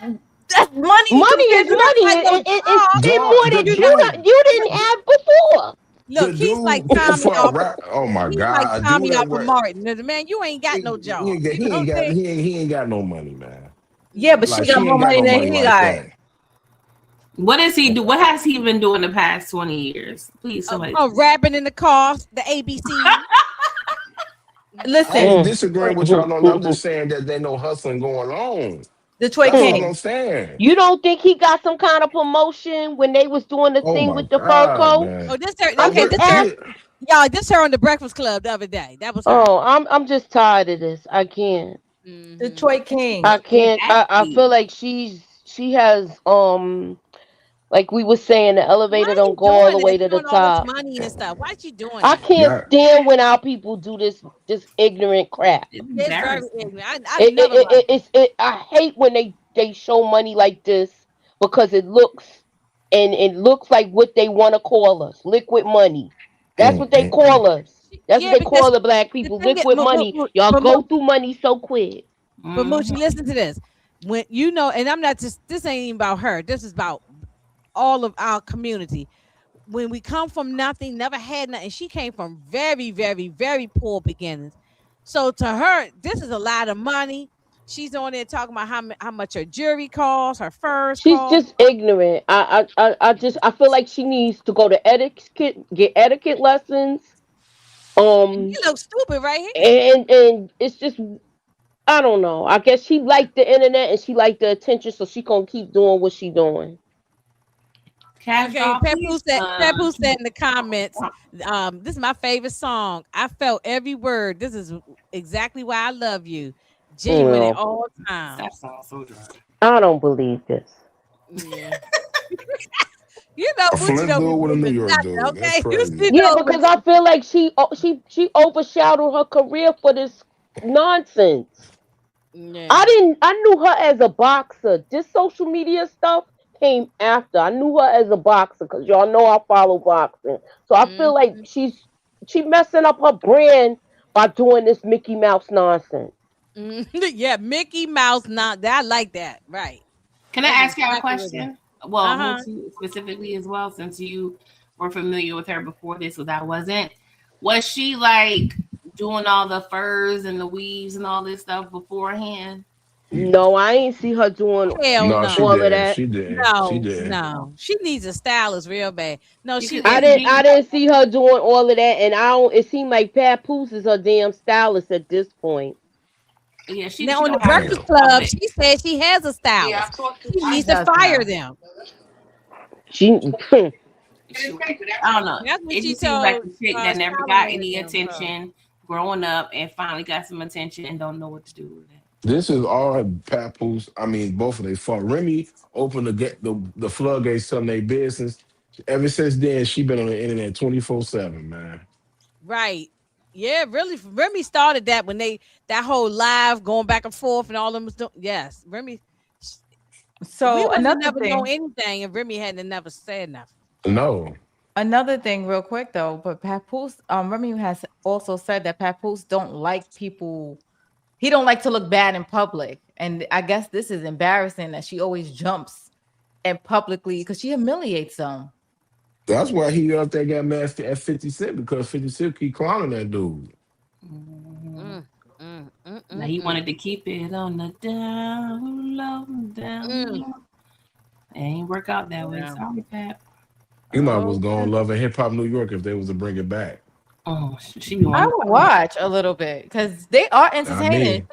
E: that's money
F: Money
E: compared
F: is
E: to that.
F: money.
A: Got no
F: It's
A: job.
F: ten
D: Dog,
F: more
D: the
F: that
A: You know,
D: dude,
F: you didn't have before.
D: the
A: look, he's like
D: dude
A: Tommy
D: for a
A: off of
D: rap. Oh my
A: he's like
D: god, a dude
A: Tommy
D: that
A: off of
D: work.
A: Martin. Man, you ain't got no job. You know what I'm saying?
D: He ain't got no money, man.
E: Yeah, but she
D: Like
E: got
D: she
E: more
D: ain't got
E: money
D: no
E: than
D: money
E: he
D: like
E: got.
D: that.
C: What does he do? What has he been doing the past 20 years? Please, somebody.
A: Rapping in the car, the ABC.
D: I
E: Listen,
D: ain't
F: Mm.
D: disagreeing with y'all. No, I'm just saying that there no hustling going on.
E: Detroit
D: That's all
F: Mm.
D: I'm
E: King.
D: saying.
F: You don't think he got some kind of promotion when they was doing the
D: Oh
F: thing
D: my
F: with the fur
D: god,
F: coat?
A: Oh,
D: man.
A: this her.
D: The
F: I'm
A: Okay,
F: just
D: work,
A: this her.
F: asking.
A: Y'all, this her on the Breakfast Club the other day. That was her.
F: Oh, I'm just tired of this. I can't.
A: Hmm.
E: Detroit King.
F: I can't. I feel
C: Exactly.
F: like she has like we were saying, the
A: Why
F: elevator
A: are
F: don't
A: you
F: go all
A: doing
F: the
A: that?
F: way to the
A: Showing all this
F: top.
A: money and stuff. Why is you doing
F: I
A: that?
F: can't
D: yeah.
F: stand when our people do this ignorant crap.
C: It's
A: It's very
C: embarrassing.
A: ignorant. I never liked it.
F: I hate when they show money like this because it looks like what they want to call us, liquid money. That's what they
D: Mm.
F: call us. That's what
A: Yeah,
F: they
A: because
F: call the black
A: the
F: people,
A: thing is,
F: liquid money. Y'all
A: but
F: go through money so quick.
A: Moochie,
C: Mhm.
A: listen to this. When you know, and I'm not just this ain't even about her. This is about all of our community. When we come from nothing, never had nothing. She came from very, very, very poor beginnings. So to her, this is a lot of money. She's on there talking about how much her jewelry costs, her furs
F: She's
A: cost.
F: just ignorant. I feel like she needs to go to etiquette, get etiquette lessons.
A: And
F: Um,
A: you look stupid right here.
F: and it's just, I don't know. I guess she liked the internet and she liked the attention, so she gonna keep doing what she doing.
C: Cash
A: Okay,
C: doll, please.
A: Papu said in the comments, this is my favorite song. I felt every word. This is exactly why I love you. Genuine at
F: No,
A: all
C: That
A: times.
C: sounds so dry.
F: I don't believe this.
A: Yeah. You know,
D: A
A: Boochie
D: Flint
A: don't be
D: dude with a New
A: believing
D: York
A: nothing,
D: dude. That's
A: okay? You
D: crazy.
A: see
F: Yeah,
A: those
F: because I feel like she overshadowed her career for this nonsense.
A: yeah.
F: I knew her as a boxer. This social media stuff came after. I knew her as a boxer because y'all know I follow boxing. So I feel like
A: Mhm.
F: she messing up her brand by doing this Mickey Mouse nonsense.
A: Mhm. Yeah, Mickey Mouse not that I like that. Right.
C: Can I
A: That's
C: ask y'all a
A: exactly what it is.
C: question? Well,
A: Uh-huh.
C: Moochie specifically as well, since you were familiar with her before this, because I wasn't. Was she like doing all the furs and the weaves and all this stuff beforehand?
F: No, I ain't see her doing
A: Hell
D: No, she
A: no.
F: all of
D: didn't.
F: that.
D: She didn't. She
A: No,
D: didn't.
A: no. She needs a stylist real bad. No, she
C: Because
F: I
C: it's
A: didn't.
F: didn't
C: giving.
F: I didn't see her doing all of that, and I don't. It seemed like Papoose is her damn stylist at this point.
C: Yeah,
A: Now
C: she
A: on the
C: don't have
A: Breakfast
D: Damn.
C: a
A: Club,
C: bit.
A: she said she has a
C: Yeah,
A: stylist.
C: I talked to.
A: She
E: She
A: needs to
E: does
A: fire
E: now.
A: them.
F: She
C: I don't know.
A: That's what
C: It
A: she
C: just seems like
A: told
C: a chick that never got
A: Solomon and
C: any
A: them. So
C: attention growing up and finally got some attention and don't know what to do with it.
D: This is all Papoose. I mean, both of they fault. Remy opened the floodgates telling their business. Ever since then, she been on the internet 24/7, man.
A: Right. Yeah, really. Remy started that when that whole live going back and forth and all them was doing. Yes, Remy. We
E: So
A: wouldn't have
E: another
A: never known
E: thing,
A: anything if Remy hadn't never said nothing.
D: No,
E: another thing, real quick though. But Papoose, Remy has also said that Papoose don't like people. He don't like to look bad in public, and I guess this is embarrassing that she always jumps and publicly because she humiliates them.
D: that's why he up there got mad at 50 Cent because 50 Cent keep clowning that dude.
A: Mm,
G: Mhm.
A: mm, mm,
G: Now
A: mm,
G: he
A: mm,
G: wanted to keep it on the down low, down
A: mm.
G: low. It ain't work out that way.
A: Yeah.
G: Sorry, Pat.
D: You might was
A: Okay.
D: going love and hip hop New York if they was to bring it back.
G: Oh, she be
E: I
G: wanting
E: would
G: to
E: watch a little bit because they are
D: I
E: entertaining.
D: mean,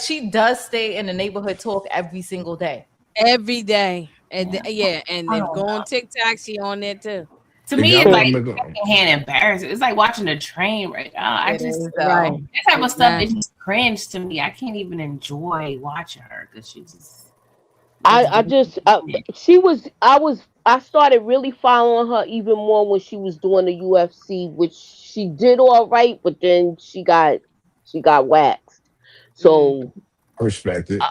E: She does stay in the neighborhood talk every single day.
A: Every day, and
G: yeah.
A: yeah, and
E: I
A: if
E: don't
A: go on
E: know.
A: TikTok, she on there too.
G: To
D: if
G: me,
D: y'all
G: it's
D: want to
G: like
D: make a
G: secondhand embarrassing. It's like watching a train wreck. I
E: It
G: just
E: is
A: Right.
E: though.
G: that type of stuff is
A: Exactly.
G: just cringe to me. I can't even enjoy watching her because she just
F: I
G: is
F: I
G: doing
F: just
G: it.
F: I started really following her even more when she was doing the UFC, which she did all right, but then she got waxed.
A: Mm.
F: So
D: respect it.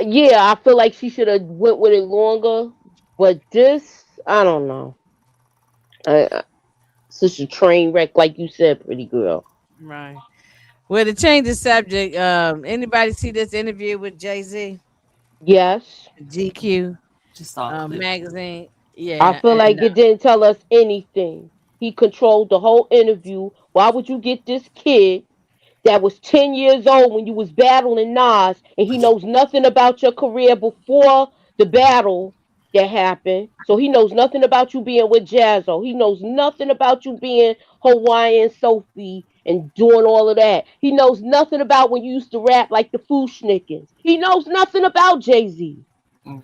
F: yeah, I feel like she should have went with it longer. But this, I don't know. Such a train wreck, like you said, pretty girl.
A: Right. Well, to change the subject, anybody see this interview with Jay Z,
F: Yes,
A: GQ
G: Just saw clips.
A: magazine?
F: I
A: Yeah,
F: feel
A: and
F: like it didn't tell us anything. He controlled the whole interview. Why would you get this kid that was 10 years old when you was battling Nas and he knows nothing about your career before the battle that happened. So he knows nothing about you being with Jazzo. He knows nothing about you being Hawaiian Sophie and doing all of that. He knows nothing about when you used to rap like the Fooshnickens. He knows nothing about Jay-Z.
G: Mm.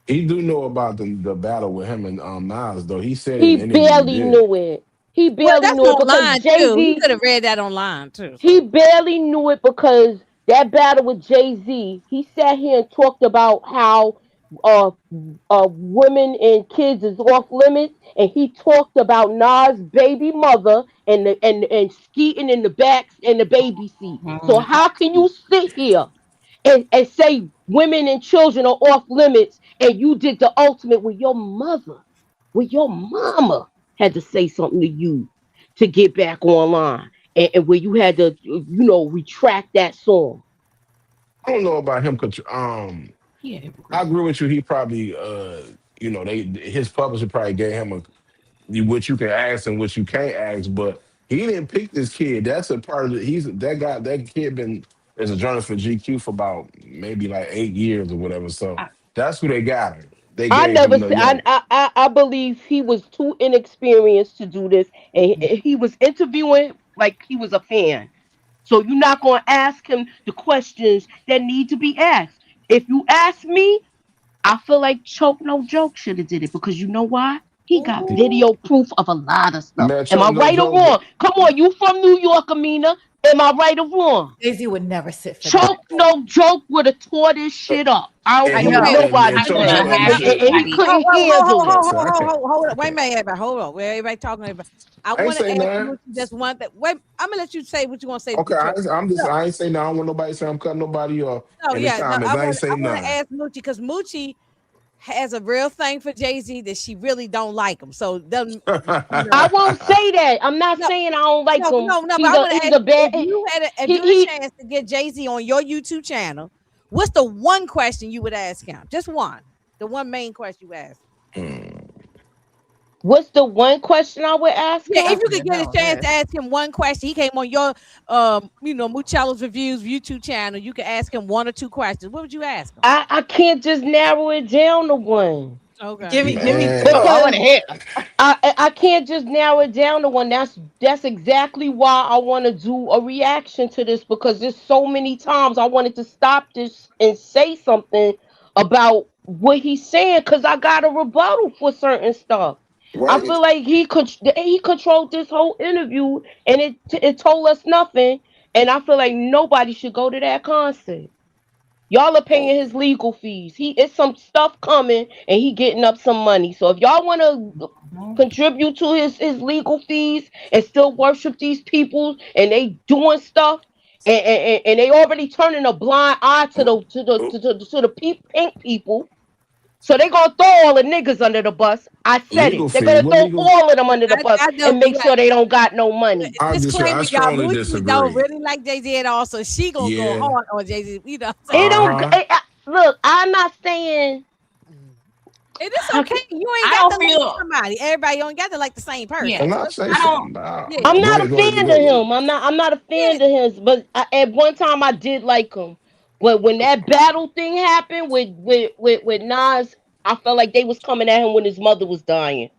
D: He do know about the battle with him and Nas though. He said in
F: He
D: the interview he
F: barely
D: did.
F: knew it. He
A: well,
F: barely
A: that's
F: knew it because
A: online too. He
F: Jay-Z
A: could have read that online too.
F: He
A: So
F: barely knew it because that battle with Jay Z, he sat here and talked about how uh, women and kids is off limits, and he talked about Nas' baby mother and skeeting in the back in the baby seat. So
G: Mhm.
F: how can you sit here and say women and children are off limits, and you did the ultimate with your mother, with your mama had to say something to you to get back online, and where you had to, retract that song.
D: I don't know about him.
G: He a
D: I
G: hypocrite.
D: agree with you. He probably, they his publisher probably gave him what you can ask and what you can't ask, but he didn't pick this kid. That's a part of it. He's that guy. That kid been as a journalist for GQ for about maybe like 8 years or whatever. So
G: I,
D: that's who they got. They
F: I
D: gave
F: never,
D: him the
F: I believe he was too inexperienced to do this, and he was interviewing like he was a fan. So you're not going to ask him the questions that need to be asked. If you ask me, I feel like Choke No Joke should have did it because you know why? He got
A: ooh,
F: video proof of a lot of stuff.
D: man.
F: Am
D: Choke
F: I
D: no
F: right or
D: joke.
F: wrong? Come on, you from New York, Amina. Am I right or wrong?
E: Jay-Z would never sit for that.
F: Choke No Joke would have tore this shit up. I don't
D: And
E: I
F: care
D: he
F: what
E: know.
D: and
F: nobody
G: I
D: Choke
G: wouldn't
F: say.
D: joke
G: have
F: And, and, and he
G: anybody.
A: Hold,
F: couldn't
A: hold, hold, hold,
F: handle it.
A: hold,
D: listen.
A: hold, hold, hold up. Wait a minute, everybody. Hold on. Where everybody talking about? I
D: I ain't
A: want to
D: say
A: ask
D: nothing.
A: Moochie just one thing. Wait, I'm gonna let you say what you want to say.
D: Okay,
A: Detroit.
D: I'm just
A: No,
D: I ain't say nothing. I don't want nobody to say I'm cutting nobody off
A: no,
D: in the
A: yeah, no.
D: comments. I ain't say
A: I want to
D: nothing.
A: ask Moochie because Moochie has a real thing for Jay Z that she really don't like him. So doesn't you know?
F: I won't say that. I'm not
A: No,
F: saying I don't like him.
A: no. But I want to
F: He's
A: ask
F: a
A: you
F: bad.
A: if you had a
F: He
A: chance to get Jay Z on your YouTube channel, what's the one question you would ask him? Just one. The one main question you ask.
D: Hmm.
F: What's the one question I would ask
A: Yeah,
F: him?
E: I
A: if you
E: want
A: could
E: to
A: get a
E: know
A: chance to
E: this.
A: ask him one question, he came on your Muchello's Reviews YouTube channel. You could ask him one or two questions. What would you ask him?
F: I can't just narrow it down to one
A: Okay.
E: Give me two.
D: Man,
E: I want to
F: because
E: hear.
F: I can't just narrow it down to one. That's exactly why I want to do a reaction to this because there's so many times I wanted to stop this and say something about what he's saying because I got a rebuttal for certain stuff. I
D: right?
F: feel like he controlled this whole interview and it told us nothing. And I feel like nobody should go to that concert. Y'all are paying his legal fees. It's some stuff coming, and he getting up some money. So if y'all want to contribute to his legal fees and still worship these people, and they doing stuff, and they already turning a blind eye to the pink people. So they gonna throw all the niggas under the bus. I said
D: Legal
F: it. They're
D: fees.
F: gonna
D: What
F: throw
D: legal?
F: all of them under the bus
A: I know,
F: and make sure they don't got no money.
A: disclaimer,
D: I
A: y'all.
D: strongly
A: Bougie don't
D: disagree.
A: really like Jay Z at all, so she gonna go
D: Yeah.
A: hard on Jay Z. You know what I'm saying?
F: It
D: Uh
F: don't.
D: huh.
F: Look, I'm not saying.
A: And it's
F: I,
A: okay. You ain't
G: I
A: got
G: don't
A: to like
G: feel.
A: somebody. Everybody you ain't got to like the same
G: Yeah,
A: person.
D: And
A: So
D: I'll
A: it's
D: say
G: I
A: okay.
G: don't.
D: something. Nah.
A: Yeah.
F: I'm
D: Go
F: not a
D: ahead. Go ahead.
F: fan of
D: Go.
F: him. I'm not a
A: Yeah.
F: fan of his. But at one time I did like him. But when that battle thing happened with Nas, I felt like they was coming at him when his mother was dying,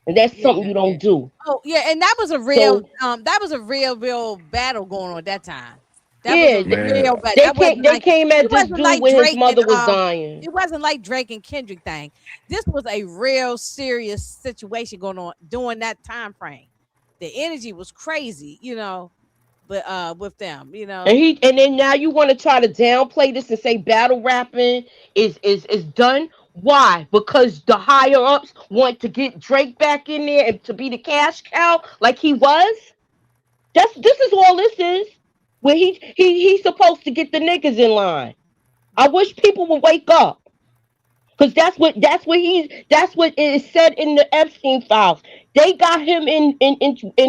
F: and that's
A: Yeah.
F: something you don't do.
A: Oh yeah, and
F: So
A: that was a real battle going on at that time. That was
F: yeah,
A: a
D: Man,
A: real bad.
F: they
A: That
F: came
A: wasn't
F: they
A: like
F: came
A: it
F: at this
A: wasn't
F: dude
A: like
F: when his
A: Drake and
F: mother was dying.
A: it wasn't like Drake and Kendrick thing. This was a real serious situation going on during that time frame. The energy was crazy, but with them,
F: And then now you want to try to downplay this and say battle rapping is done. Why? Because the higher ups want to get Drake back in there and to be the cash cow like he was. This is all this is. Where he's supposed to get the niggas in line. I wish people would wake up. Cause that's what is said in the Epstein files. They got him in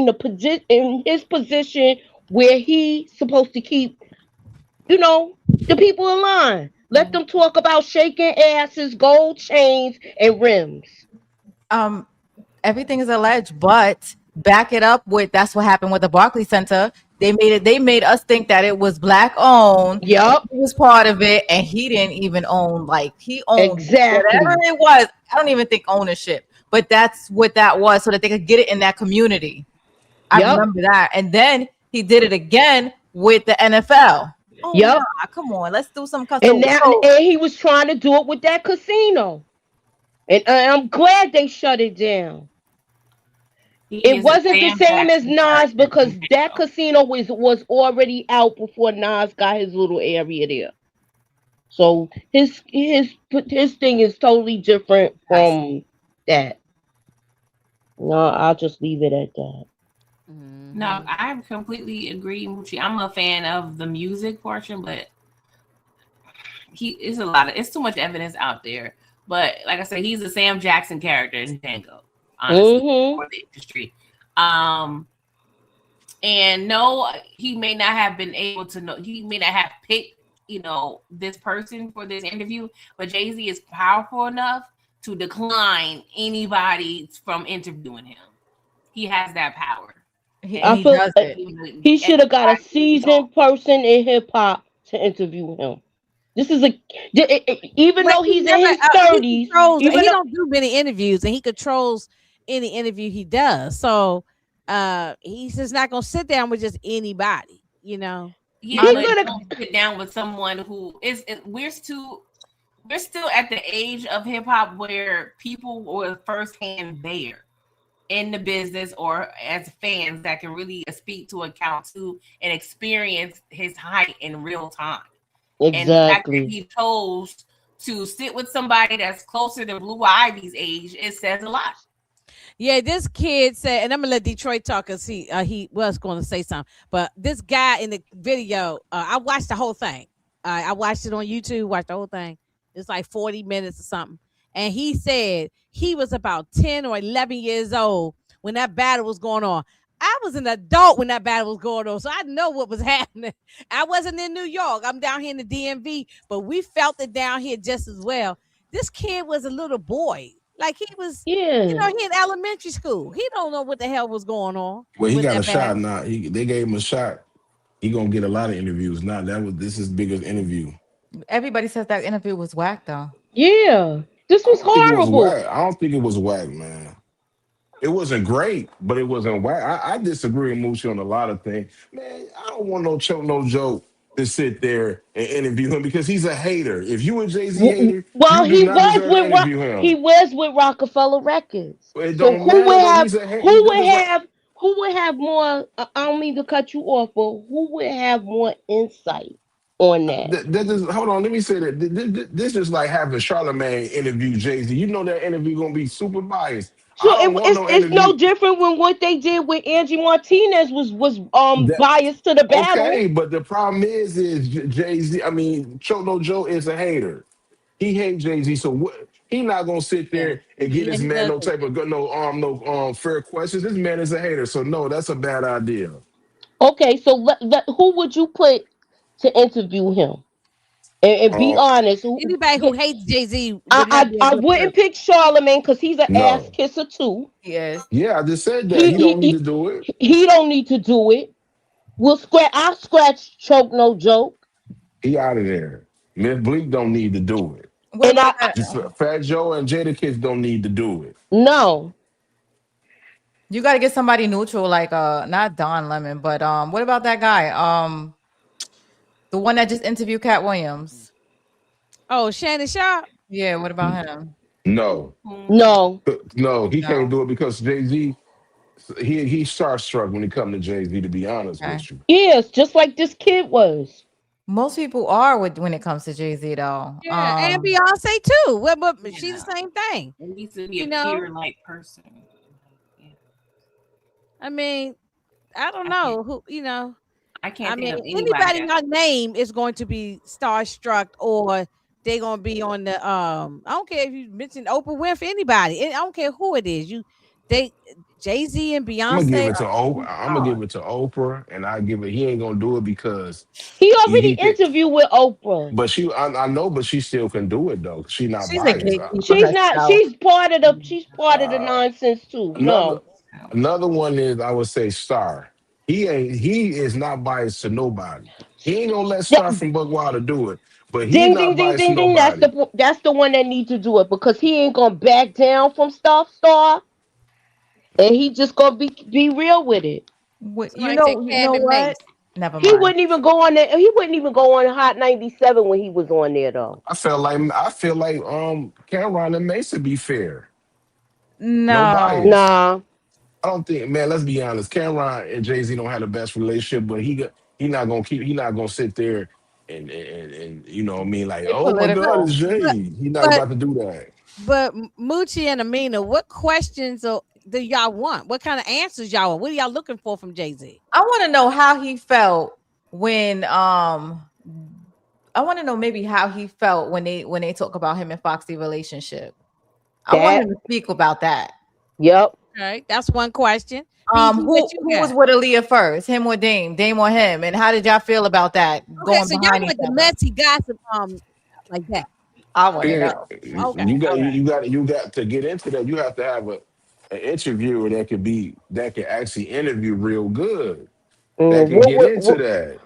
F: the position in his position where he's supposed to keep, you know, the people in line. Let them talk about shaking asses, gold chains, and rims.
E: um Everything is alleged, but back it up with that's what happened with the Barclays Center. They made us think that it was black owned.
F: Yup,
E: He was part of it, and he didn't even own, like, he owned whatever
F: exactly.
E: it was. I don't even think ownership, but that's what that was, so that they could get it in that community. I
F: Yup,
E: remember that. And then he did it again with the NFL. Oh no,
F: yup.
E: come on, let's do some
F: And
E: custom.
F: now,
E: So
F: and he was trying to do it with that casino. And I'm glad they shut it down.
G: He
F: It
G: is a
F: wasn't the
G: Sam
F: same as
G: Jackson
F: Nas
G: character from
F: because that
G: Django.
F: casino was already out before Nas got his little area there. So his thing is totally different
E: yes.
F: from that. No, I'll just leave it at that.
G: No,
A: Mhm.
G: I completely agree, Moochie. I'm a fan of the music portion, but he is a lot of it's too much evidence out there. But like I said, he's a Sam Jackson character in Django, honestly,
F: Mm-hmm.
G: for the industry. Um, and no, he may not have been able to know. He may not have picked, this person for this interview. But Jay Z is powerful enough to decline anybody from interviewing him. He has that power,
E: And
F: I
G: and
E: he
F: feel
E: does it.
F: he should have got a
G: everybody
F: seasoned person in hip hop to interview him. This is even
A: But
F: though
A: he
F: he's in
A: never
F: his
A: he
F: 30s,
A: controls.
F: even
A: He
F: though
A: don't do many interviews, and he controls any interview he does. So he's just not gonna sit down with just anybody.
G: Yeah,
F: he
E: Um,
G: but
F: could have.
G: don't sit down with someone who we're still at the age of hip hop where people were firsthand there in the business or as fans that can really speak to account to and experience his height in real time. And the fact that
F: Exactly.
G: he chose to sit with somebody that's closer to Blue Ivy's age, it says a lot.
A: Yeah, this kid said, and I'm gonna let Detroit talk because he was going to say something. But this guy in the video, I watched the whole thing. I watched it on YouTube. Watched the whole thing. It's like 40 minutes or something. And he said he was about 10 or 11 years old when that battle was going on. I was an adult when that battle was going on, so I know what was happening. I wasn't in New York. I'm down here in the DMV, but we felt it down here just as well. This kid was a little boy. Like he was,
F: Yeah.
A: he in elementary school. He don't know what the hell was going on
D: Well, he
A: with
D: got a
A: that
D: shot
A: battle.
D: now. They gave him a shot. He gonna get a lot of interviews now. This is biggest interview.
E: everybody says that interview was whack though.
F: Yeah. This
D: I
F: was
D: don't think it was
F: horrible.
D: whack. I don't think it was whack, man. It wasn't great, but it wasn't whack. I disagree with Moochie on a lot of things. Man, I don't want no choke, no joke to sit there and interview him because he's a hater. If you a Jay Z hater,
F: Well,
D: you do not deserve to interview
F: He
D: him.
F: was with Rockefeller Records.
D: It
F: So
D: don't matter though. He's a hater.
F: who would have who would have more? I don't mean to cut you off, but who would have more insight on that?
D: That is, hold on, let me say that this is like having Charlamagne interview Jay-Z. You know that interview gonna be super biased.
F: So
D: I don't want no
F: it's no
D: interview.
F: different when what they did with Angie Martinez was
D: That
F: biased to the battle.
D: okay, but the problem is Jay-Z. I mean, Cholo Joe is a hater. He hates Jay-Z, so what? He not gonna sit
A: Yeah,
D: there and get
A: yeah,
D: this
A: he
D: man
A: does
D: no
A: hate
D: type
A: that.
D: of no fair questions. This man is a hater, so no, that's a bad idea.
F: Okay, so who would you put to interview him? And be
D: Uh,
F: honest.
A: Anybody who hates Jay Z would not be a
F: I
A: good
F: wouldn't
A: person.
F: pick Charlemagne because he's an ass
D: no,
F: kisser too.
E: Yes.
D: yeah, I just said that
F: He
D: he
F: he
D: don't need to
F: he,
D: do it.
F: he don't need to do it. I scratch choke no joke.
D: He out of there. Miss Bleak don't need to do it.
E: What
F: And
E: about
F: I
E: that?
D: Just Fat Joe and Jada Kids don't need to do it.
F: no.
E: You got to get somebody neutral, like not Don Lemon, but what about that guy? The one that just interviewed Cat Williams.
A: Oh, Shannon Sharp.
E: Yeah, what about him?
D: No,
F: No.
D: no, he can't
E: No.
D: do it because Jay Z. He starstruck when it come to Jay Z. To be honest
E: Okay.
D: with you,
F: Yes, just like this kid was.
E: Most people are with when it comes to Jay-Z though.
A: Yeah, and Beyonce too. Well, but she the
G: Yeah.
A: same thing.
G: It needs to be
A: You
G: a
A: know,
G: peer like person. Yeah.
A: I mean, I don't
G: I can't
A: know who. You know,
G: I
A: I
G: can't think
A: mean,
G: of anybody
A: anybody
G: that
A: your name is going to be starstruck, or they're gonna be on the. I don't care if you mention Oprah Winfrey, anybody. I don't care who it is. They Jay Z and
D: I'm gonna give
A: Beyonce
D: it to
A: are
D: Oprah.
A: two
D: I'm gonna give
A: stars.
D: it to Oprah, and I give it. He ain't gonna do it because
F: He already
D: he think.
F: interviewed with Oprah.
D: But I know, but she still can do it though. She not
E: She's a
D: biased.
E: gatekeeper herself.
F: She's part of the
D: Uh,
F: nonsense too.
D: another
F: No.
D: another one is I would say Star. He is not biased to nobody. He ain't gonna let Star
F: Yeah,
D: from Buckwild do it, but he
F: ding
D: not
F: ding ding
D: biased to
F: ding ding.
D: nobody.
F: That's the one that needs to do it because he ain't gonna back down from stuff, Star, and he just gonna be real with it.
E: You
A: Somebody say
E: know
A: Kevin
E: what?
A: Mace.
E: Never
F: He
E: mind.
F: wouldn't even go on there. He wouldn't even go on Hot 97 when he was on there though.
D: I feel like Cameron and Mason be fair. No
E: No.
D: bias.
F: Nah.
D: I don't think, man. Let's be honest. Cameron and Jay Z don't have the best relationship, but he not gonna keep. He not gonna sit there and you know what I mean, like,
E: They
D: oh my God,
E: political.
D: it's Jay.
A: But
D: He not
A: but
D: about to do that.
A: Moochie and Amina, what questions do y'all want? What kind of answers y'all want? What are y'all looking for from Jay Z?
E: I want to know how he felt when I want to know maybe how he felt when they talk about him and Foxy relationship. I want
F: That.
E: him to speak about that.
F: Yep.
A: Okay, that's one question. BG, what you
E: Who was
A: got?
E: with Aaliyah first, him or Dame, Dame or him, and how did y'all feel about that
A: Okay,
E: going
A: so y'all
E: behind each
A: want the
E: other?
A: messy gossip, like that.
E: I want to
D: Yeah,
E: know.
A: Okay,
D: you got
A: all
D: you,
A: right.
D: you got to get into that. You have to have an interviewer that can actually interview real good. That
F: And
D: can get into that.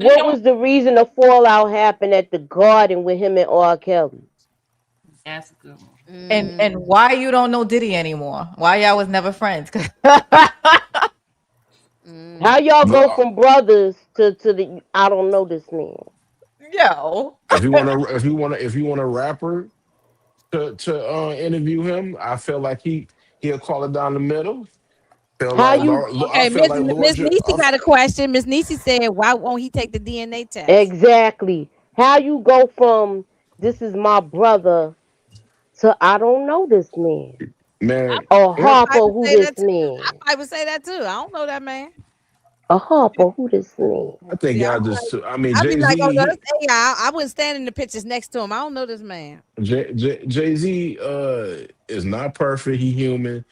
G: they
F: what
G: don't
F: was the reason the fallout happened at the Garden with him and R. Kelly?
G: ask a good one.
E: And
A: Mm,
E: why you don't know Diddy anymore? Why y'all was never friends?
F: How
A: mm.
F: y'all
D: Look,
F: go from brothers to the I don't know this man.
E: Yo.
D: if you want a rapper to interview him, I feel like he'll call it down the middle. Feel
F: How
D: like
F: you
D: I
A: Okay,
D: feel like
A: Miss Niecy got a question. Miss Niecy said, "Why won't he take the DNA test?"
F: exactly how you go from this is my brother to I don't know this man
D: man.
F: or
A: I
F: Harper
A: would
F: who
A: say that
F: this
A: too.
F: man
A: I would say that too. I don't know that man.
F: a Harper who this man.
D: I think
A: Yeah,
D: y'all just. I mean,
A: I'd be
D: Jay
A: like, "Oh, no,
D: Z.
A: that's AI. I wouldn't stand in the pictures next to him. I don't know this man."
D: Jay Z is not perfect. He human.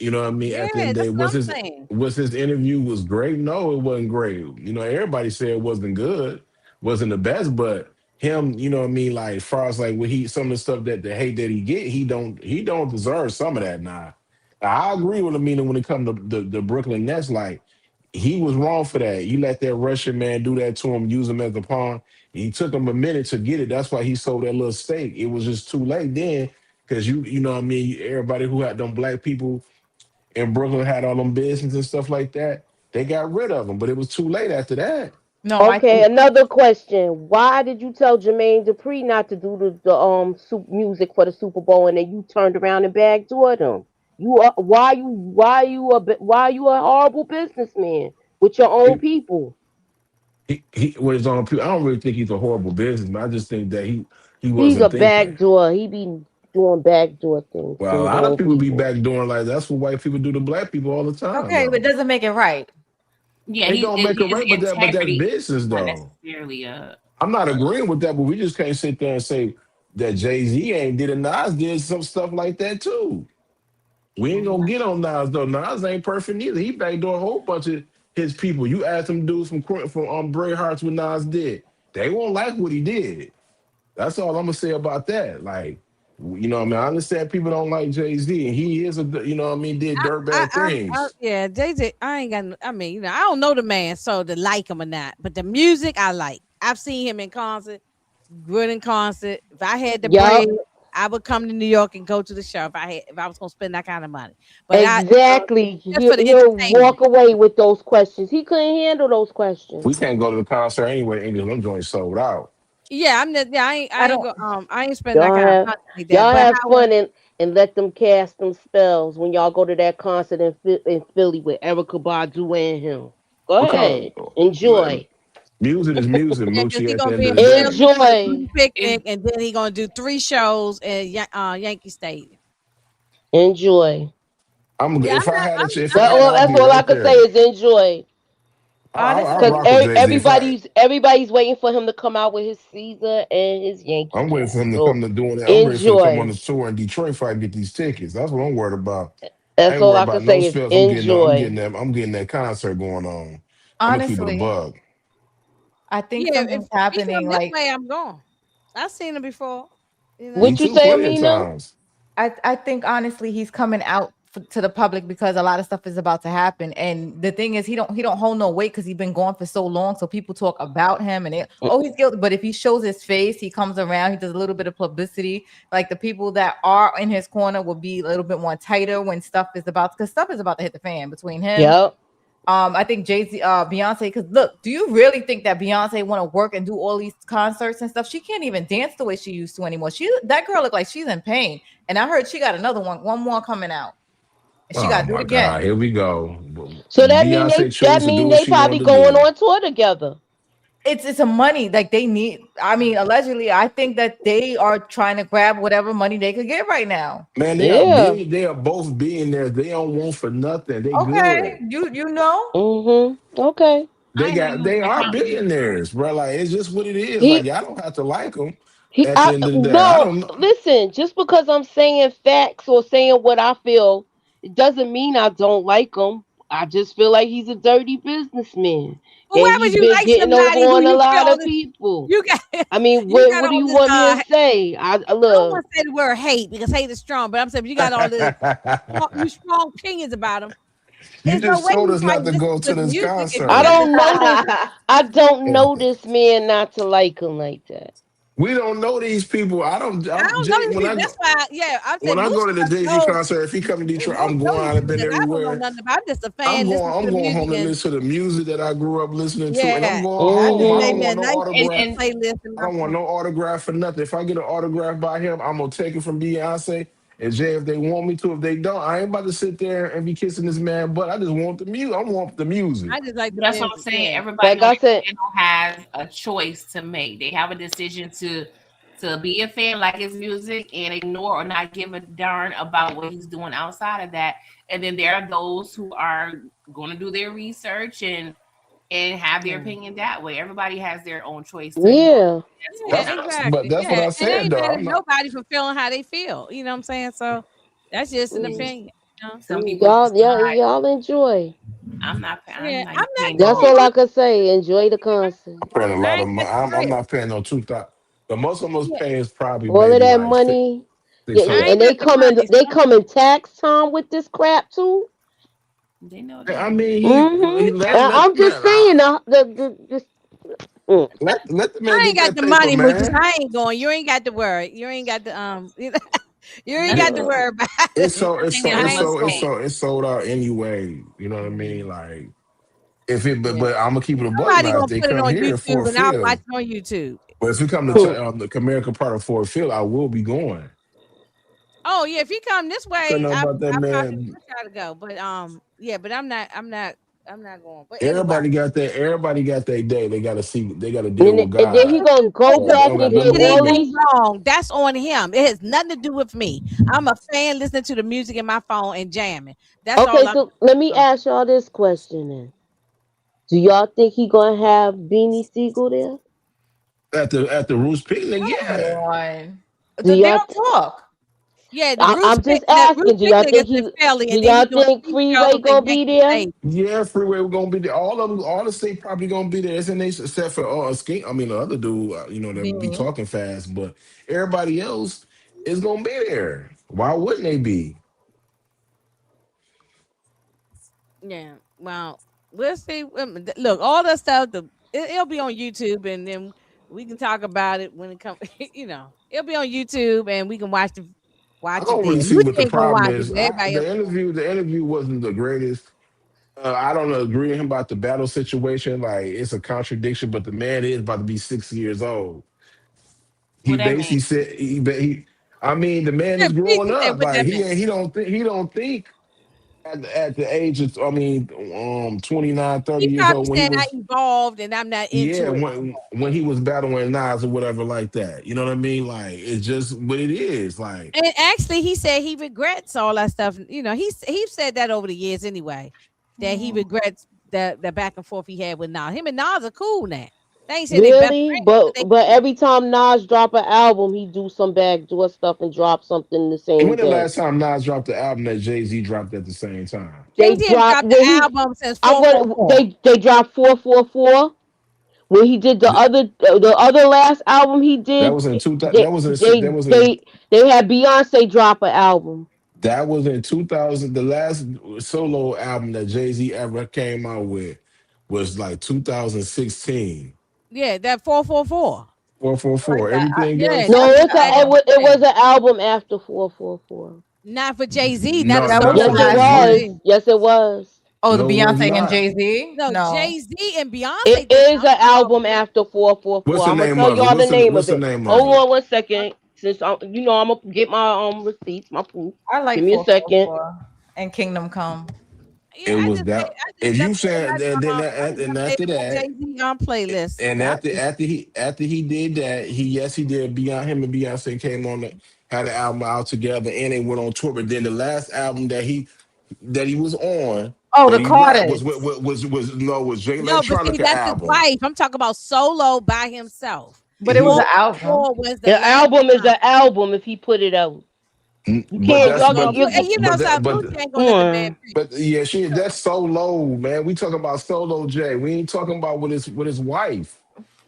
D: You know what I mean? At the
A: Yeah,
D: end of the day,
A: that's what I'm saying.
D: was his interview was great? No, it wasn't great. You know, everybody said it wasn't good, wasn't the best, but him, you know what I mean? Like far as like what he some of the stuff that the hate that he get, he don't deserve some of that now. I agree with him, meaning when it comes to the Brooklyn Nets, like he was wrong for that. You let that Russian man do that to him, use him as a pawn. He took him a minute to get it. That's why he sold that little stake. It was just too late then. Cause you know what I mean, everybody who had them black people and Brooklyn had all them business and stuff like that. They got rid of them, but it was too late after that.
E: No, I
F: Okay,
E: think
F: another question. Why did you tell Jermaine Dupri not to do the music for the Super Bowl and then you turned around and backdoored him? Why you a horrible businessman with your own
D: He,
F: people?
D: he with his own people. I don't really think he's a horrible businessman. I just think that he
F: He's a
D: wasn't thinking.
F: backdoor. He be doing backdoor things to
D: Well, a
F: his
D: lot of
F: own
D: people be
F: people.
D: back doing like that's what white people do to black people all the time,
E: Okay, but
D: though.
E: it doesn't make it right.
G: Yeah,
D: It don't make it
G: his
D: right, but that's
G: integrity
D: business
G: not
D: though.
G: necessarily
D: I'm not agreeing with that, but we just can't sit there and say that Jay Z ain't did it. Nas did some stuff like that too. We ain't gonna get on Nas though. Nas ain't perfect neither. He backdoor a whole bunch of his people. You ask them dudes from Bray Hearts what Nas did, they won't like what he did. That's all I'm gonna say about that. Like, what I mean, I understand people don't like Jay Z, and he is what I mean, did dirt bad things.
A: Yeah, Jay Z. I ain't got. I mean, I don't know the man, so to like him or not, but the music I like. I've seen him in concert, good in concert. If I had the bread,
F: Yup,
A: I would come to New York and go to the show if I was gonna spend that kind of money. But
F: exactly.
A: just for the
F: He'll
A: entertainment.
F: walk away with those questions. He couldn't handle those questions.
D: We can't go to the concert anyway. English, them joints sold out.
A: Yeah, I'm not. Yeah,
E: I
A: I ain't
E: don't.
A: go. I ain't spend that
F: Y'all
A: kind of
F: have
A: money like that.
F: y'all
A: But
F: have
A: however,
F: fun and let them cast them spells when y'all go to that concert in Philly with Erica Badu and him. Go
D: Because
F: ahead, enjoy,
D: music is music,
A: yeah, because
D: Moochie.
A: he
D: At the
A: gonna
D: end
A: be
D: of
A: in
D: the day,
A: Philly for the
F: enjoy,
A: Booty
G: is
A: picnic, and then he gonna do 3 shows at Yankee Stadium.
F: enjoy.
D: I'm
A: Yeah,
D: if I had a if I
A: I'm
F: That
D: had,
A: not.
F: all.
D: I'd
F: That's
D: be
F: all I
D: right
F: could say
D: there.
F: is enjoy.
D: I
F: Cause
E: Honestly,
D: rock with Jay Z. If I
F: everybody's waiting for him to come out with his Caesar and his Yankee
D: I'm waiting for
F: cast.
D: him to
F: So
D: come to doing it. I'm ready for him to come on
F: enjoy.
D: the tour in Detroit if I get these tickets. That's what I'm worried about. I
F: That's
D: ain't
F: all
D: worried
F: I
D: about
F: could
D: no
F: say is
D: spells.
F: enjoy.
D: I'm getting that concert going on. I'm gonna keep it a
E: honestly,
D: bug.
E: I think
A: Yeah, if
E: something's
A: he come
E: happening.
A: this
E: Like
A: way, I'm going. I've seen him before. You
D: Me
F: What
A: know.
F: you
D: too,
F: say,
D: plenty of
F: Amina?
D: times.
E: I think honestly he's coming out to the public because a lot of stuff is about to happen, and the thing is he don't hold no weight because he's been gone for so long. So people talk about him and he's guilty. But if he shows his face, he comes around, he does a little bit of publicity. Like the people that are in his corner will be a little bit more tighter when stuff is about because stuff is about to hit the fan between him.
F: Yep.
E: I think Jay-Z, Beyonce, because look, do you really think that Beyonce want to work and do all these concerts and stuff? She can't even dance the way she used to anymore. That girl look like she's in pain. And I heard she got another one more coming out. And she
D: Oh
E: gotta do it
D: my
E: again.
D: God, here we go.
F: So
D: Beyonce
F: that
D: chose to do
F: mean
D: what
F: they
D: she wanted
F: probably
D: to
F: going
D: do.
F: on tour together.
E: It's a money like they need. I mean, allegedly, I think that they are trying to grab whatever money they could get right now.
D: Man,
F: Yeah.
D: they are both billionaires. They don't want for nothing. They
E: Okay,
D: good.
E: you know.
F: Okay.
G: I know you was
D: They
G: gonna
D: are
G: compliment her.
D: billionaires, bro. Like it's just what it is. Like
F: He
D: y'all don't have to like them.
F: he
D: At the
F: I
D: end of the day, I
F: no,
D: don't know.
F: listen, just because I'm saying facts or saying what I feel, it doesn't mean I don't like him. I just feel like he's a dirty businessman.
A: But
F: And
A: why would
F: he's
A: you
F: been
A: like
F: getting over
A: somebody who
F: on a
A: you
F: lot
A: feel
F: of
A: that
F: people.
A: you got?
F: I mean,
A: You got
F: what do
A: all
F: you
A: this.
F: want me to say? I
A: I don't want
F: look.
A: to say the word hate because hate is strong, but I'm saying if you got all this, you strong opinions about him.
D: You
A: There's no
D: just
A: way
D: told
A: you
D: us not
A: probably
D: to
A: listen
D: go
A: to
D: to
A: the
D: this
A: music if you
F: I
A: got
D: concert.
A: this
F: don't
A: all
F: know
A: this.
F: this. I don't know this man not to like him like that.
D: We don't know these people. I don't.
A: I
D: I'm
A: don't know
D: Jay.
A: these people. That's why, yeah, I'm
D: When
A: saying
D: I go
A: Moose
D: to the
A: must
D: Jay Z
A: know.
D: concert, if he come to Detroit,
A: Moose
D: I'm
A: know
D: going.
A: these
D: I've
A: people
D: been
A: that I don't know
D: everywhere.
A: nothing about. I'm just a fan listening to
D: I'm
A: the
D: going
A: music
D: home to
A: and
D: listen to the music that I grew up listening to, and I'm
A: yeah,
D: going
A: I
D: home.
A: just
D: I
A: made
D: don't
F: Hmm
A: me a
D: want no
A: nice
D: autograph.
A: playlist in
D: I
A: my
D: don't want
A: phone.
D: no autograph for nothing. If I get an autograph by him, I'm gonna take it from Beyonce and Jay if they want me to. If they don't, I ain't about to sit there and be kissing this man. But I just want the music. I want the music.
A: I just like
G: But
A: the
G: that's what I'm
A: music.
G: saying.
A: Yeah.
G: Everybody
F: Like
G: on
F: I
G: that
F: said,
G: panel has a choice to make. They have a decision to be a fan, like his music, and ignore or not give a darn about what he's doing outside of that. And then there are those who are going to do their research and have their
A: Yeah.
G: opinion that way. Everybody has their own choice to ignore.
F: yeah.
G: That's
A: Yeah,
G: fine.
D: But
A: exactly.
D: that's what
A: Yeah,
D: I
A: and I
D: said
A: ain't
D: though.
A: mad
D: I'm
A: at
D: not.
A: nobody for feeling how they feel. You know what I'm saying? So that's just an
F: Mm,
A: opinion. You know?
G: Some people decide
F: y'all enjoy.
G: I'm
A: Yeah,
G: not
A: I'm not
G: paying
F: That's
G: no.
F: all
A: doing
F: I could say. Enjoy the
A: it.
F: concert.
D: I'm paying a
A: I
D: lot of
A: ain't
D: money.
A: got the
D: I'm
A: trip.
D: not paying no 2,000. The most I'm gonna
A: Yeah,
D: pay is probably
F: All of
D: maybe
F: that
D: like
F: money. Yeah,
D: six
A: I
D: hundred.
F: and
A: ain't got the money.
F: they
A: So
F: come in tax time with this crap too.
G: They know they
D: I
G: do.
D: mean, he
F: Mm-hmm. I'm just
D: man,
F: saying mm.
D: let the man
A: I
D: get
A: ain't got
D: that
A: the
D: paper,
A: money, Moochie. So
D: man.
A: I ain't going. You ain't got to worry. You ain't got to you ain't
G: Nothing
A: got to
D: Yeah,
A: worry about
D: it's
A: it.
D: so it's
G: nothing
D: so
G: that
A: I
D: it's
A: ain't
G: must
D: so it's
A: going.
G: pay.
D: so it's sold out anyway. You know what I mean?
A: Mhm.
D: Like if it,
A: Yeah.
D: but I'm gonna keep it a buck
A: Somebody
D: now. If
A: gonna
D: they
A: put it
D: come
A: on
D: here at
A: YouTube
D: Fort
A: and I'll watch
D: Field,
A: it on YouTube.
D: but if you come to
F: Hmm.
D: the Comerica part of Fort Field, I will be going.
A: Oh yeah, if he come this
D: I couldn't
A: way,
D: know
A: I
D: about that
A: probably
D: man.
A: would try to go. But yeah, but I'm not going. But anyway,
D: Everybody got their day. They got to see. They got to deal
F: And,
D: with
F: and then he
D: God.
F: gonna go
D: So it
F: back
D: don't
F: and
D: got
A: he
D: nothing
F: get
D: to
A: did
D: do
F: all
D: with
A: anything
F: these.
D: us.
A: wrong, that's on him. It has nothing to do with me. I'm a fan listening to the music in my phone and jamming. That's
F: Okay,
A: all I'm
F: so let me
A: doing.
F: ask y'all this question then. Do y'all think he gonna have Beanie Siegel there?
D: At the Roost picnic,
E: Come
D: yeah.
E: on.
F: Do
E: They
F: y'all?
E: don't talk.
A: Yeah,
F: I'm just asking.
A: Roost
F: Do y'all
A: picnic is
F: think
A: in
F: he?
A: Philly,
F: Do
A: and then he
F: y'all
A: doing
F: think
A: street shows
F: Freeway
A: in
F: gonna be
A: Yankee
F: there?
A: Stadium.
D: Yeah, Freeway, we're gonna be there. All the state probably gonna be there, isn't they? Except for Skink. I mean, the other dude, that be
E: Beanie.
D: talking fast, but everybody else is gonna be there. Why wouldn't they be?
A: Yeah, well, we'll see. Look, all that stuff. It'll be on YouTube, and then we can talk about it when it comes. It'll be on YouTube, and we can
D: I
A: watch it
D: don't
A: there.
D: really see
A: Lucy
D: what the
A: ain't gonna
D: problem
A: watch it,
D: is.
A: but everybody else gonna.
D: The interview wasn't the greatest. I don't agree with him about the battle situation. Like it's a contradiction, but the man is about to be 60 years old. He
G: What that mean?
D: basically said I mean, the man
A: Yeah,
D: is
A: please
D: growing
A: say
D: up.
A: what
D: Like
A: that meant.
D: he don't think at the age of 29,
A: He
D: 30 years
A: probably
D: old when he
A: saying I
D: was
A: evolved and I'm not
D: yeah,
A: into it no
D: when he was battling Nas or whatever like that. You know what I mean? Like it's just what it is. Like
A: more. And actually, he said he regrets all that stuff. He said that over the years anyway, that he regrets the back and forth he had with Nas. Him and Nas are cool now. They ain't saying they best
F: Really?
A: friends, but they
F: But
A: cool.
F: every time Nas drop an album, he do some backdoor stuff and drop something the same
D: when the
F: day.
D: last time Nas dropped the album that Jay-Z dropped at the same time?
F: They
A: Jay-Z has
F: drop
A: dropped the
F: when he.
A: album since
F: I'm gonna.
A: 444.
F: They dropped 444 when he did the other last album he
D: That
F: did.
D: was in two.
F: They
D: That
F: they
D: was in
F: they they had Beyonce drop an album.
D: That was in 2000. The last solo album that Jay Z ever came out with was like 2016.
A: Yeah, that 444.
D: 444.
E: Like
D: Everything
A: Yeah,
D: else,
F: No,
A: that's the
F: it
A: last.
F: was it
A: Yeah.
F: was an album after 444.
A: Not for Jay-Z, not a
D: no,
E: that
A: solo
E: was
D: not
E: the
F: Yes,
D: for
F: it
D: Jay
E: last
A: album.
F: was.
D: Z.
E: one.
F: Yes, it was.
E: Oh, the
D: No, it was
E: Beyonce and
D: not.
E: Jay Z.
A: No,
E: No.
A: Jay-Z and
F: It
A: Beyonce did.
F: is
A: I'm
F: an
A: talking about
F: album after
D: What's
F: 444.
D: the
F: I'm gonna
D: name
F: tell
D: of it?
F: y'all the name
D: What's
F: of
D: the
F: it.
D: name of
F: Hold
D: it?
F: on one second. Since I'm gonna get my receipts, my proof.
E: I
F: Give
E: like
F: me a second.
E: 444 and Kingdom Come.
A: Yeah,
D: It was that.
A: I just
D: If you
A: updated
D: saying
A: I just
D: and after
A: updated my
D: that,
A: Jay-Z playlist.
D: and after he did that, he did Beyond him and Beyonce came on had an album out together and they went on tour. But then the last album that he was on
E: Oh,
D: that
E: the
D: he rapped
E: Carters.
D: was Jay
A: No, but see,
D: Electronica
A: that's his
D: album.
A: wife. I'm talking about solo by himself.
E: But it was
D: He
E: an album.
A: 444 was the
F: The
A: last
F: album is
A: time.
F: an album if he put it out. You
D: but
F: can't
D: that's
F: y'all
A: No,
F: get
D: but
F: you.
A: and you know
D: but that
A: something,
D: but
A: Boosie ain't
F: Come
A: gonna let the man
F: on.
A: preach.
D: but yeah, that's so low, man. We talking about solo Jay. We ain't talking about with his wife.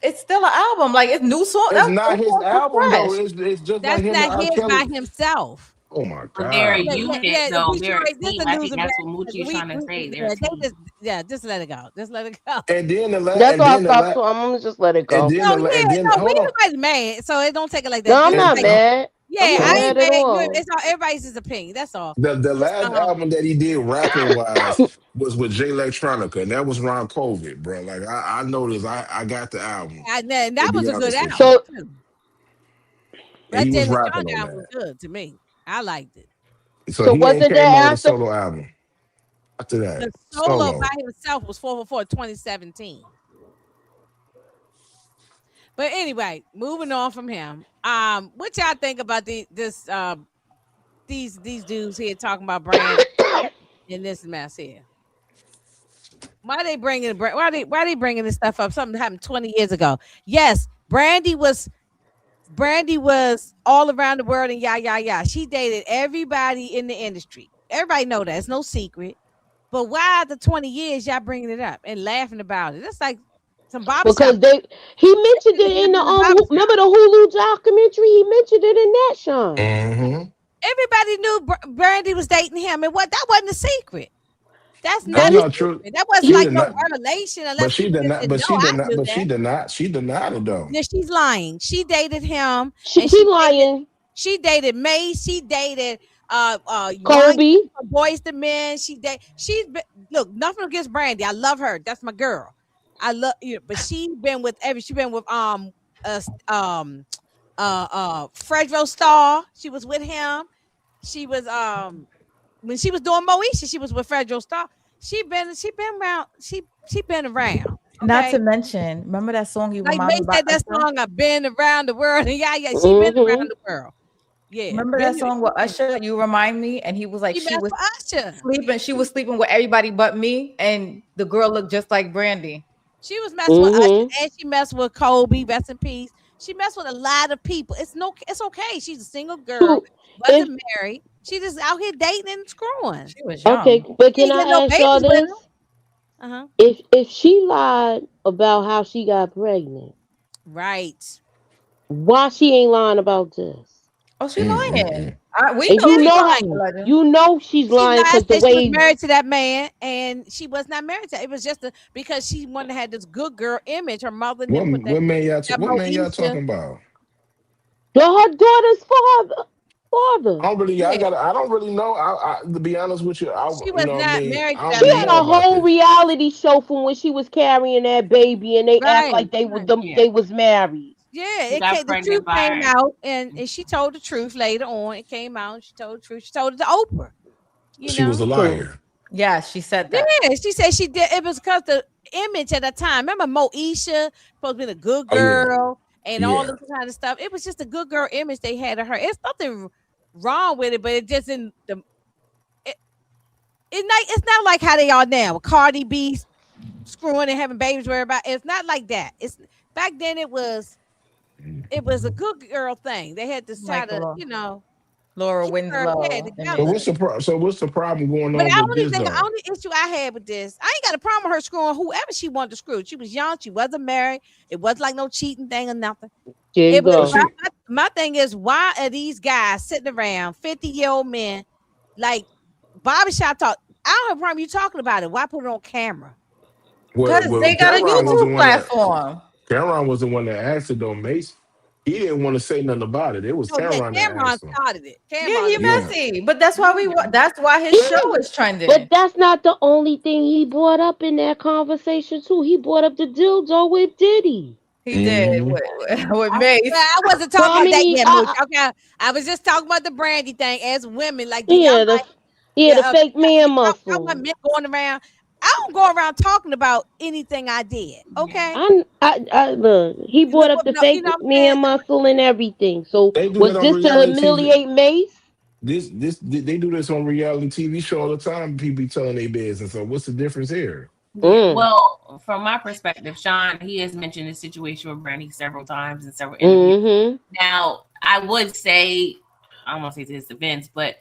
E: It's still an album. Like it's new song.
D: It's
E: Those
D: not his
E: songs are
D: album though.
E: fresh.
D: It's just like
A: That's
D: him and
A: not
D: R.
A: his by
D: Kelly.
A: himself.
D: Oh my
G: But they're a
D: god, bro.
G: unit,
A: Yeah,
G: though.
A: Bougie
G: They're a
A: Ray, this
G: team.
A: a
G: I think
A: losing
G: that's what
A: battle.
G: Moochie is trying to say. They're a
A: Yeah,
G: team.
A: just let it go. Just let it go.
D: And then the la-
F: That's
D: and
F: all I
D: then the
F: thought
D: la-
F: too. I'm gonna just let it
D: and
F: go.
D: then
A: No,
D: the la-
A: yeah,
D: and then
A: no, we
D: hold
A: ain't
D: on.
A: nobody mad, so it don't take it like that.
F: No, I'm
A: Just
F: not
A: like,
F: mad. I'm
A: yeah,
F: not
A: I
D: So
A: ain't
F: mad at
A: mad.
F: all.
A: It's all everybody's his opinion. That's all.
D: the
A: Just
D: last album that he did rapping wise was with Jay Electronica, and that was around COVID, bro. Like I noticed, I got the album.
A: and
D: To
A: that was
D: be
A: a good
D: honest with
A: album
D: you,
F: So
A: too.
D: and
A: That
D: he
A: Jay
D: was rapping
A: Electronica
D: on
A: album was
D: that.
A: good to me. I liked it.
D: So
F: so
D: he ain't
F: wasn't
D: came out with
F: that
D: a
F: after?
D: solo album after that
A: The solo by
D: solo.
A: himself was 444 2017. But anyway, moving on from him. What y'all think about these dudes here talking about Brandy in this mess here? Why they bringing this stuff up? Something happened 20 years ago. Yes, Brandy was all around the world and yeah. She dated everybody in the industry. Everybody know that. It's no secret. But why after 20 years y'all bringing it up and laughing about it? That's like some barbershop.
F: Because he mentioned
A: It
F: it in the
A: happened in the barbershop.
F: remember the Hulu documentary. He mentioned it in that, Sean.
D: Mm-hmm.
A: Everybody knew Brandy was dating him, and that wasn't a secret. That's
F: But
D: That's
A: not a
F: he
D: not true.
A: secret. That wasn't
D: She
A: like
D: did
A: no
D: not,
A: revelation
D: but
A: unless
D: she
A: people
D: did
A: just
D: not,
A: didn't
D: but
A: know.
D: she
A: I
D: did not,
A: knew
D: but
A: that.
D: she denied it though.
A: Yeah, she's lying. She dated him, and
F: he lying.
A: she dated May. She dated Young
F: Kobe.
A: from Boys to Men. Look, nothing against Brandy. I love her. That's my girl. I love you, but she been with uh Fredro Starr. She was with him. she was when she was doing Moesha, she was with Federal Star. She been around. She been around.
E: Not
A: Okay.
E: to mention, remember that song you
A: Like
E: remind
A: May
E: me about
A: said that
E: Usher?
A: song, I've been around the world. And yeah, she been around the world. Yeah.
E: Remember that song with Usher? You remind me, and he was like,
A: She
E: she
A: messed
E: was
A: with Usher.
E: sleeping. She was sleeping with everybody but me, and the girl looked just like Brandy.
A: She was messing with Usher, and she messed with Kobe, rest in peace. She messed with a lot of people. It's okay. She's a single girl, wasn't married. She just out here dating and screwing.
E: She was young.
F: Okay, but
A: She
F: can
A: ain't get
F: I
A: no
F: ask y'all
A: babies with him.
F: this? If she lied about how she got pregnant,
A: right?
F: Why she ain't lying about this?
E: Oh, she lying. We
F: And
E: know
F: you
E: she
F: know
E: lying.
F: you know she's
A: She
F: lying
A: lied,
F: because the
A: said she was
F: way
A: married to that man, and she was not married to. It was just because she wanted to have this good girl image. Her mother
D: What
A: didn't put that.
D: what man y'all
A: That
D: what man y'all
A: Moesha.
D: talking about?
F: her daughter's father.
A: Yeah.
D: I don't really know. To be honest with you,
A: She
D: you
A: was
D: know what I
A: not
D: mean.
A: married
D: I
A: to
D: don't
A: that
F: She
D: really
A: man.
F: had
D: know
F: a
D: about
F: whole
D: this.
F: reality show from when she was carrying that baby, and they act
A: Right.
F: like they
A: Right.
F: they was married.
A: Yeah,
G: She got
A: the truth
G: pregnant by
A: came
G: her.
A: out, and she told the truth later on. It came out. And she told the truth. She told it to Oprah. You
D: She was
A: know.
D: a liar.
E: Yeah, she said that.
A: Yeah, she said she did. It was because the image at the time. Remember Moesha supposed to be the good
D: Oh yeah,
A: girl and all
D: yeah.
A: this kind of stuff. It was just a good girl image they had of her. It's nothing wrong with it, but it just in the it, it's not like how they are now. Cardi B screwing and having babies. Worry about it's not like that. It's back then. It was a good girl thing. They had to try
E: Like
A: to
E: Laura
A: keep her
E: Winslow
A: together.
E: image.
D: So what's the problem going
A: But
D: on with this
A: the
D: though?
A: only issue I had with this, I ain't got a problem with her screwing whoever she wanted to screw. She was young, she wasn't married. It wasn't like no cheating thing or nothing.
F: There you
A: It was
D: But
F: go.
D: she
A: my thing is, why are these guys sitting around 50-year-old men like barbershop talk? I don't have a problem you talking about it. Why put it on camera?
E: Because they got a
D: Cameron was the
E: YouTube
D: one that
E: platform.
D: Cameron was the one that asked it though, Mace. He didn't want to say nothing about it. It was
A: Oh yeah,
D: Cameron that
A: Cameron
D: asked him.
A: started it.
E: Yeah,
A: Cameron
E: he
A: is
D: Yeah.
E: messy. But that's why that's why his
F: Yeah,
E: show is trending.
F: but that's not the only thing he brought up in that conversation too. He brought up the dildo with Diddy.
E: He did
D: hmm
E: with
A: Well,
E: Mace.
A: I wasn't
F: So
A: talking
F: I
A: about that
F: mean,
A: yet, Mooch. Okay, I was just talking about the Brandy thing as women. Like, do y'all
F: yeah,
A: like?
F: the
A: Yeah,
F: fake man
A: I want
F: muscle.
A: men going around. I don't go around talking about anything I did. Okay,
F: I look. He brought up the
A: no, you
F: fake
A: know what I'm saying?
F: man muscle and everything. So
D: They do that
F: was
D: on
F: this to
D: reality TV.
F: humiliate Mace?
D: They do this on reality TV show all the time. People be telling their business. So what's the difference here?
G: Yeah.
F: Mm.
G: Well, from my perspective, Sean, he has mentioned this situation with Brandy several times in several interviews.
F: Mm-hmm.
G: Now, I would say, I don't want to say to his defense, but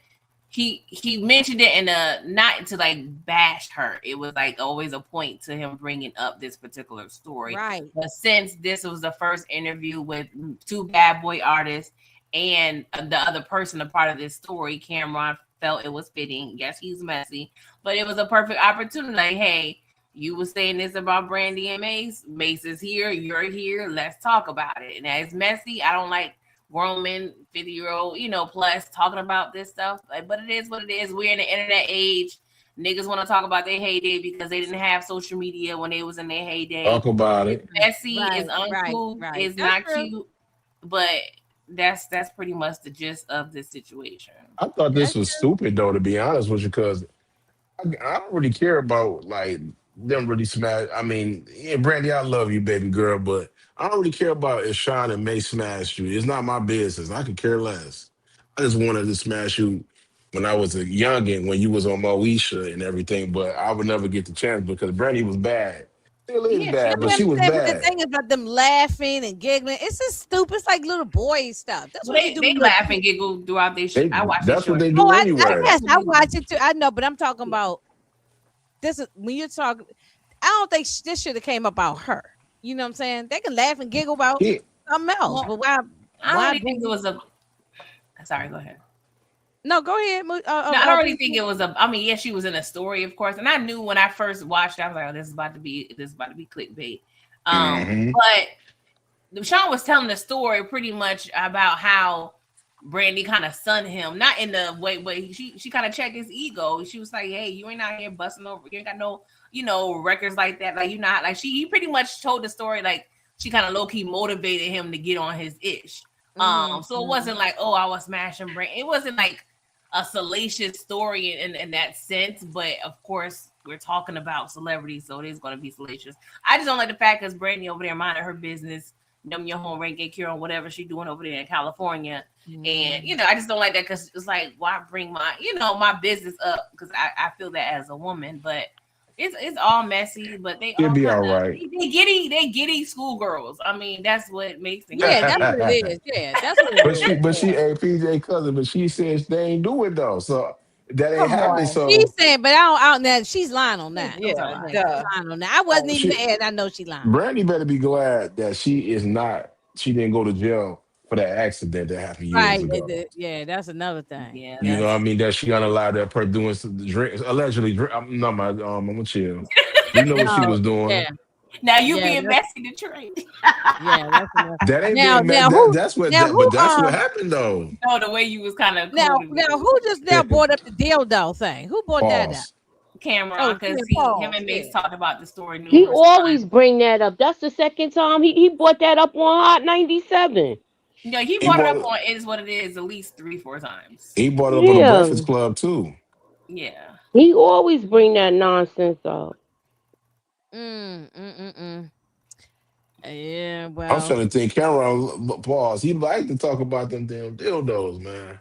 G: he mentioned it in a not to like bash her. It was like always a point to him bringing up this particular story.
A: Right.
G: But since this was the first interview with two bad boy artists and the other person, a part of this story, Cameron felt it was fitting. Yes, he's messy, but it was a perfect opportunity. Like, hey, you were saying this about Brandy and Mace. Mace is here. You're here. Let's talk about it. And it's messy. I don't like grown men, 50-year-old, plus talking about this stuff. But it is what it is. We're in the internet age. Niggas want to talk about their heyday because they didn't have social media when they was in their heyday.
D: Talk about
G: It's
D: it.
G: messy.
A: Right,
G: It's uncool.
A: right.
G: It's
A: That's
G: not
A: true.
G: cute. But that's pretty much the gist of this situation.
D: I thought this
A: That's
D: was
A: true.
D: stupid though, to be honest with you, because I don't really care about like them really smash. I mean, yeah, Brandy, I love you, baby girl, but I don't really care about if Sean and May smashed you. It's not my business. I could care less. I just wanted to smash you when I was a youngin, when you was on Moesha and everything, but I would never get the chance because Brandy was bad. Still is
G: Yeah, she
D: bad,
A: That's
D: but
A: what
G: was.
A: I'm
D: she was
A: saying. But the
D: bad.
A: thing is about them laughing and giggling. It's just stupid. It's like little boy stuff. That's
G: Well,
A: what you do
G: they
A: when you're a
G: laugh
A: kid.
G: and giggle throughout their.
D: They
G: I watch their
D: that's what
G: short.
D: they
A: Oh,
D: do
A: I
D: anyway.
A: guess I watch it too. I know, but I'm talking about this is when you're talking. I don't think this should have came about her. You know what I'm saying? They can laugh and giggle about
D: He,
A: something else,
G: Well,
A: but why?
G: I don't
A: Why?
G: really think it was a. Sorry, go ahead.
A: No, go ahead.
G: No, I don't really think it was a. I mean, yes, she was in a story, of course, and I knew when I first watched, I was like, "Oh, this is about to be clickbait."
D: Mhm.
G: But Sean was telling the story pretty much about how Brandy kind of sunned him, not in the way, but she kind of checked his ego. She was like, "Hey, you ain't out here busting over. You ain't got no, records like that. Like you not like she." He pretty much told the story like she kind of low key motivated him to get on his ish. So it wasn't like, oh, I was smashing Brandy. It wasn't like a salacious story in that sense, but of course we're talking about celebrities, so it is going to be salacious. I just don't like the fact because Brandy over there minding her business, numbing your home rate, get cure on whatever she's doing over there in California. And I just don't like that because it's like, why bring my my business up? Because I feel that as a woman, but it's all messy, but they
D: She'll
G: all
D: be
G: kind
D: all
G: of
D: right.
G: they giddy schoolgirls. I mean, that's what makes them
A: Yeah, that's
G: giddy.
A: what it is. Yeah, that's what it is.
D: but she a PJ cousin, but she says they ain't do it though. So that ain't
E: Come
D: happening.
E: on.
A: She's
D: So
A: saying, but I don't out that she's lying on that.
E: Yeah,
A: Yeah, she's
E: duh.
A: lying on that. I wasn't even
D: she
A: there, and I know she lying.
D: Brandy better be glad that she didn't go to jail for that accident that happened years
A: Right.
D: ago.
A: Yeah, that's another thing.
G: Yeah,
D: You know what I
G: that's
D: mean? That she unallowed that person doing some drink, allegedly drink. No, I'm gonna chill. We know what she
A: No,
D: was doing.
A: yeah,
G: now you
A: yeah,
G: being messy, Detroit.
A: that's enough.
D: That ain't
A: Now,
D: being
A: now
D: that.
A: who?
D: That's what
A: Now
D: that. But
A: who?
D: that's what happened though.
G: No, the way you was kind of quoting
A: Now
G: it.
A: who just now brought up the dildo thing? Who brought that up?
D: Pause.
G: Cameron,
A: Oh,
G: because
A: yeah,
G: him
A: Paul.
G: and
A: Yeah.
G: Mace talked about the story
F: He
G: numerous
F: always
G: times.
F: bring that up. That's the second time he brought that up on Hot 97.
G: He
D: He
G: brought it
D: brought
G: up
D: it.
G: on It Is What It Is at least 3-4 times.
D: He brought it up on the
F: Yeah.
D: Breakfast Club too.
G: Yeah.
F: He always bring that nonsense up.
A: Mm, mm, mm, mm. Yeah.
D: I'm
A: Well.
D: trying to think. Cameron, pause. He like to talk about them damn dildos, man.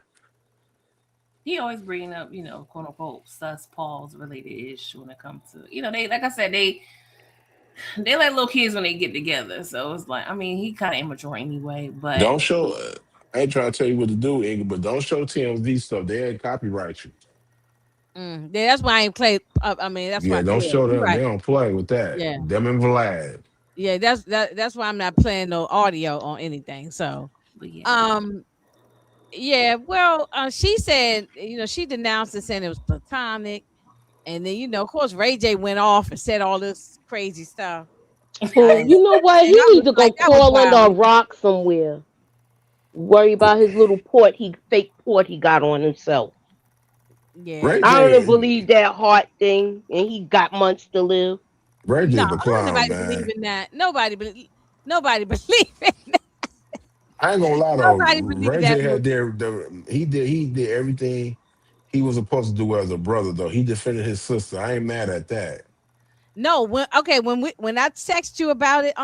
G: He always bringing up, quote unquote sus Paul's related ish when it comes to, they, like I said, they like little kids when they get together. So it's like, I mean, he kind of immature anyway, but
D: Don't show. I ain't trying to tell you what to do, Inga, but don't show TMZ stuff. They ain't copyright you.
A: Yeah, that's why I ain't play. I mean, that's why.
D: Yeah, don't
A: Yeah,
D: show
A: you're
D: them. They
A: right.
D: don't play with that.
A: Yeah,
D: Them and Vlad.
A: yeah. That's why I'm not playing no audio on anything. So,
G: yeah.
A: um, yeah. Well, she said, she denounced it, saying it was platonic, and then, of course, Ray J went off and said all this crazy stuff.
F: Well,
A: And,
F: you know what?
A: and
F: He
A: I
F: need
A: was
F: to go
A: like, that was
F: crawl under a
A: wild.
F: rock somewhere. Worry about his little fake port he got on himself.
D: Ray
A: Yeah.
F: I don't
D: J,
F: believe that heart thing, and he got months to live.
D: Ray
A: No,
D: J, the
A: ain't
D: clown,
A: nobody believe
D: man.
A: in that. Nobody believe in that.
D: I ain't gonna lie though.
A: Nobody believe
D: Ray
A: that.
D: J had he did everything he was supposed to do as a brother though. He defended his sister. I ain't mad at that.
A: No, when I text you about it,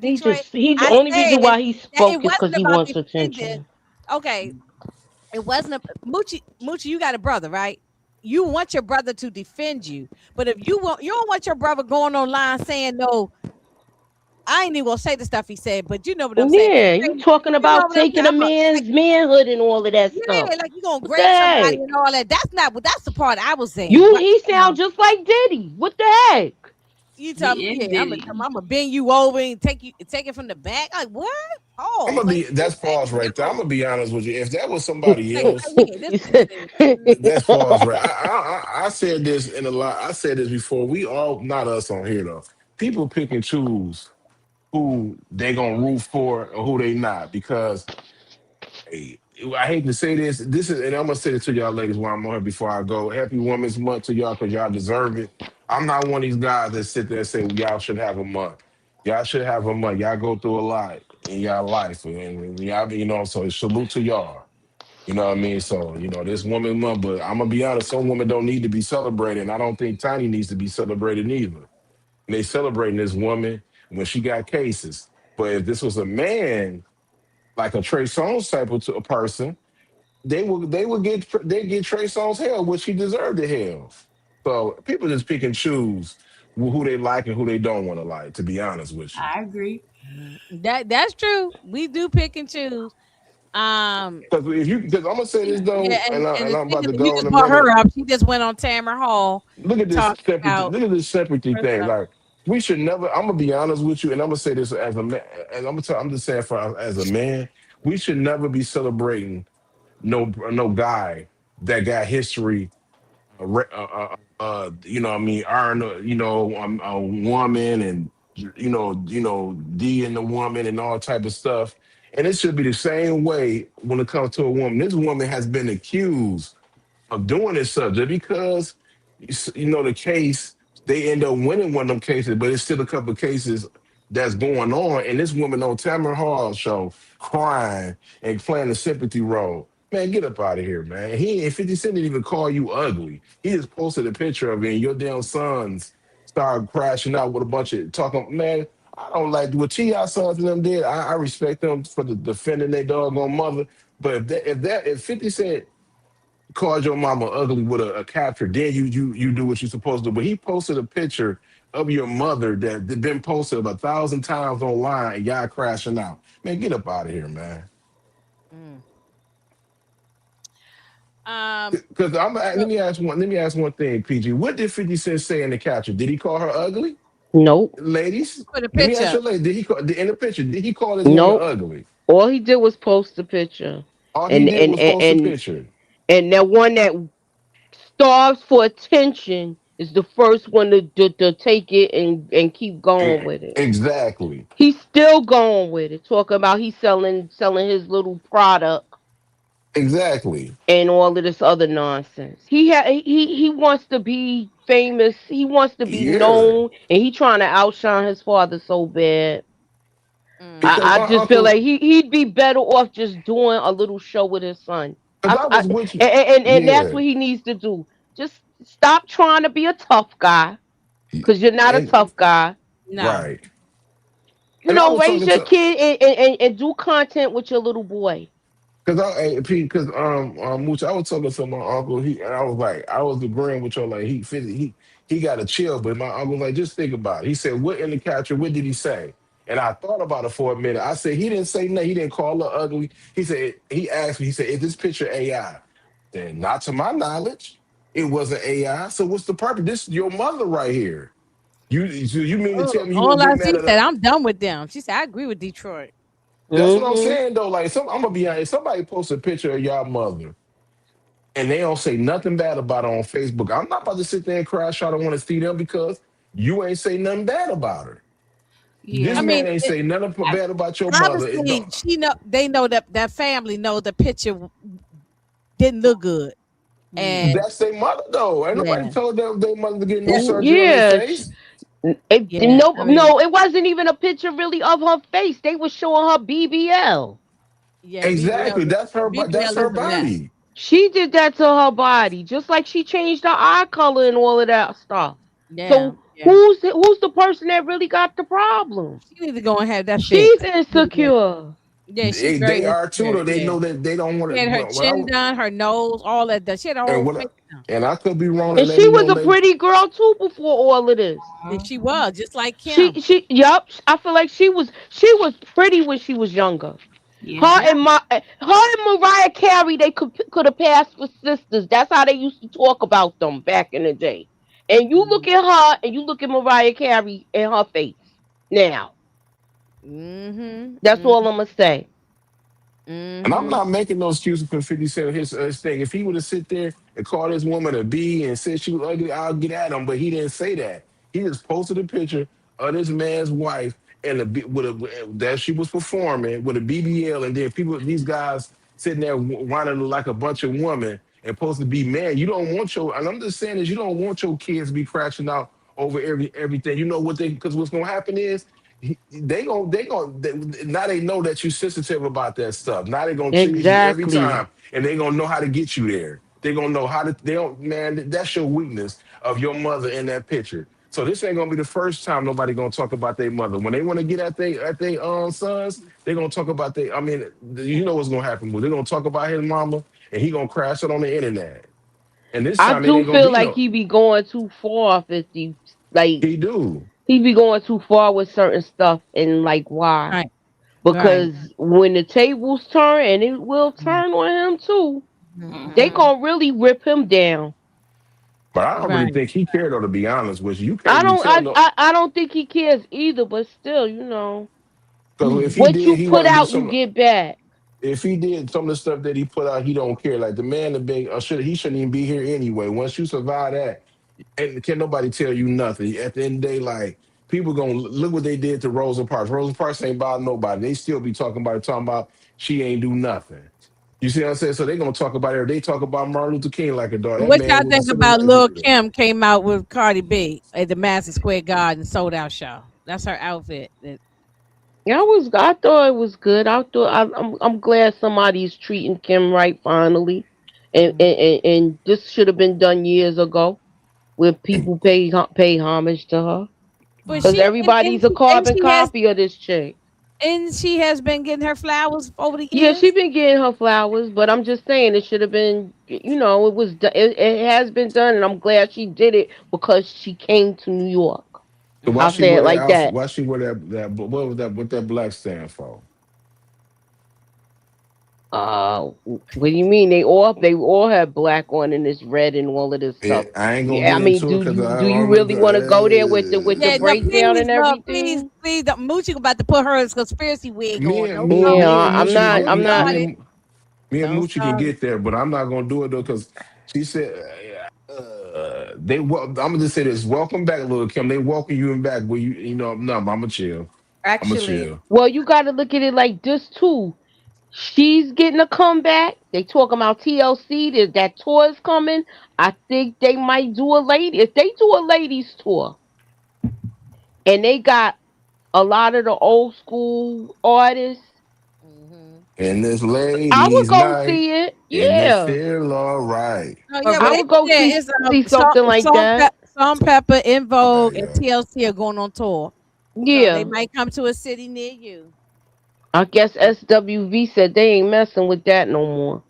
F: He
A: Detroit,
F: just he's the
A: I
F: only reason
A: said
F: why he
A: that it
F: spoke is because
A: wasn't
F: he
A: about
F: wants
A: defending.
F: attention.
A: Okay, it wasn't a Moochie. You got a brother, right? You want your brother to defend you, but if you don't want your brother going online saying no. I ain't even gonna say the stuff he said, but you know what I'm saying.
F: Yeah, you talking
A: You know
F: about
A: what I'm saying.
F: taking a
A: Like,
F: man's manhood and all of that stuff.
A: yeah, like you gonna
F: What the
A: grape somebody
F: heck?
A: and all that. That's not what. That's the part I was saying.
F: You
A: What
F: he sound just like Diddy. What the heck?
A: you tell me?
G: He is
A: Yeah,
G: Diddy.
A: I'm gonna bend you over and take it from the back. Like what?
D: I'm
A: Oh,
D: gonna
A: like
D: be
A: this
D: that's pause
A: ain't
D: right there. I'm
A: you.
D: gonna be honest with you. If that was somebody
A: Like
D: else,
A: yeah, this
F: You
A: this
F: said-
A: ain't.
D: that's pause right. I said this in a lot. I said this before. We all not us on here though. People pick and choose who they gonna root for or who they not because hey, I hate to say this. This is, and I'm gonna say this to y'all ladies while I'm on here before I go. Happy Women's Month to y'all because y'all deserve it. I'm not one of these guys that sit there and say y'all should have a month. Y'all should have a month. Y'all go through a lot in y'all life, and y'all, so salute to y'all. You know what I mean? So, this woman month, but I'm gonna be honest, some women don't need to be celebrated. And I don't think Tiny needs to be celebrated either. And they celebrating this woman when she got cases. But if this was a man, like a Trey Songz type of a person, they get Trey Songz hell, which he deserved the hell. So people just pick and choose who they like and who they don't want to like. To be honest with you,
G: I agree.
A: That's true. We do pick and choose. Um,
D: because I'm gonna say this
A: yeah,
D: though,
A: and
D: and
A: the
D: I'm
A: thing
D: about
A: is,
D: to
A: you
D: go in
A: just
D: a
A: brought
D: minute.
A: her up. She just went on Tamara Hall
D: Look at this
A: talking
D: sympathy.
A: about
D: Look at this sympathy thing.
A: herself.
D: Like we should never. I'm gonna be honest with you, and I'm gonna say this as a man. And I'm just saying for as a man, we should never be celebrating no guy that got history. What I mean, earn a woman and D in the woman and all type of stuff. And it should be the same way when it comes to a woman. This woman has been accused of doing this subject because the case they end up winning one of them cases, but it's still a couple of cases that's going on, and this woman on Tamara Hall show crying and playing the sympathy role. Man, get up out of here, man. He and 50 Cent didn't even call you ugly. He just posted a picture of it, and your damn sons started crashing out with a bunch of talking. Man, I don't like what T.I. sons and them did. I respect them for the defending their doggone mother. But if 50 Cent called your mama ugly with a capture, then you do what you're supposed to do. But he posted a picture of your mother that been posted 1,000 times online, and y'all crashing out. Man, get up out of here, man.
A: Mm. Um,
D: Because I'm
A: so
D: let me ask one thing, PG. What did 50 Cent say in the capture? Did he call her ugly?
F: Nope.
A: he
D: Ladies,
A: put a
D: let me ask
A: picture.
D: you, lady, did he call in the picture? Did he call his woman
F: Nope.
D: ugly?
F: All he did was post the picture,
D: All he
F: and
D: did
F: and
D: was
F: and
D: post a
F: and,
D: picture.
F: and that one that starves for attention is the first one to take it and keep going with it.
D: Exactly.
F: He's still going with it, talking about he's selling his little product
D: Exactly.
F: and all of this other nonsense. He wants to be famous. He wants to be
D: Yeah.
F: known, and he trying to outshine his father so bad.
D: Because
F: I
D: my
F: just feel
D: uncle,
F: like he'd be better off just doing a little show with his son.
D: because I was with you.
F: And that's
D: Yeah.
F: what he needs to do. Just stop trying to be a tough guy, because you're not a
D: And
F: tough guy.
A: No.
D: right.
F: You
D: And I
F: know,
D: was
F: raise
D: talking
F: your
D: to
F: kid and do content with your little boy.
D: because Mooch, I was talking to my uncle. He and I was like, I was agreeing with you. Like he got to chill. But my uncle was like, just think about it. He said, what in the capture? What did he say? And I thought about it for a minute. I said he didn't say nothing. He didn't call her ugly. He said he asked me. He said, is this picture AI? Then not to my knowledge, it wasn't AI. So what's the purpose? This is your mother right here. You mean to
A: Oh,
D: tell me you
A: all
D: gonna
A: I
D: get mad
A: see
D: at
A: said,
D: her?
A: I'm done with them. She said, I agree with Detroit.
D: That's what I'm
F: Hmm.
D: saying though. Like I'm gonna be honest. Somebody posts a picture of y'all mother and they don't say nothing bad about it on Facebook. I'm not about to sit there and crash out. I want to see them because you ain't say nothing bad about her. This
A: I
G: Yeah.
A: mean,
D: man ain't say nothing bad about your mother. It
A: obviously,
D: don't
A: they know that family know the picture didn't look good,
G: Yeah.
A: and
D: that's their mother though. Ain't nobody
A: yeah,
D: told them their mother to get no
A: that
D: surgery on their
F: Yeah.
D: face.
A: yeah.
F: No,
A: I mean,
F: no, it wasn't even a picture really of her face. They were showing her BBL.
A: yeah,
D: Exactly. That's
A: BBL
D: her
A: is a mess.
D: body.
F: She did that to her body, just like she changed her eye color and all of that stuff.
A: Yeah,
F: So
A: yeah.
F: who's the person that really got the problem?
A: She need to go and have that
F: She's
A: fixed. She need to get-
F: insecure.
A: Yeah, she's
D: They
A: very
D: are too
A: insecure.
D: though. They
A: Yeah,
D: know that they don't want
A: she
D: to.
A: had her
D: What
A: chin done, her nose, all that. She had her
D: and
A: whole
D: what
A: face done.
D: and I could be wrong.
F: And
D: And let
F: she
D: me
F: was
D: know,
F: a
D: lady.
F: pretty girl too before all of this.
A: Yeah, she was just like
F: She
A: Kim.
F: she yep. I feel like she was pretty when she was younger.
G: Yeah.
F: Her
A: Yeah,
F: and Mariah Carey, they could have passed for sisters. That's how they used to talk about them back in the day. And you
A: mm-hmm.
F: look at her and you look at Mariah Carey and her face. Now, that's all I'm gonna say.
D: And I'm
A: Mm-hmm.
D: not making no excuses for 50 Cent his thing. If he would have sit there and called this woman a B and said she was ugly, I'll get at him. But he didn't say that. He just posted a picture of this man's wife and that she was performing with a BBL, and then these guys sitting there whining like a bunch of women and supposed to be man. You don't want your, and I'm just saying is you don't want your kids to be crashing out over everything. You know what because what's gonna happen is now they know that you're sensitive about that stuff. Now they're gonna choose you every
F: Exactly.
D: time, and they're gonna know how to get you there. They're gonna know how to. They don't, man. That's your weakness of your mother in that picture. So this ain't gonna be the first time nobody gonna talk about their mother. When they want to get at their sons, they're gonna talk about their. I mean, you know what's gonna happen. They're gonna talk about his mama, and he gonna crash it on the internet. And this
F: I
D: time it
F: do
D: ain't gonna
F: feel
D: be
F: like
D: no.
F: he be going too far, 50. Like,
D: He do.
F: he be going too far with certain stuff, and like, why?
A: Right, right.
F: Because when the tables turn, and it will turn on him too, they
A: Mm-hmm.
F: gonna really rip him down.
D: But I don't really
A: Right.
D: think he cared though. To be honest with you, you can't
F: I
D: really
F: don't
D: tell no.
F: I don't think he cares either, but still,
D: Because if he
F: what
D: did,
F: you
D: he
F: put
D: want to do
F: out, you
D: some.
F: get back.
D: If he did some of the stuff that he put out, he don't care. Like the man that been, he shouldn't even be here anyway. Once you survive that, and can nobody tell you nothing. At the end of the day, like people gonna look what they did to Rosa Parks. Rosa Parks ain't about nobody. They still be talking about she ain't do nothing. You see what I'm saying? So they gonna talk about her. They talk about Martin Luther King like a dog. That
A: What
D: man
A: y'all
D: was a
A: think
D: civil
A: about
D: rights
A: Lil
D: leader.
A: Kim came out with Cardi B at the Madison Square Garden sold out show? That's her outfit.
F: Yeah, I thought it was good. I'm glad somebody's treating Kim right finally, and this should have been done years ago, where people pay homage to her,
A: But
F: because
A: she
F: everybody's a carbon copy of this chick.
A: and she has been getting her flowers over the
F: Yeah, she
A: years.
F: been getting her flowers, but I'm just saying it should have been. It was. It has been done, and I'm glad she did it because she came to New York.
D: So why
F: I'll
D: she
A: Mm-hmm.
F: say
D: wear
F: it
D: that
F: like
D: outfit?
F: that.
D: Why she wear that? What was that? What that black stand for?
F: What do you mean? They all have black on and it's red and all of this
D: Yeah,
F: stuff.
D: I ain't gonna
F: Yeah, I
D: get
F: mean,
D: into it
F: do
D: because
F: you
D: I
F: do you
D: don't.
F: really want to go there with the
A: Yeah, no,
F: breakdown
A: please,
F: and
A: no, please,
F: everything?
A: please. Moochie about to put her conspiracy wig
D: me
A: on.
D: and
A: Don't
D: me and
A: start it.
D: me
F: Yeah,
D: and
F: I'm
D: Moochie,
F: not.
A: Don't
F: I'm not.
A: start it.
D: Me and
A: Don't
D: Moochie can
A: start it.
D: get there, but I'm not gonna do it though because she said I'm gonna just say this: welcome back, little Kim. They welcome you back. Well, no, I'm gonna chill. I'm gonna
E: Actually,
D: chill.
F: Well, you got to look at it like this too. She's getting a comeback. They talking about TLC. That tour is coming. I think they might do a lady. If they do a ladies tour, and they got a lot of the old school artists,
A: Mm-hmm.
D: And this
F: I would
D: ladies'
F: go
D: night,
F: see it.
D: and it
F: Yeah,
D: feel all right.
A: Oh
E: but
A: yeah,
F: I
A: but they
F: would go
A: yeah,
F: see
A: it's
F: see something like that.
A: Salt Pepper, In
D: My bad,
A: Vogue, and
D: yeah.
A: TLC are going on tour, so they
F: Yeah,
A: might come to a city near you.
F: I guess SWV said they ain't messing with that no more.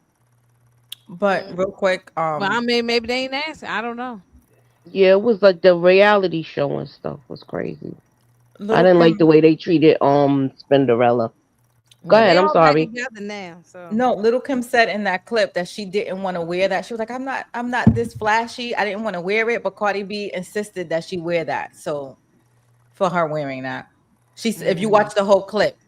E: but
A: Mm.
E: real quick,
A: Well, I mean, maybe they ain't asking. I don't know.
F: Yeah, it was like the reality show and stuff was crazy. I
E: Little
F: didn't like the
E: Kim,
F: way they treated Spinderella. Go
A: Well,
F: ahead,
A: they
F: I'm
A: all back
F: sorry.
A: together now, so.
E: no, Little Kim said in that clip that she didn't want to wear that. She was like, I'm not this flashy. I didn't want to wear it, but Cardi B insisted that she wear that. So for her wearing that, if you
A: Mhm.
E: watch the whole clip,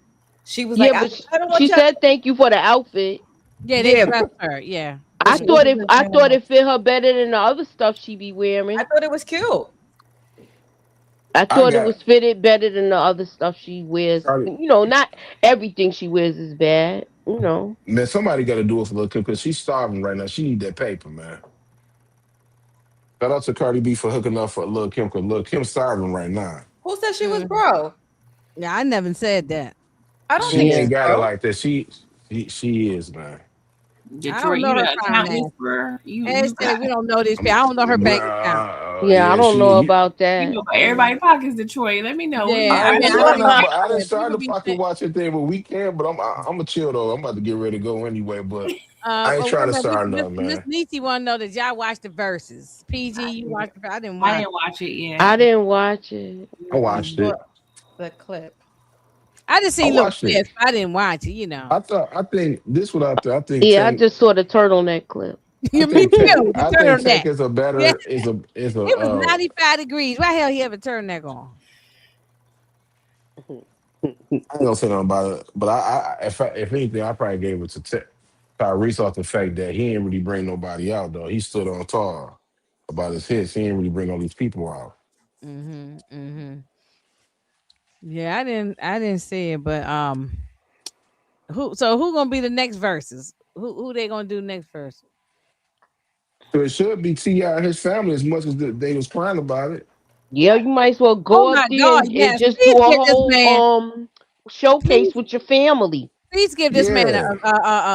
E: she was like,
F: Yeah,
E: I,
F: but
E: I don't
F: she
E: want y'all.
F: said thank you for the outfit.
A: Yeah, they
E: Yeah,
A: dressed her. Yeah,
E: but
F: I
E: she
A: hmm
F: thought
E: wasn't
F: if
E: just
F: I
E: wearing a
F: thought
E: no.
F: it fit her better than the other stuff she be
E: I
F: wearing.
E: thought it was cute.
F: I
D: I
F: thought it
D: got
F: was fitted better than the other stuff she wears.
D: Cardi.
F: Not everything she wears is bad.
D: Man, somebody got to do it for Lil Kim because she's starving right now. She need that paper, man. Shout out to Cardi B for hooking up for Lil Kim because Lil Kim's starving right now.
E: Who said she was
A: hmm
E: bro?
A: Yeah, I never said that.
E: I don't
D: She
E: think
F: Yeah.
D: ain't
E: she's
D: got it
E: bro.
D: like that. She is, man.
A: I don't
G: Detroit,
A: know
G: you
A: her
G: the
A: fine
G: account
A: ass.
G: whisperer.
A: And it
G: You
A: said
G: got
A: we don't know this. I don't know her bank account.
F: Yeah, I
D: Yeah,
F: don't know
D: she.
F: about
G: you
F: that.
G: know everybody pockets Detroit. Let me know.
A: Yeah, I
D: I
A: mean,
D: ain't
A: I
D: doing
A: don't know.
D: nothing, but I didn't
A: Yeah,
D: start
A: people
D: to
A: be
D: fucking
A: saying,
D: watch it thing with weekend. But I'm a chill though. I'm about to get ready to go anyway. But I ain't
A: but wait
D: trying
A: a
D: to
A: minute,
D: start
A: Miss
D: nothing,
A: Miss
D: man.
A: Niecy want to know that y'all watch the verses. PG, you watch the. I didn't
G: I
A: watch.
G: didn't watch it yet.
F: I didn't watch it.
D: I
E: I
D: watched
E: saw
D: it.
E: the clip.
A: I just
D: I
A: seen little
D: watched it.
A: clips. I didn't watch it.
D: I think this what I think.
F: Yeah, I just saw the turtleneck clip.
D: I
A: Me
D: think Tank
A: too. The
D: I think
A: turtleneck.
D: Tank is a
A: Yeah,
D: better is a
A: it was 95 degrees. Why the hell he have a turtleneck on?
D: I ain't gonna say nothing about it, but if anything, I probably gave it to Tyrese off the fact that he ain't really bring nobody out though. He stood on tall about his hits. He ain't really bring all these people out.
A: Mm-hmm. Mm-hmm. Yeah, I didn't see it, but who gonna be the next verses? Who they gonna do next verse?
D: So it should be Ti and his family as much as they was crying about it.
F: Yeah, you might as well
A: Oh
F: go up
A: my
F: there
A: God!
F: and
A: Yes,
F: just do
A: please
F: a
A: give this
F: whole
A: man,
F: showcase
A: please,
F: with your family.
A: please give this man
D: Yeah,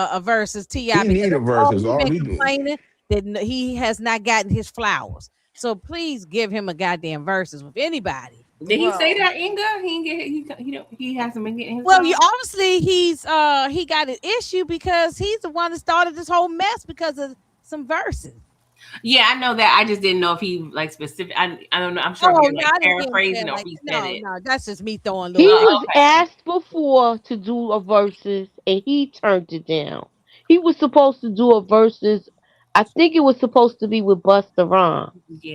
A: a versus Ti
D: he
A: because
D: need a
A: that's all
D: versus.
A: he
D: All
A: been
D: he do.
A: complaining that he has not gotten his flowers. So please give him a goddamn verses with anybody.
G: Did he say
E: Well,
G: that Inga? He didn't get he hasn't been getting his
A: Well, you
G: flowers.
A: obviously he got an issue because he's the one that started this whole mess because of some verses.
G: Yeah, I know that. I just didn't know if he like specific. I don't know. I'm sure if
A: Oh
G: you're
A: no,
G: like
A: I didn't hear him say
G: paraphrasing
A: it
G: or if
A: like
G: he said
A: no,
G: it.
A: no. That's just me throwing
F: He
A: little.
F: was
G: Okay.
F: asked before to do a versus and he turned it down. He was supposed to do a versus. I think it was supposed to be with Busta Rhymes.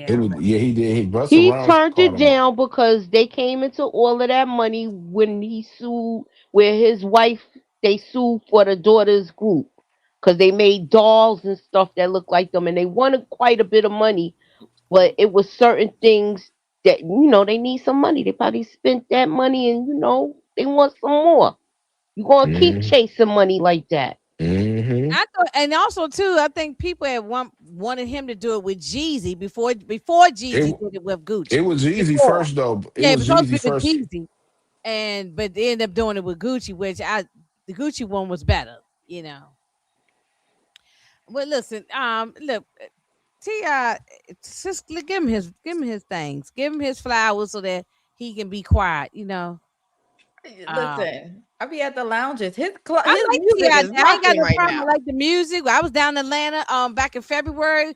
D: It
G: Yeah.
D: was yeah he did. He Busta
F: He
D: Rhymes
F: turned
D: called
F: it
D: him out.
F: down because they came into all of that money when he sued, where his wife, they sued for the daughter's group because they made dolls and stuff that looked like them, and they wanted quite a bit of money, but it was certain things that they need some money. They probably spent that money, and they want some more. You gonna keep
D: Mm-hmm.
F: chasing money like that?
D: Mm-hmm.
A: I thought, and also too, I think people had wanted him to do it with Jeezy before Jeezy
D: It
A: did it with
D: it
A: Gucci.
D: was Jeezy
A: Before,
D: first though. It
A: yeah, it
D: was
A: was supposed to
D: Jeezy
A: be with
D: first.
A: Jeezy, but they ended up doing it with Gucci, which the Gucci one was better, you know. Well, listen, look, Ti, just give him his things, give him his flowers so that he can be quiet, you know. Um,
E: Listen, I be at the lounges.
A: I
E: His
A: like Ti.
E: music is
A: I ain't got
E: rocking
A: no
E: right
A: problem. I
E: now.
A: like the music. I was down in Atlanta back in February.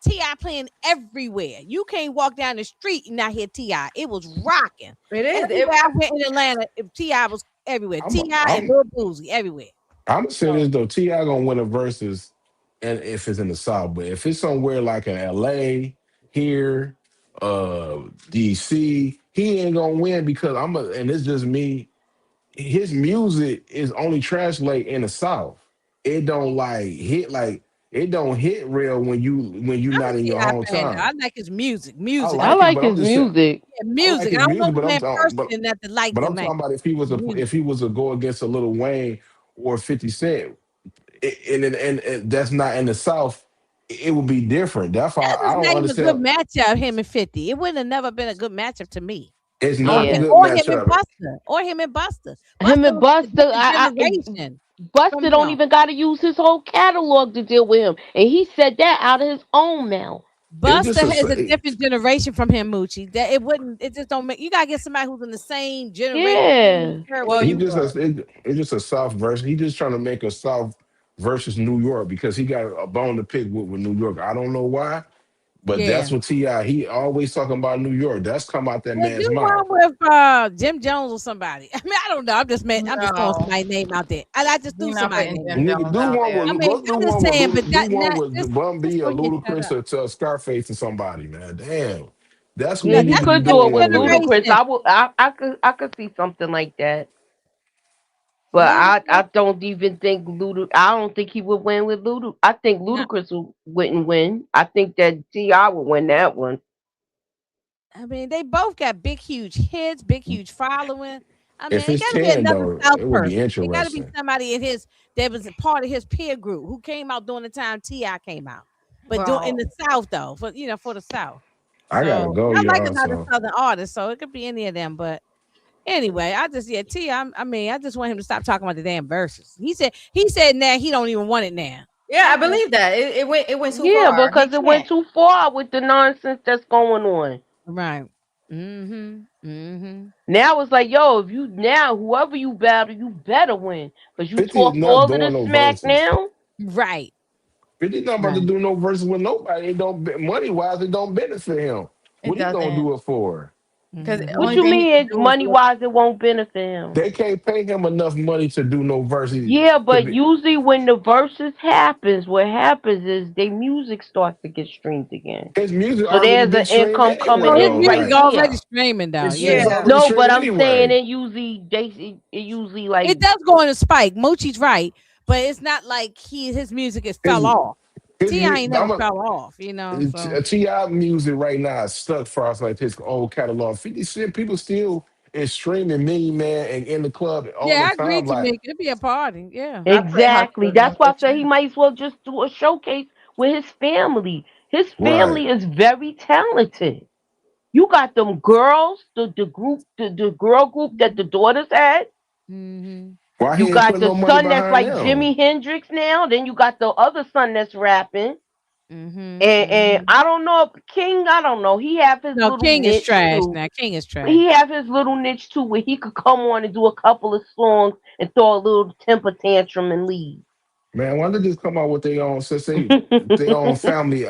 A: Ti playing everywhere. You can't walk down the street and not hear Ti. It was rocking.
E: It is.
A: Everywhere I went in Atlanta, Ti was everywhere.
D: I'm
A: Ti and
D: I'm
A: Lil Boozy everywhere.
D: I'm gonna say
A: So
D: this though. Ti gonna win a versus, and if it's in the South, but if it's somewhere like in L.A. here, DC, he ain't gonna win because and it's just me. His music is only translate in the South. It don't it don't hit real when you
A: I'm a
D: not in
A: Ti
D: your
A: fan though. I
D: hometown.
A: like his music.
D: I
A: Music.
F: I
D: like it,
F: like
D: but I'm
F: his
D: just saying
F: music.
A: Yeah,
D: I like
A: music. I
D: his
A: don't know
D: music,
A: the
D: but
A: man person that to like him,
D: I'm
A: man.
D: talking about
A: Music.
D: if he was to go against a Little Wayne or 50 Cent, and that's not in the South, it would be different. That's why
A: That
D: I
A: was
D: don't
A: not even a good
D: understand.
A: matchup, him and 50. It wouldn't have never been a good matchup to me.
D: It's
A: Or
D: not a
A: him,
F: Yeah.
D: good
A: or him and
D: matchup.
A: Buster. Or him and Buster.
F: Him
A: Buster
F: and
A: was a
F: Buster,
A: different generation from
F: Buster don't
A: him.
F: even got to use his whole catalog to deal with him, and he said that out of his own mouth.
D: It's
A: Buster
D: just
A: has a
D: a
A: different generation from him, Moochie. That it wouldn't. It just don't make. You gotta get somebody who's in the same generation, same
F: Yeah.
A: era
E: Well,
A: with
D: he
E: you
A: you.
D: just it's just a South version. He just trying to make a South versus New York because he got a bone to pick with New York. I don't know why, but
A: Yeah.
D: that's what Ti. He always talking about New York. That's come out that
A: Well,
D: man's
A: do
D: mouth.
A: one with Jim Jones or somebody. I mean, I don't know. I'm just throwing
E: no,
A: somebody's name out there. I just threw
E: you're not
A: somebody's
E: putting
A: name out
E: Jim
A: there.
D: Nigga,
E: Jones out
A: I
E: there.
A: mean,
D: let's do
A: I'm just
D: one with
A: saying, but
D: Do
A: that
D: one
A: not
D: with Bun
A: just
D: B or
A: so you shut
D: Ludacris
A: up.
D: or Scarface or somebody, man. Damn, that's what
F: Yeah,
D: we
A: But
F: he
D: need
A: that's
D: to be
A: a
F: could do
A: different
F: it
D: doing
F: with
D: right now.
F: Ludacris.
A: generation.
F: I could see something like that. But I
A: Ludacris,
F: don't even think I don't think he would win with Luda. I think
A: no.
F: Ludacris wouldn't win. I think that Ti would win that one.
A: I mean, they both got big, huge hits, big, huge following. I mean,
D: If
A: it
D: it's
A: got to be
D: 10
A: another
D: though,
A: South
D: it would be
A: person. It got to be
D: interesting.
A: somebody in his that was a part of his peer group who came out during the time Ti came out, but in
E: Well,
A: the South though, for the South.
D: I gotta
A: So
D: go,
A: I like
D: y'all.
A: another
D: So
A: Southern artist, so it could be any of them. But anyway, Ti. I mean, I just want him to stop talking about the damn verses. He said now he don't even want it now.
E: yeah, I
A: Okay,
E: believe that it went too
F: Yeah,
E: far. He
F: because it went
E: can't.
F: too far with the nonsense that's going on.
A: right. Mm-hmm. Mm-hmm.
F: Now it's like, yo, if you now whoever you battle, you better win. Because you
D: 50 is
F: talk
D: not
F: all of
D: doing
F: this
D: no
F: smack
D: verses.
F: now.
A: Right.
D: 50 not about to
A: Right.
D: do no verses with nobody. It don't money wise, it don't benefit him.
E: It
D: What he gonna
E: doesn't
D: do it for?
E: because the
F: What
A: Mm-hmm.
E: only
F: you
E: thing he can
F: mean
E: do is
F: money
E: look.
F: wise it won't benefit him?
D: They can't pay him enough money to do no verses.
F: Yeah,
D: To
F: but
D: be
F: usually when the verses happens, what happens is their music starts to get streamed again.
D: his music
F: So
D: already
F: there's
D: been
F: an
D: streamed
F: income
D: anyway,
A: Oh,
F: coming
A: his
F: in
D: though.
A: music
F: right
D: Like
A: already
F: there.
A: streaming though.
D: his shit is
A: Yeah.
E: Yeah,
D: already
F: No, but
D: streaming
F: I'm saying
D: anyway.
F: it usually like
A: It does go on a spike. Mochi's right, but it's not like his music is fell
D: His
A: off.
D: his
A: Ti
D: mu-
A: ain't
D: I'm
A: never fell off, you know. So
D: Ti music right now is stuck for us like his old catalog. 50 Cent people still is streaming Mini Man and in the club all
A: yeah,
D: the
A: I
D: time.
A: agreed to
D: Like
A: make it be a party. Yeah.
E: I play
F: exactly.
E: Hustlers on
F: That's why I
E: Big
F: said he
E: Tree.
F: might as well just do a showcase with his family. His
D: right.
F: family is very talented. You got them girls, the girl group that the daughters had.
A: Mm-hmm.
D: Why
F: You
D: he ain't
F: got
D: putting
F: the
D: no money
F: son that's
D: behind
F: like
D: him?
F: Jimi Hendrix now. Then you got the other son that's rapping.
A: Mm-hmm.
F: And
A: Mm-hmm.
F: I don't know if King, I don't know. He have his
A: No,
F: little
A: King is
F: niche
A: trash
F: too.
A: now. King is trash.
F: He have his little niche too where he could come on and do a couple of songs and throw a little temper tantrum and leave.
D: Man, why don't they just come out with their own since they own family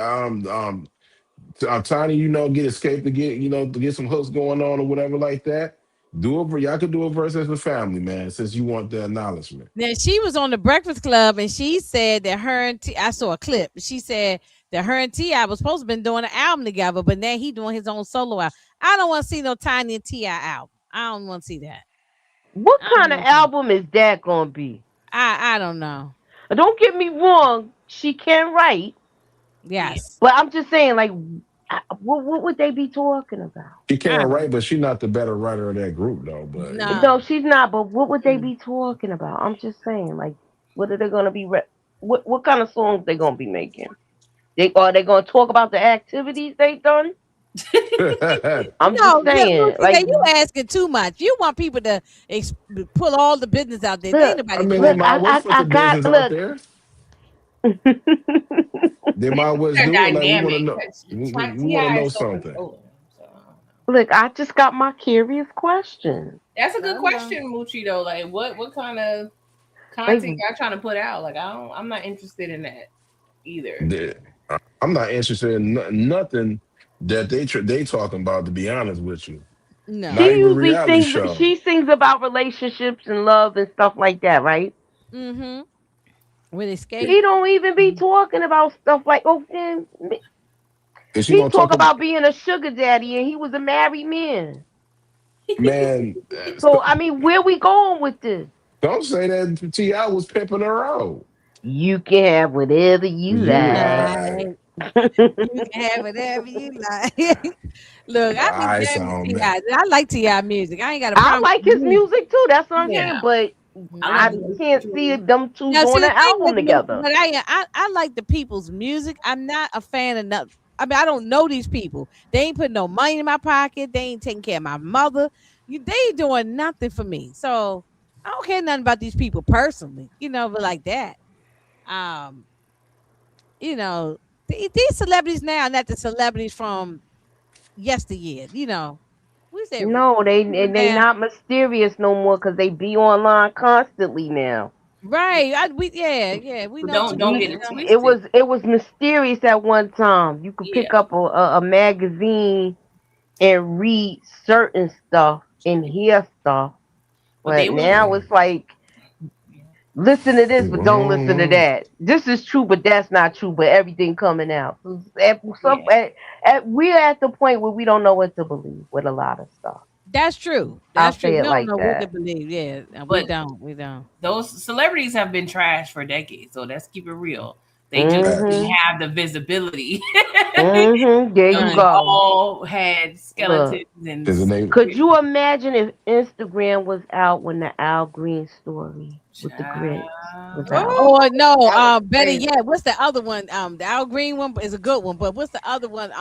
D: Tiny, get escape to get to get some hooks going on or whatever like that. Y'all could do a verse as a family, man, since you want the acknowledgement.
A: Now she was on the Breakfast Club and she said that I saw a clip. She said that her and Ti was supposed to have been doing an album together, but now he doing his own solo album. I don't want to see no Tiny and Ti album. I don't want to see that.
F: What
A: I don't
F: kind of
A: want to see.
F: album is that gonna be?
A: I don't know.
F: Don't get me wrong, she can write,
E: Yeah,
A: Yes.
F: but I'm just saying, like, what would they be talking about?
D: She
A: I
D: can't
A: don't
D: write, but she's not the better writer of that group though. But
F: No,
A: know.
F: she's not. But what would they
A: No.
F: be talking about? I'm just saying, like, what are they gonna be? What kind of songs they gonna be making? Are they gonna talk about the activities they done? I'm
A: No,
F: just saying, like,
A: you asking too much. You want people to pull all the business out there. There ain't
F: look,
D: I
A: nobody
D: mean, they
A: doing
F: look,
D: might
A: that.
D: well put
F: I
D: the
F: got
D: business out
F: look.
D: there. They might well
G: Their
D: do it. Like we want to
G: dynamic.
D: know. We want to
G: Ti
D: know
G: is so
D: something.
G: controlling. So
F: Look, I just got my curious question.
G: that's a
E: Let
G: good
E: 'em go.
G: question, Moochie. Though, like, what kind of
F: Like,
G: content y'all trying to put out? Like, I'm not interested in that either.
D: I'm not interested in nothing that they talking about. To be honest with you, not
A: No.
F: she
D: even
F: usually
D: reality
F: sings.
D: show.
F: She sings about relationships and love and stuff like that, right?
A: Mm-hmm. With escape.
F: He don't even be talking about stuff like, oh,
D: Is she
F: he
D: gonna
F: talk
D: talk
F: about being a sugar daddy and he was a married man.
D: man?
F: So I mean, where we going with this?
D: Don't say that Ti was pimping her out.
F: You can have whatever you
D: You
F: like.
A: Like,
D: lie.
A: you can have whatever you like. Look, I be
D: I
A: jamming
D: sound
A: Ti.
D: man.
A: I like Ti music. I ain't got a
F: I
A: problem
F: like
A: with
F: his
A: music.
F: music too. That's what I'm
A: Yeah.
F: saying. But
G: I
A: I
G: love
F: I
A: do.
G: the
F: can't see
G: individual.
F: them two
A: Now, see,
F: doing
A: the
F: an
A: thing with
F: album
A: me,
F: together.
A: but I like the people's music. I'm not a fan of nothing. I mean, I don't know these people. They ain't putting no money in my pocket. They ain't taking care of my mother. They ain't doing nothing for me. So I don't care nothing about these people personally. But like that. Um, these celebrities now, not the celebrities from yesteryear. We say
F: No, they
A: now,
F: not mysterious no more because they be online constantly now.
A: right? Yeah, we
G: But
A: know
G: don't
A: too.
G: don't
F: We
G: get it
F: it
G: twisted.
F: was mysterious at one time. You could
G: Yeah,
F: pick up a magazine and read certain stuff and hear stuff,
G: but they
F: but
G: was.
F: now it's like listen to this, but don't listen to
D: Mm.
F: that. This is true, but that's not true. But everything coming out.
G: Yeah,
F: We're at the point where we don't know what to believe with a lot of stuff.
A: That's true.
F: I'll
A: That's true.
F: say
A: We
F: it
A: don't
F: like
A: know what to
F: that.
A: believe. Yeah, we
G: but
A: don't. We don't.
G: those celebrities have been trashed for decades. So let's keep it real. They just didn't
D: Facts.
F: Mhm.
G: have the visibility.
F: Mhm. There you
G: They
A: Right.
F: go.
G: all had
F: Look.
G: skeletons and
D: Is the name?
F: Could you imagine if Instagram was out when the Al Green story with the grits was
G: child.
F: out?
A: Oh no.
B: That was
A: Better
B: crazy.
A: yet, what's the other one? The Al Green one is a good one, but what's the other one?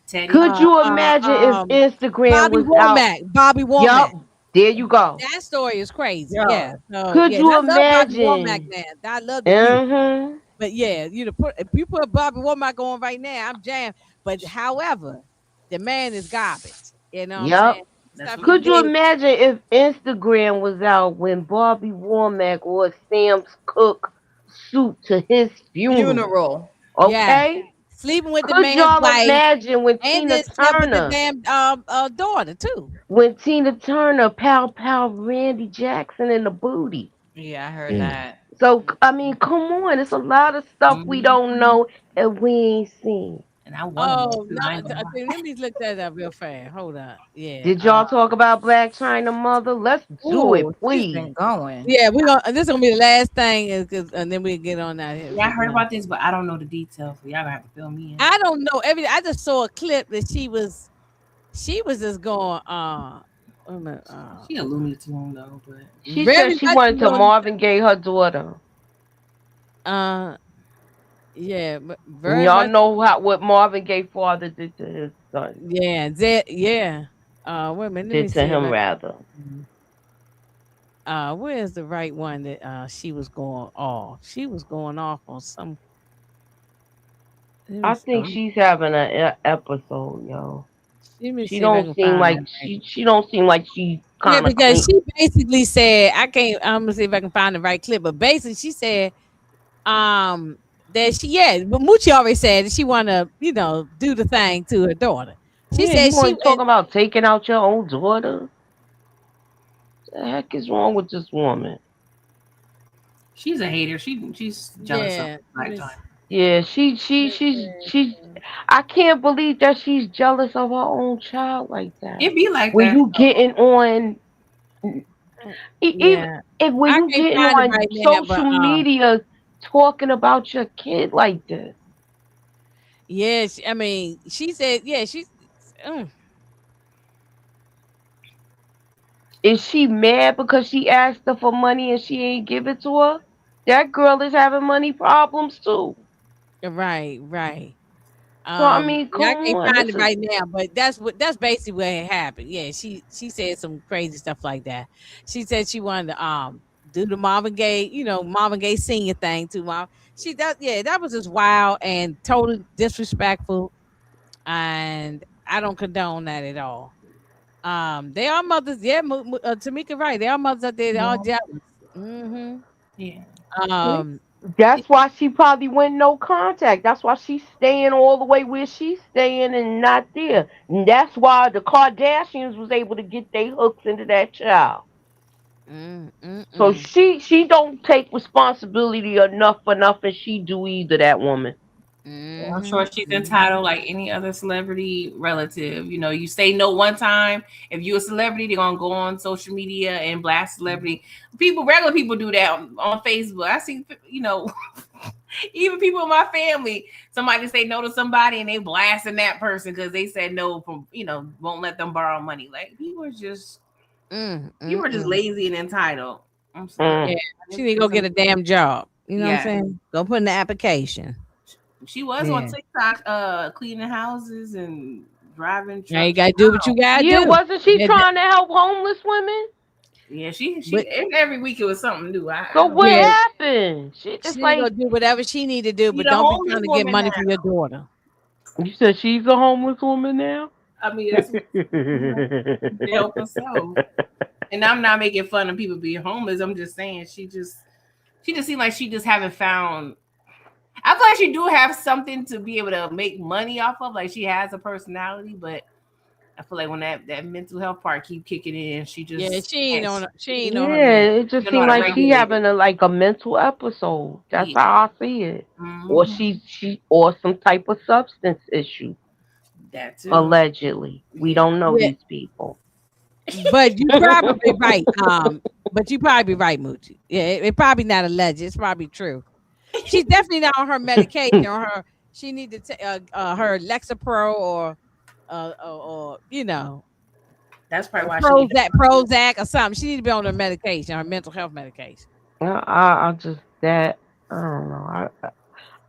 G: Teddy.
F: Could you imagine if Instagram
A: Bobby
F: was out?
A: Womack. Bobby
F: Yup.
A: Womack.
F: There you go.
A: That story is crazy.
B: Yeah.
A: Yeah. So
F: Could
A: yeah,
F: you
A: I love Bobby Womack,
F: imagine?
A: man. I love the music.
F: Mm-hmm.
A: But yeah, if you put Bobby Womack on right now, I'm jammed. But however, the man is garbage. You know what I'm saying?
F: Yup.
G: That's
A: Stuff
G: what
A: he
G: it
F: Could
G: is.
F: you
A: did.
F: imagine if Instagram was out when Bobby Womack wore Sam's Cook suit to his funeral?
E: Funeral.
A: Yeah.
F: Okay.
A: Sleeping with the
F: Could
A: man's
F: y'all
A: wife
F: imagine
A: and then slept with the damn daughter too.
F: when Tina Turner pow pow Randy Jackson in the booty?
E: Yeah, I heard
D: Mm.
E: that.
F: So I mean, come on, it's a lot of stuff we don't
G: Mhm.
F: know and we ain't seen.
G: And I want to know
A: Oh
G: too.
A: no!
G: I ain't gonna lie.
A: Okay, let me look that up real fast. Hold on. Yeah.
F: Did y'all talk about Black China Mother? Let's do it,
E: Oh, she's been
F: please.
E: going.
A: Yeah, we're gonna. This is gonna be the last thing, and then we get on out here.
G: Yeah, I heard about this, but I don't know the details. So y'all gonna have to fill me in.
A: I don't know everything. I just saw a clip that she was just going. Wait a minute,
G: She a Looney Tune though, but
F: She said
A: very
F: she
A: much
F: wanted to
A: on.
F: Marvin Gaye her daughter.
A: Uh, yeah,
F: And
A: very
F: y'all
A: much.
F: know what Marvin Gaye father did to his son.
A: Yeah, that. Yeah. Wait a minute. Let me
F: Did to
A: see if
F: him
A: I.
F: rather.
A: Where's the right one that she was going off? She was going off on some. Let me
F: I
A: see.
F: think she's having an episode, yo.
A: Let me
F: She
A: see if I
F: don't
A: can
F: seem
A: find
F: like
A: that. Right.
F: she don't seem like she's
A: Yeah,
F: kind of
A: because
F: clean.
A: she basically said, I can't. I'm gonna see if I can find the right clip. But basically, she said, um, that but Mucci already said that she want to, do the thing to her daughter. She
F: Yeah, you
A: said she
F: want to talk about taking out your own daughter? What the heck is wrong with this woman?
G: she's a hater. She's jealous of
A: yeah. Let
G: Black
A: me.
G: China.
F: Yeah, she's. I can't believe that she's jealous of her own child like that.
G: It be like
F: When
G: that.
F: you getting on, even
A: Yeah,
F: if when
A: I
F: you
A: can't
F: getting
A: find it
F: on
A: right now, but
F: social media talking about your kid like this,
A: yeah. I mean, she said, yeah, she's. mm,
F: is she mad because she asked her for money and she ain't give it to her? That girl is having money problems too.
A: right, right.
F: So I mean,
A: Yeah, I
F: come
A: can't
F: on,
A: find
F: this
A: it
F: is
A: right now, but that's basically what had happened. Yeah, she said some crazy stuff like that. She said she wanted to do the Marvin Gaye, Marvin Gaye senior thing too. Mom, she does. Yeah, that was just wild and totally disrespectful, and I don't condone that at all. They are mothers. Yeah, Tamika, right? They are mothers out there. They are
G: Yeah.
A: jealous. Mm-hmm.
G: Yeah.
A: Um,
F: that's why she probably went no contact. That's why she's staying all the way where she's staying and not there. And that's why the Kardashians was able to get their hooks into that child.
A: mm, mm,
F: So
A: mm,
F: she don't take responsibility enough for nothing she do either. That woman.
G: I'm sure
A: mm-hmm,
G: she's
A: mm-hmm.
G: entitled like any other celebrity relative. You know, you say no one time. If you're a celebrity, they're gonna go on social media and blast celebrity. People, regular people do that on Facebook. I see, even people in my family, somebody say no to somebody and they blasting that person because they said no from, won't let them borrow money. Like
A: Mm,
G: people
A: mm,
G: are just
A: mm.
G: lazy and entitled. I'm sorry.
A: Yeah,
F: Mm.
A: she need to go get a damn job. You know what I'm
G: Yeah.
A: saying? Go put in the application.
G: She was on
A: Yeah.
G: TikTok, cleaning houses and driving
A: Now you
G: trucks.
A: gotta do what you gotta
F: Yeah,
A: do.
F: wasn't she
A: Yeah,
F: trying to help homeless women?
G: Yeah, she
A: but
G: every week it was something new. I
F: So
G: don't
F: what
G: know.
A: yeah,
F: happened? She
A: she
F: it's
A: need to go
F: like
A: do whatever she need to do,
G: She
A: but
G: the
A: don't be
G: homeless
A: trying to get
G: woman
A: money
G: now.
A: from your daughter.
F: you said she's a homeless woman now.
G: I mean, that's what to help herself. And I'm not making fun of people being homeless. I'm just saying she just seemed like she just haven't found. I feel like she do have something to be able to make money off of. Like she has a personality, but I feel like when that mental health part keep kicking in, she
A: Yeah,
G: just
A: she ain't
G: can't.
A: on. She ain't on her
F: Yeah,
A: meds.
F: it
G: She
F: just
G: don't know
F: seemed
G: how to
F: like she
G: regulate it.
F: having like a mental episode. That's
G: Yeah.
F: how I see it. Or
G: Hmm.
F: she or some type of substance issue.
G: That too.
F: Allegedly. We
G: Yeah.
F: don't know
A: Yeah,
F: these people.
A: but you probably right. But you probably right, Moochie. Yeah, it probably not alleged. It's probably true. She's definitely not on her medication or her. She need to take her Lexapro or
G: That's probably
A: or
G: why she need to.
A: Prozac or something. She need to be on her medication, her mental health medication.
F: I just that I don't know.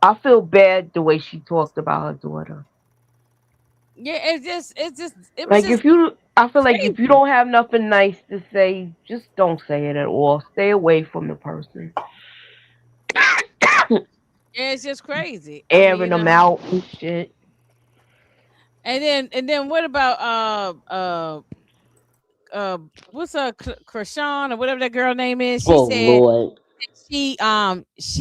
F: I feel bad the way she talked about her daughter.
A: Yeah, it was
F: Like
A: just
F: if you I feel like if you
A: crazy.
F: don't have nothing nice to say, just don't say it at all. Stay away from the person.
A: Yeah, it's just crazy. I mean,
F: Airing them out and shit.
A: and then what about uh what's Krishan or whatever that girl name is? She
F: Oh
A: said
F: Lord.
A: she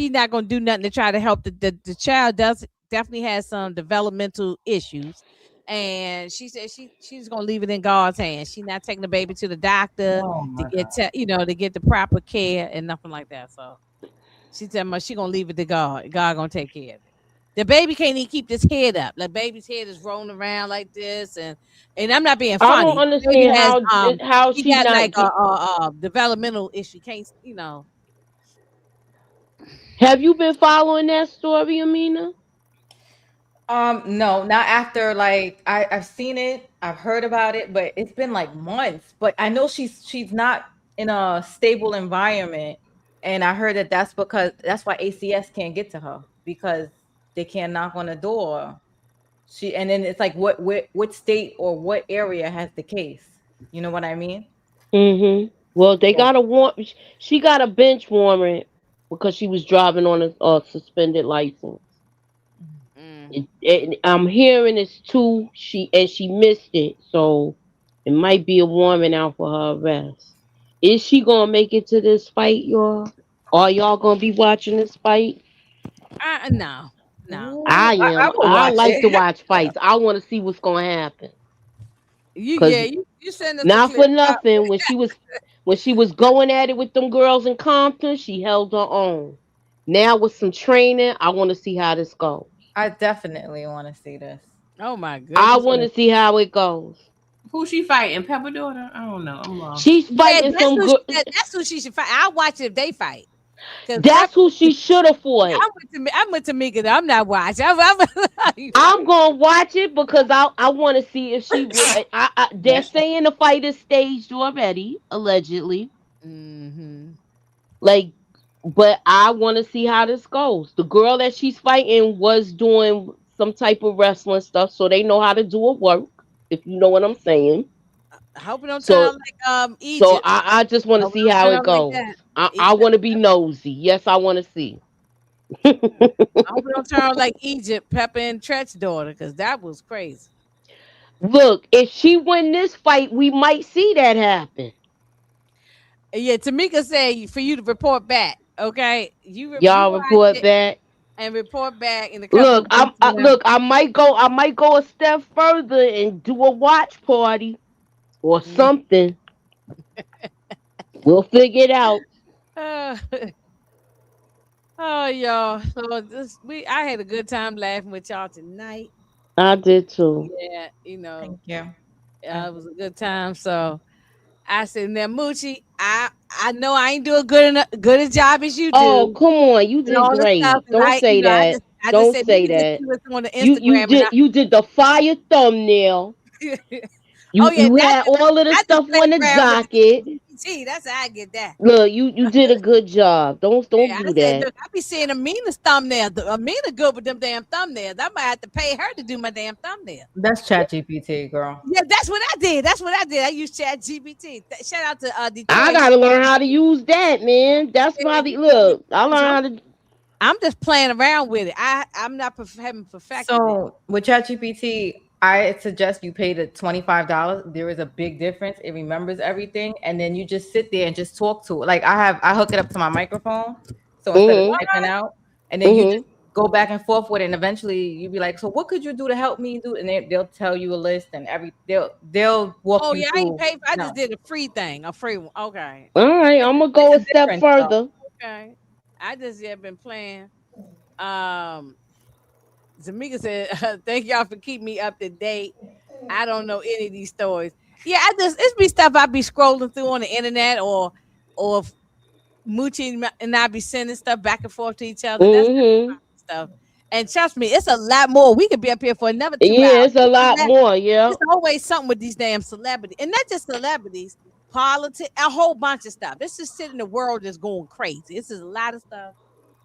A: not gonna do nothing to try to help the child does definitely has some developmental issues. And she said she's gonna leave it in God's hands. She not taking the baby to the doctor
G: Oh
A: to
G: my
A: get
G: god.
A: to get the proper care and nothing like that. So she said she gonna leave it to God. God gonna take care of it. The baby can't even keep this head up. The baby's head is rolling around like this, and I'm not being
F: I don't
A: funny. The baby
F: understand
A: has
F: how
A: he
F: she
A: got
F: not
A: like
F: get.
A: a developmental issue. Can't
F: Have you been following that story, Amina?
E: No, not after like I've seen it, I've heard about it, but it's been like months. But I know she's not in a stable environment, and I heard that that's why ACS can't get to her because they can't knock on the door. And then it's like what state or what area has the case? You know what I mean?
F: Mm-hmm. Well, they
E: So
F: got a warrant. She got a bench warrant because she was driving on a suspended license.
A: mm,
F: I'm hearing it's two. She missed it, so it might be a warrant out for her arrest. Is she gonna make it to this fight, y'all? Are y'all gonna be watching this fight?
A: no, no.
F: I
E: I
F: am.
E: will
F: I
E: watch
F: like to
E: it.
F: watch fights. I want to see what's gonna happen.
A: Yeah,
F: Cause
A: you send us a
F: not
A: clip.
F: for nothing, when she was going at it with them girls in Compton, she held her own. Now with some training, I want to see how this goes.
E: I definitely want to see this.
A: Oh my
F: I
A: goodness
F: want to
A: gracious.
F: see how it goes.
G: Who she fighting? Pepper daughter? I don't know. I'm lost.
F: She's
A: Yeah,
F: fighting some good.
A: that's who she should fight. I'll watch it if they fight. Cause
F: That's who she should have fought.
A: I'm with Tamika. Though. I'm not watching.
F: I'm gonna watch it because I want to see if she. They're
G: That's
F: saying the fight is staged already, allegedly.
A: hmm
F: Like, but I want to see how this goes. The girl that she's fighting was doing some type of wrestling stuff, so they know how to do a work. If you know what I'm saying.
A: I hope it don't turn
F: So
A: out like
F: so
A: Egypt.
F: I just want
A: I
F: to
A: hope it
F: see
A: don't
F: how
A: turn
F: it
A: out like
F: goes.
A: that.
F: I
A: Egypt.
F: want to be nosy. Yes, I want to see.
A: I hope it don't turn out like Egypt, Pepper and Tret's daughter, because that was crazy.
F: Look, if she win this fight, we might see that happen.
A: And yeah, Tamika said for you to report back. Okay, you
F: Y'all
A: watch
F: report
A: it
F: back.
A: and report back in a couple
F: Look,
A: of weeks.
F: look. I might go a step further and do a watch party or
A: Mm.
F: something. We'll figure it out.
A: Uh, oh, y'all. So I had a good time laughing with y'all tonight.
F: I did too.
A: Yeah,
E: Thank you.
A: it was a good time. So I said, now Moochie, I know I ain't do a good a job as you
F: Oh,
A: do
F: come on. You
A: and
F: did
A: all the stuff.
F: great.
A: And
F: Don't say that.
A: I just
F: Don't
A: said let
F: say
A: me just
F: that.
A: see what's on the
F: You
A: Instagram and
F: did you did the fire thumbnail.
A: oh yeah,
F: You had all of the
A: I just
F: stuff
A: play
F: on the
A: around with the
F: docket.
A: GPT. That's how I get that.
F: Look, you did a good job. Don't
A: Yeah, I
F: do
A: said,
F: that.
A: look, I be seeing Amina's thumbnail. Amina good with them damn thumbnails. I might have to pay her to do my damn thumbnail.
E: That's Chat GPT, girl.
A: Yeah, that's what I did. That's what I did. I used Chat GPT. Shout out to
F: I
A: Detroit.
F: gotta learn how to use that, man. That's
A: Yeah,
F: probably look. I learned
A: so
F: how to.
A: I'm just playing around with it. I'm not haven't perfected it.
E: So with ChatGPT, I suggest you pay the $25. There is a big difference. It remembers everything, and then you just sit there and just talk to it. Like I hook it up to my microphone, so instead of
F: Mhm.
E: typing out, and then you just
F: Mhm.
E: go back and forth with it, and eventually you be like, "So what could you do to help me do?" And they'll tell you a list, and they'll walk
A: Oh
E: you
A: yeah, I ain't
E: through.
A: paid. I
E: No,
A: just did a free thing, a free one. Okay,
F: All right, I'm gonna
E: it's
F: go
E: a
F: a step
E: difference though.
F: further.
A: okay. I just been playing. Um, Zamika said, "Thank y'all for keeping me up to date. I don't know any of these stories. Yeah, it's be stuff I be scrolling through on the internet or Moochie and I be sending stuff back and forth to each other. That's
F: Mhm.
A: stuff. And trust me, it's a lot more. We could be up here for another 2 hours.
F: Yeah, it's a lot more. Yeah.
A: It's always something with these damn celebrities, and not just celebrities, politics, a whole bunch of stuff. It's just sitting in the world that's going crazy. It's just a lot of stuff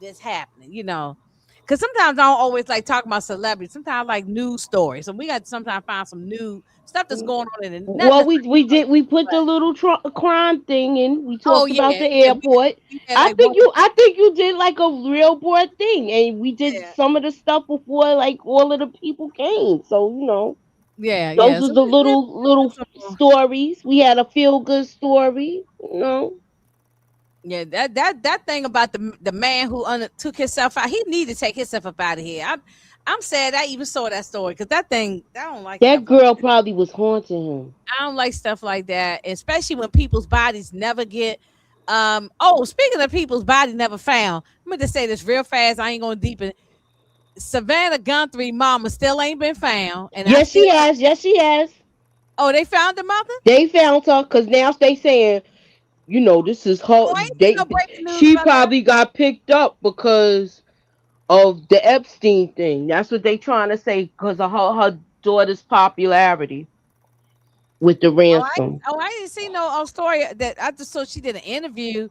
A: that's happening. Because sometimes I don't always like talking about celebrities. Sometimes I like news stories, and we got to sometimes find some new stuff that's going on in it. Not
F: Well,
A: necessarily,
F: we put the little crime thing in. We
A: oh
F: talked about
A: yeah,
F: the
A: yeah,
F: airport.
A: we had like one,
F: I think you did like a real board thing, and we did
A: yeah,
F: some of the stuff before like all of the people came. So
A: yeah,
F: those
A: yeah.
F: are
A: So
F: the
A: we
F: little
A: some more.
F: stories. We had a feel good story.
A: Yeah, that thing about the man who took himself out, he needed to take himself up out of here. I'm sad I even saw that story because that thing I don't like
F: That
A: stuff like
F: girl probably was haunting him.
A: I don't like stuff like that, especially when people's bodies never get. Oh, speaking of people's body never found, I'm gonna just say this real fast. I ain't going deep. Savannah Guthrie mama still ain't been found, and I
F: Yes,
A: still.
F: she has. Yes, she has.
A: Oh, they found the mother.
F: They found her because now they saying, this is
A: Oh,
F: her.
A: I ain't seen no breaking news
F: She
A: about that.
F: probably got picked up because of the Epstein thing. That's what they trying to say because of her daughter's popularity with the ransom.
A: I didn't see no story that I just saw. She did an interview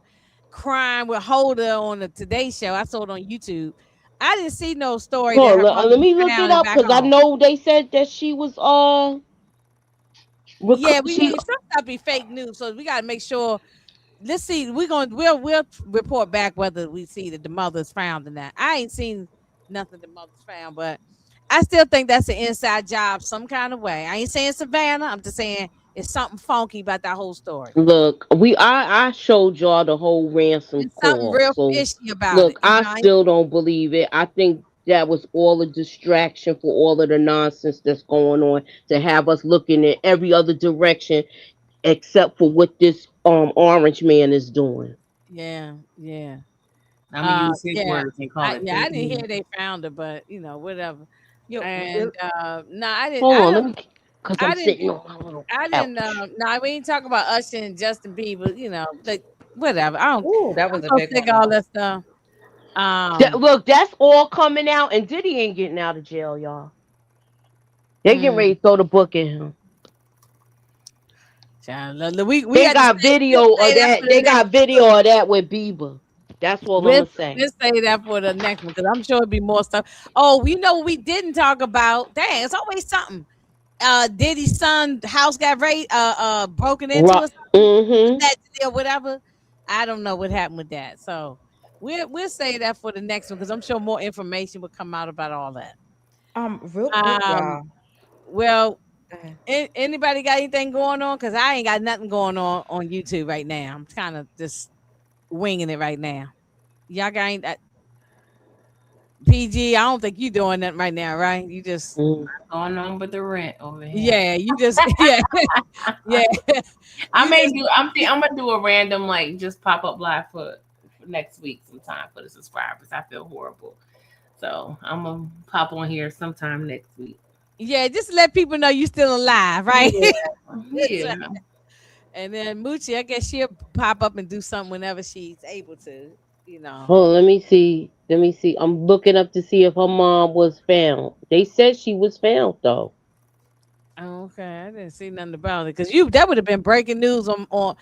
A: crying with Holder on the Today Show. I saw it on YouTube. I didn't see no story that
F: Hold
A: her
F: on,
A: mother
F: let
A: was
F: me look it
A: found and
F: up
A: back
F: because I
A: home.
F: know they said that she was
A: Yeah, we
F: she.
A: need some stuff be fake news, so we got to make sure. Let's see. We'll report back whether we see that the mother's found or not. I ain't seen nothing the mother's found, but I still think that's an inside job some kind of way. I ain't saying Savannah. I'm just saying it's something funky about that whole story.
F: Look, I showed y'all the whole ransom
A: It's something
F: call.
A: real
F: So
A: fishy about it.
F: look, I still don't believe it. I think that was all a distraction for all of the nonsense that's going on to have us looking in every other direction except for what this orange man is doing.
A: Yeah, yeah.
C: I'm gonna use his
A: Yeah.
C: words and call it
A: I
C: fake
A: didn't hear
C: news.
A: they found her, but whatever.
E: Yo,
A: And no,
F: Hold on, let me because I'm
A: I didn't
F: sitting on my little
A: I didn't
F: couch.
A: no, we ain't talking about Usher and Justin Bieber, like whatever.
E: ooh, that
A: I'm
E: was a
A: so
E: big
A: sick
E: one
A: of all
E: though.
A: that stuff. Um
F: Look, that's all coming out, and Diddy ain't getting out of jail, y'all. They getting
A: mm,
F: ready to throw the book at him.
A: child, we
F: They
A: got to
F: got
A: say we'll
F: video of
A: say that
F: that.
A: for the
F: They
A: next
F: got video of that with Bieber. That's all I'm
A: We'll,
F: gonna say.
A: we'll say that for the next one because I'm sure it'll be more stuff. Oh, we know we didn't talk about. Dang, it's always something. Diddy's son house got broken into
F: Right.
A: or something,
F: Mm-hmm.
A: allegedly or whatever. I don't know what happened with that. So we'll say that for the next one because I'm sure more information will come out about all that.
E: Real quick,
A: Um,
E: y'all.
A: well,
E: Go ahead.
A: anybody got anything going on? Because I ain't got nothing going on YouTube right now. I'm kind of just winging it right now. Y'all got ain't PG? I don't think you doing that right now, right? You just
G: Going on with the rent over here.
A: yeah, you just yeah yeah.
G: I
A: You
G: may
A: just
G: do. I'm gonna do a random like just pop up live for next week sometime for the subscribers. I feel horrible, so I'm gonna pop on here sometime next week.
A: yeah, just let people know you still alive, right?
G: Yeah,
A: That's
G: yeah.
A: right. And then Moochie, I guess she'll pop up and do something whenever she's able to, you know.
F: Oh, let me see. Let me see. I'm looking up to see if her mom was found. They said she was found though.
A: Okay, I didn't see nothing about it because you that would have been breaking news on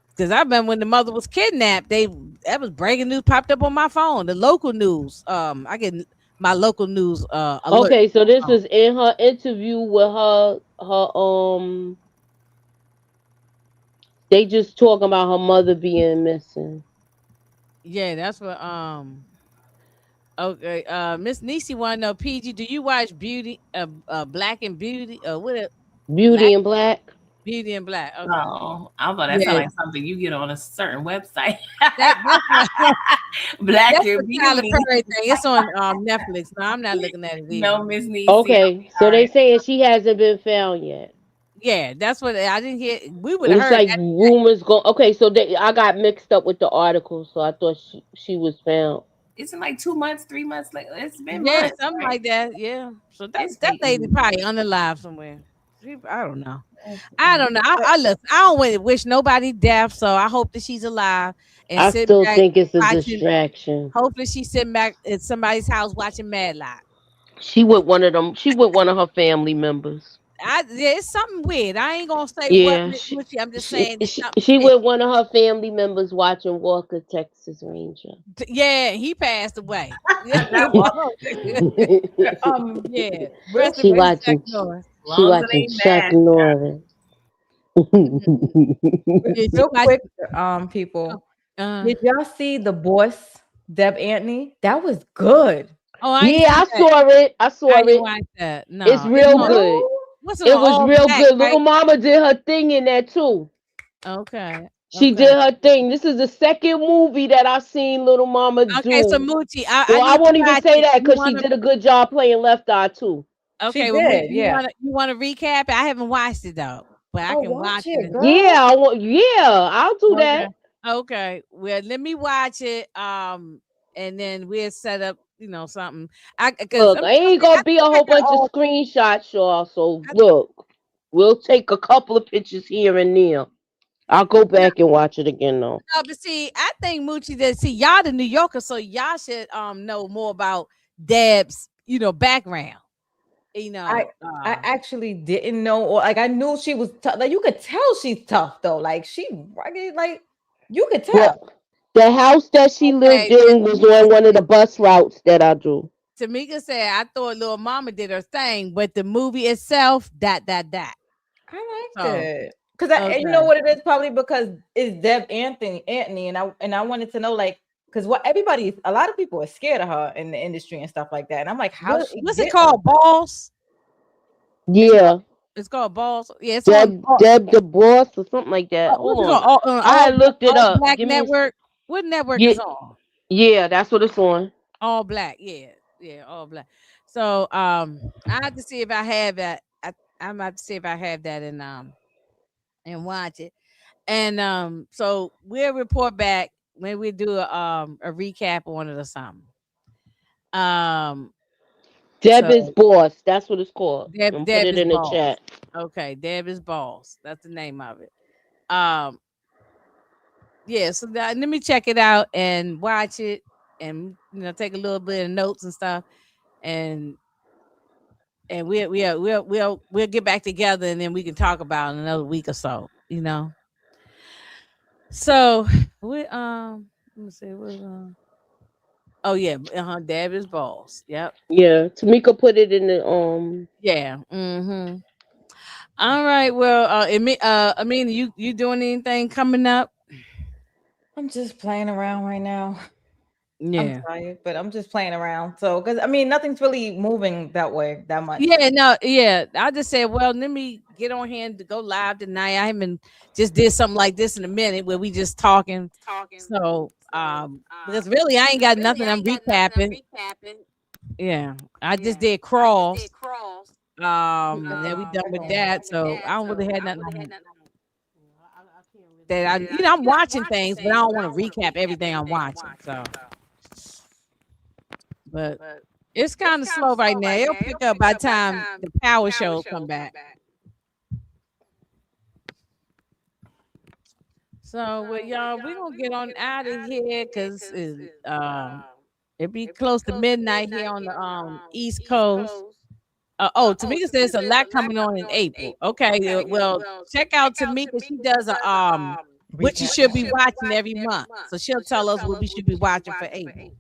A: because I remember when the mother was kidnapped, that was breaking news popped up on my phone, the local news. I get my local news alert.
F: Okay, so this was in her interview with her. They just talking about her mother being missing.
A: Yeah, that's what okay, Miss Niecy want to know, PG, do you watch Beauty, Black and Beauty, what,
F: Beauty
A: Black
F: in Black.
A: Beauty and Black? Okay,
G: Oh, I thought that sounded
A: yeah,
G: like something you get on a certain website.
A: that's what
G: Black
A: that's
G: Your
A: the Tyler
G: Beauty.
A: Perry thing. It's on Netflix. No, I'm not looking at it either.
G: No, Miss Niecy.
F: Okay, so they
G: Sorry.
F: saying she hasn't been found yet.
A: Yeah, that's what I didn't hear. We would have
F: It's
A: heard
F: like
A: that.
F: rumors go. Okay, so I got mixed up with the article, so I thought she was found.
G: It's in like 2 months, 3 months. Like it's been
A: Yeah,
G: months,
A: something
G: right?
A: like that. Yeah. So
G: It's
A: that
G: fake
A: lady
G: news.
A: probably unalive somewhere. I don't know. I
G: Mm.
A: don't know. I look. I don't want to wish nobody death. So I hope that she's alive and
F: I
A: sit
F: still
A: back
F: think it's a
A: watching.
F: distraction.
A: Hopefully she's sitting back at somebody's house watching Mad Lot.
F: She with one of them. She with one of her family members.
A: Yeah, it's something weird. I ain't gonna say what,
F: Yeah,
A: Miss
F: she
A: Gucci. I'm just
F: she
A: saying it's
F: she,
A: something
F: she
A: fishy.
F: with one of her family members watching Walker Texas Ranger.
A: Yeah, he passed away.
G: That was
A: Yeah.
E: Real
A: Rest in
F: she
A: peace, Chuck
F: watching
A: Norris.
G: as
F: she
G: long as it
F: watching
G: ain't
F: Chuck
G: mad.
F: Norris.
A: Yeah, she
E: real
A: watched.
E: quick, people.
A: Uh,
E: Did y'all see the boss, Deb Antony? That was good.
A: oh, I ain't
F: Yeah,
A: see
F: I
A: that.
F: saw it. I
A: I
F: saw
A: didn't
F: it.
A: watch that.
F: It's
A: No, it's
F: real
A: on.
F: good.
E: No.
A: What's it on?
F: It was
A: All
F: real
A: black,
F: good. Little
A: right?
F: Mama did her thing in there too.
A: Okay.
F: She
A: Okay.
F: did her thing. This is the second movie that I've seen Little Mama
A: Okay. So
F: do.
A: Moochie,
F: So
A: I
F: I
A: need to
F: won't even
A: watch
F: say
A: it.
F: that
A: You
F: because she
A: wanna?
F: did a good job playing Left Eye too.
E: She
A: Okay. Well, Moochie,
E: did, yeah.
A: you wanna recap it? I haven't watched it though, but I
E: Oh,
A: can
E: watch
A: watch it.
E: it,
F: Yeah,
E: girl.
F: I want. Yeah, I'll do
A: Okay.
F: that.
A: Okay. Well, let me watch it. And then we'll set up, something. I because
F: Look,
A: I'm
F: I ain't
A: I
F: gonna be a
A: think I
F: whole
A: got
F: bunch of
A: all.
F: screenshots, y'all. So
A: I,
F: look, we'll take a couple of pictures here and there. I'll go
A: no,
F: back and watch it again though.
A: no, but see, I think Moochie did. See, y'all the New Yorkers, so y'all should know more about Deb's, background. You
E: I
A: know,
E: I actually didn't know, or like I knew she was tough. Like you could tell she's tough though. Like she rugged, like you could
F: Well,
E: tell.
F: the house that she lived
A: okay. Yeah,
F: in was on one of the bus routes that I do.
A: Tamika said, I thought little mama did her thing, but the movie itself, that.
E: I liked
A: So,
E: it because and you know
A: okay.
E: what it is, probably because it's Deb Anthony, and I wanted to know, like, because what everybody, a lot of people are scared of her in the industry and stuff like that, and I'm like, how she
A: What's it
E: get all
A: called? Balls? It's called,
F: Yeah,
A: it's called Balls. Yeah, it's on.
F: Deb the boss or something like that. Hold
A: What's it
F: on,
A: called?
F: I had looked it
A: All
F: up.
A: Black
F: Give me a
A: Network. What network
F: yeah,
A: is on?
F: yeah. That's what it's on.
A: All Black. Yeah, yeah, All Black. So I have to see if I have that. I'm about to see if I have that and watch it. And so we'll report back when we do a recap on it or something. Um,
F: Deb is
A: so
F: boss. That's what it's called. I'm put
A: Deb
F: it
A: is
F: in the
A: balls.
F: chat.
A: Okay, Deb is balls. That's the name of it. Um, yeah. So let me check it out and watch it, and take a little bit of notes and stuff, and we'll get back together, and then we can talk about it in another week or so. So we Let me see what's Oh yeah, Dab is balls. Yep.
F: Yeah, Tamika put it in the
A: Yeah. Mm-hmm. All right. Well, I mean, you doing anything coming up?
E: I'm just playing around right now. I'm
A: Yeah.
E: tired, but I'm just playing around. So, because I mean, nothing's really moving that way that much.
A: Yeah, no, yeah. I just said, well, let me get on here and go live tonight. I haven't just did something like this in a minute where we just talking. So, because really I ain't got nothing I'm recapping. Yeah. I just did crawls. And then we done with that. So I don't really have nothing that I'm watching things, but I don't want to recap everything I'm watching. So, but it's kind of slow right now. It'll pick up by the time the power shows come back. So, well, y'all, we're gonna get on out of here because it be close to midnight here on the East Coast. Tamika says there's a lot coming on in April. Okay, well, check out Tamika. She does a what you should be watching every month. So she'll tell us what we should be watching for April.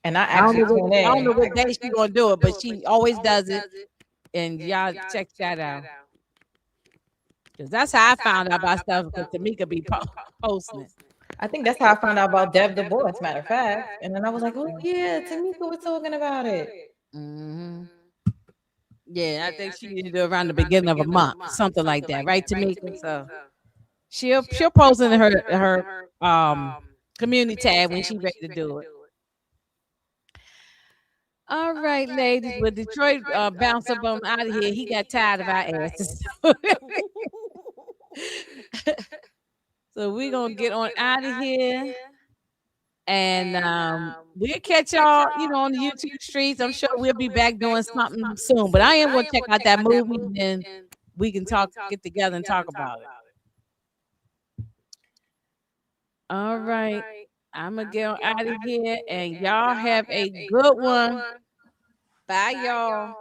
E: And I actually tune
A: I don't know
E: in.
A: what day she's gonna do it, but she always does it. And y'all check that out. Because that's how I found out about stuff because Tamika be posting it.
E: I think that's how I found out about Dev Du Bois, as a matter of fact. And then I was like, oh yeah, Tamika was talking about it.
A: Mm-hmm. Yeah, I think she need to do around the beginning of a month, something like that, right, Tamika? So she'll post in her community tab when she's ready to do it. All right, ladies. Well, Detroit bounced up on out of here. He got tired of our asses. So we're gonna get on out of here. And we'll catch y'all, on the YouTube streets. I'm sure we'll be back doing something soon. But I am gonna check out that movie and then we can get together and talk about it. All right. I'm gonna get out of here and y'all have a good one. Bye, y'all.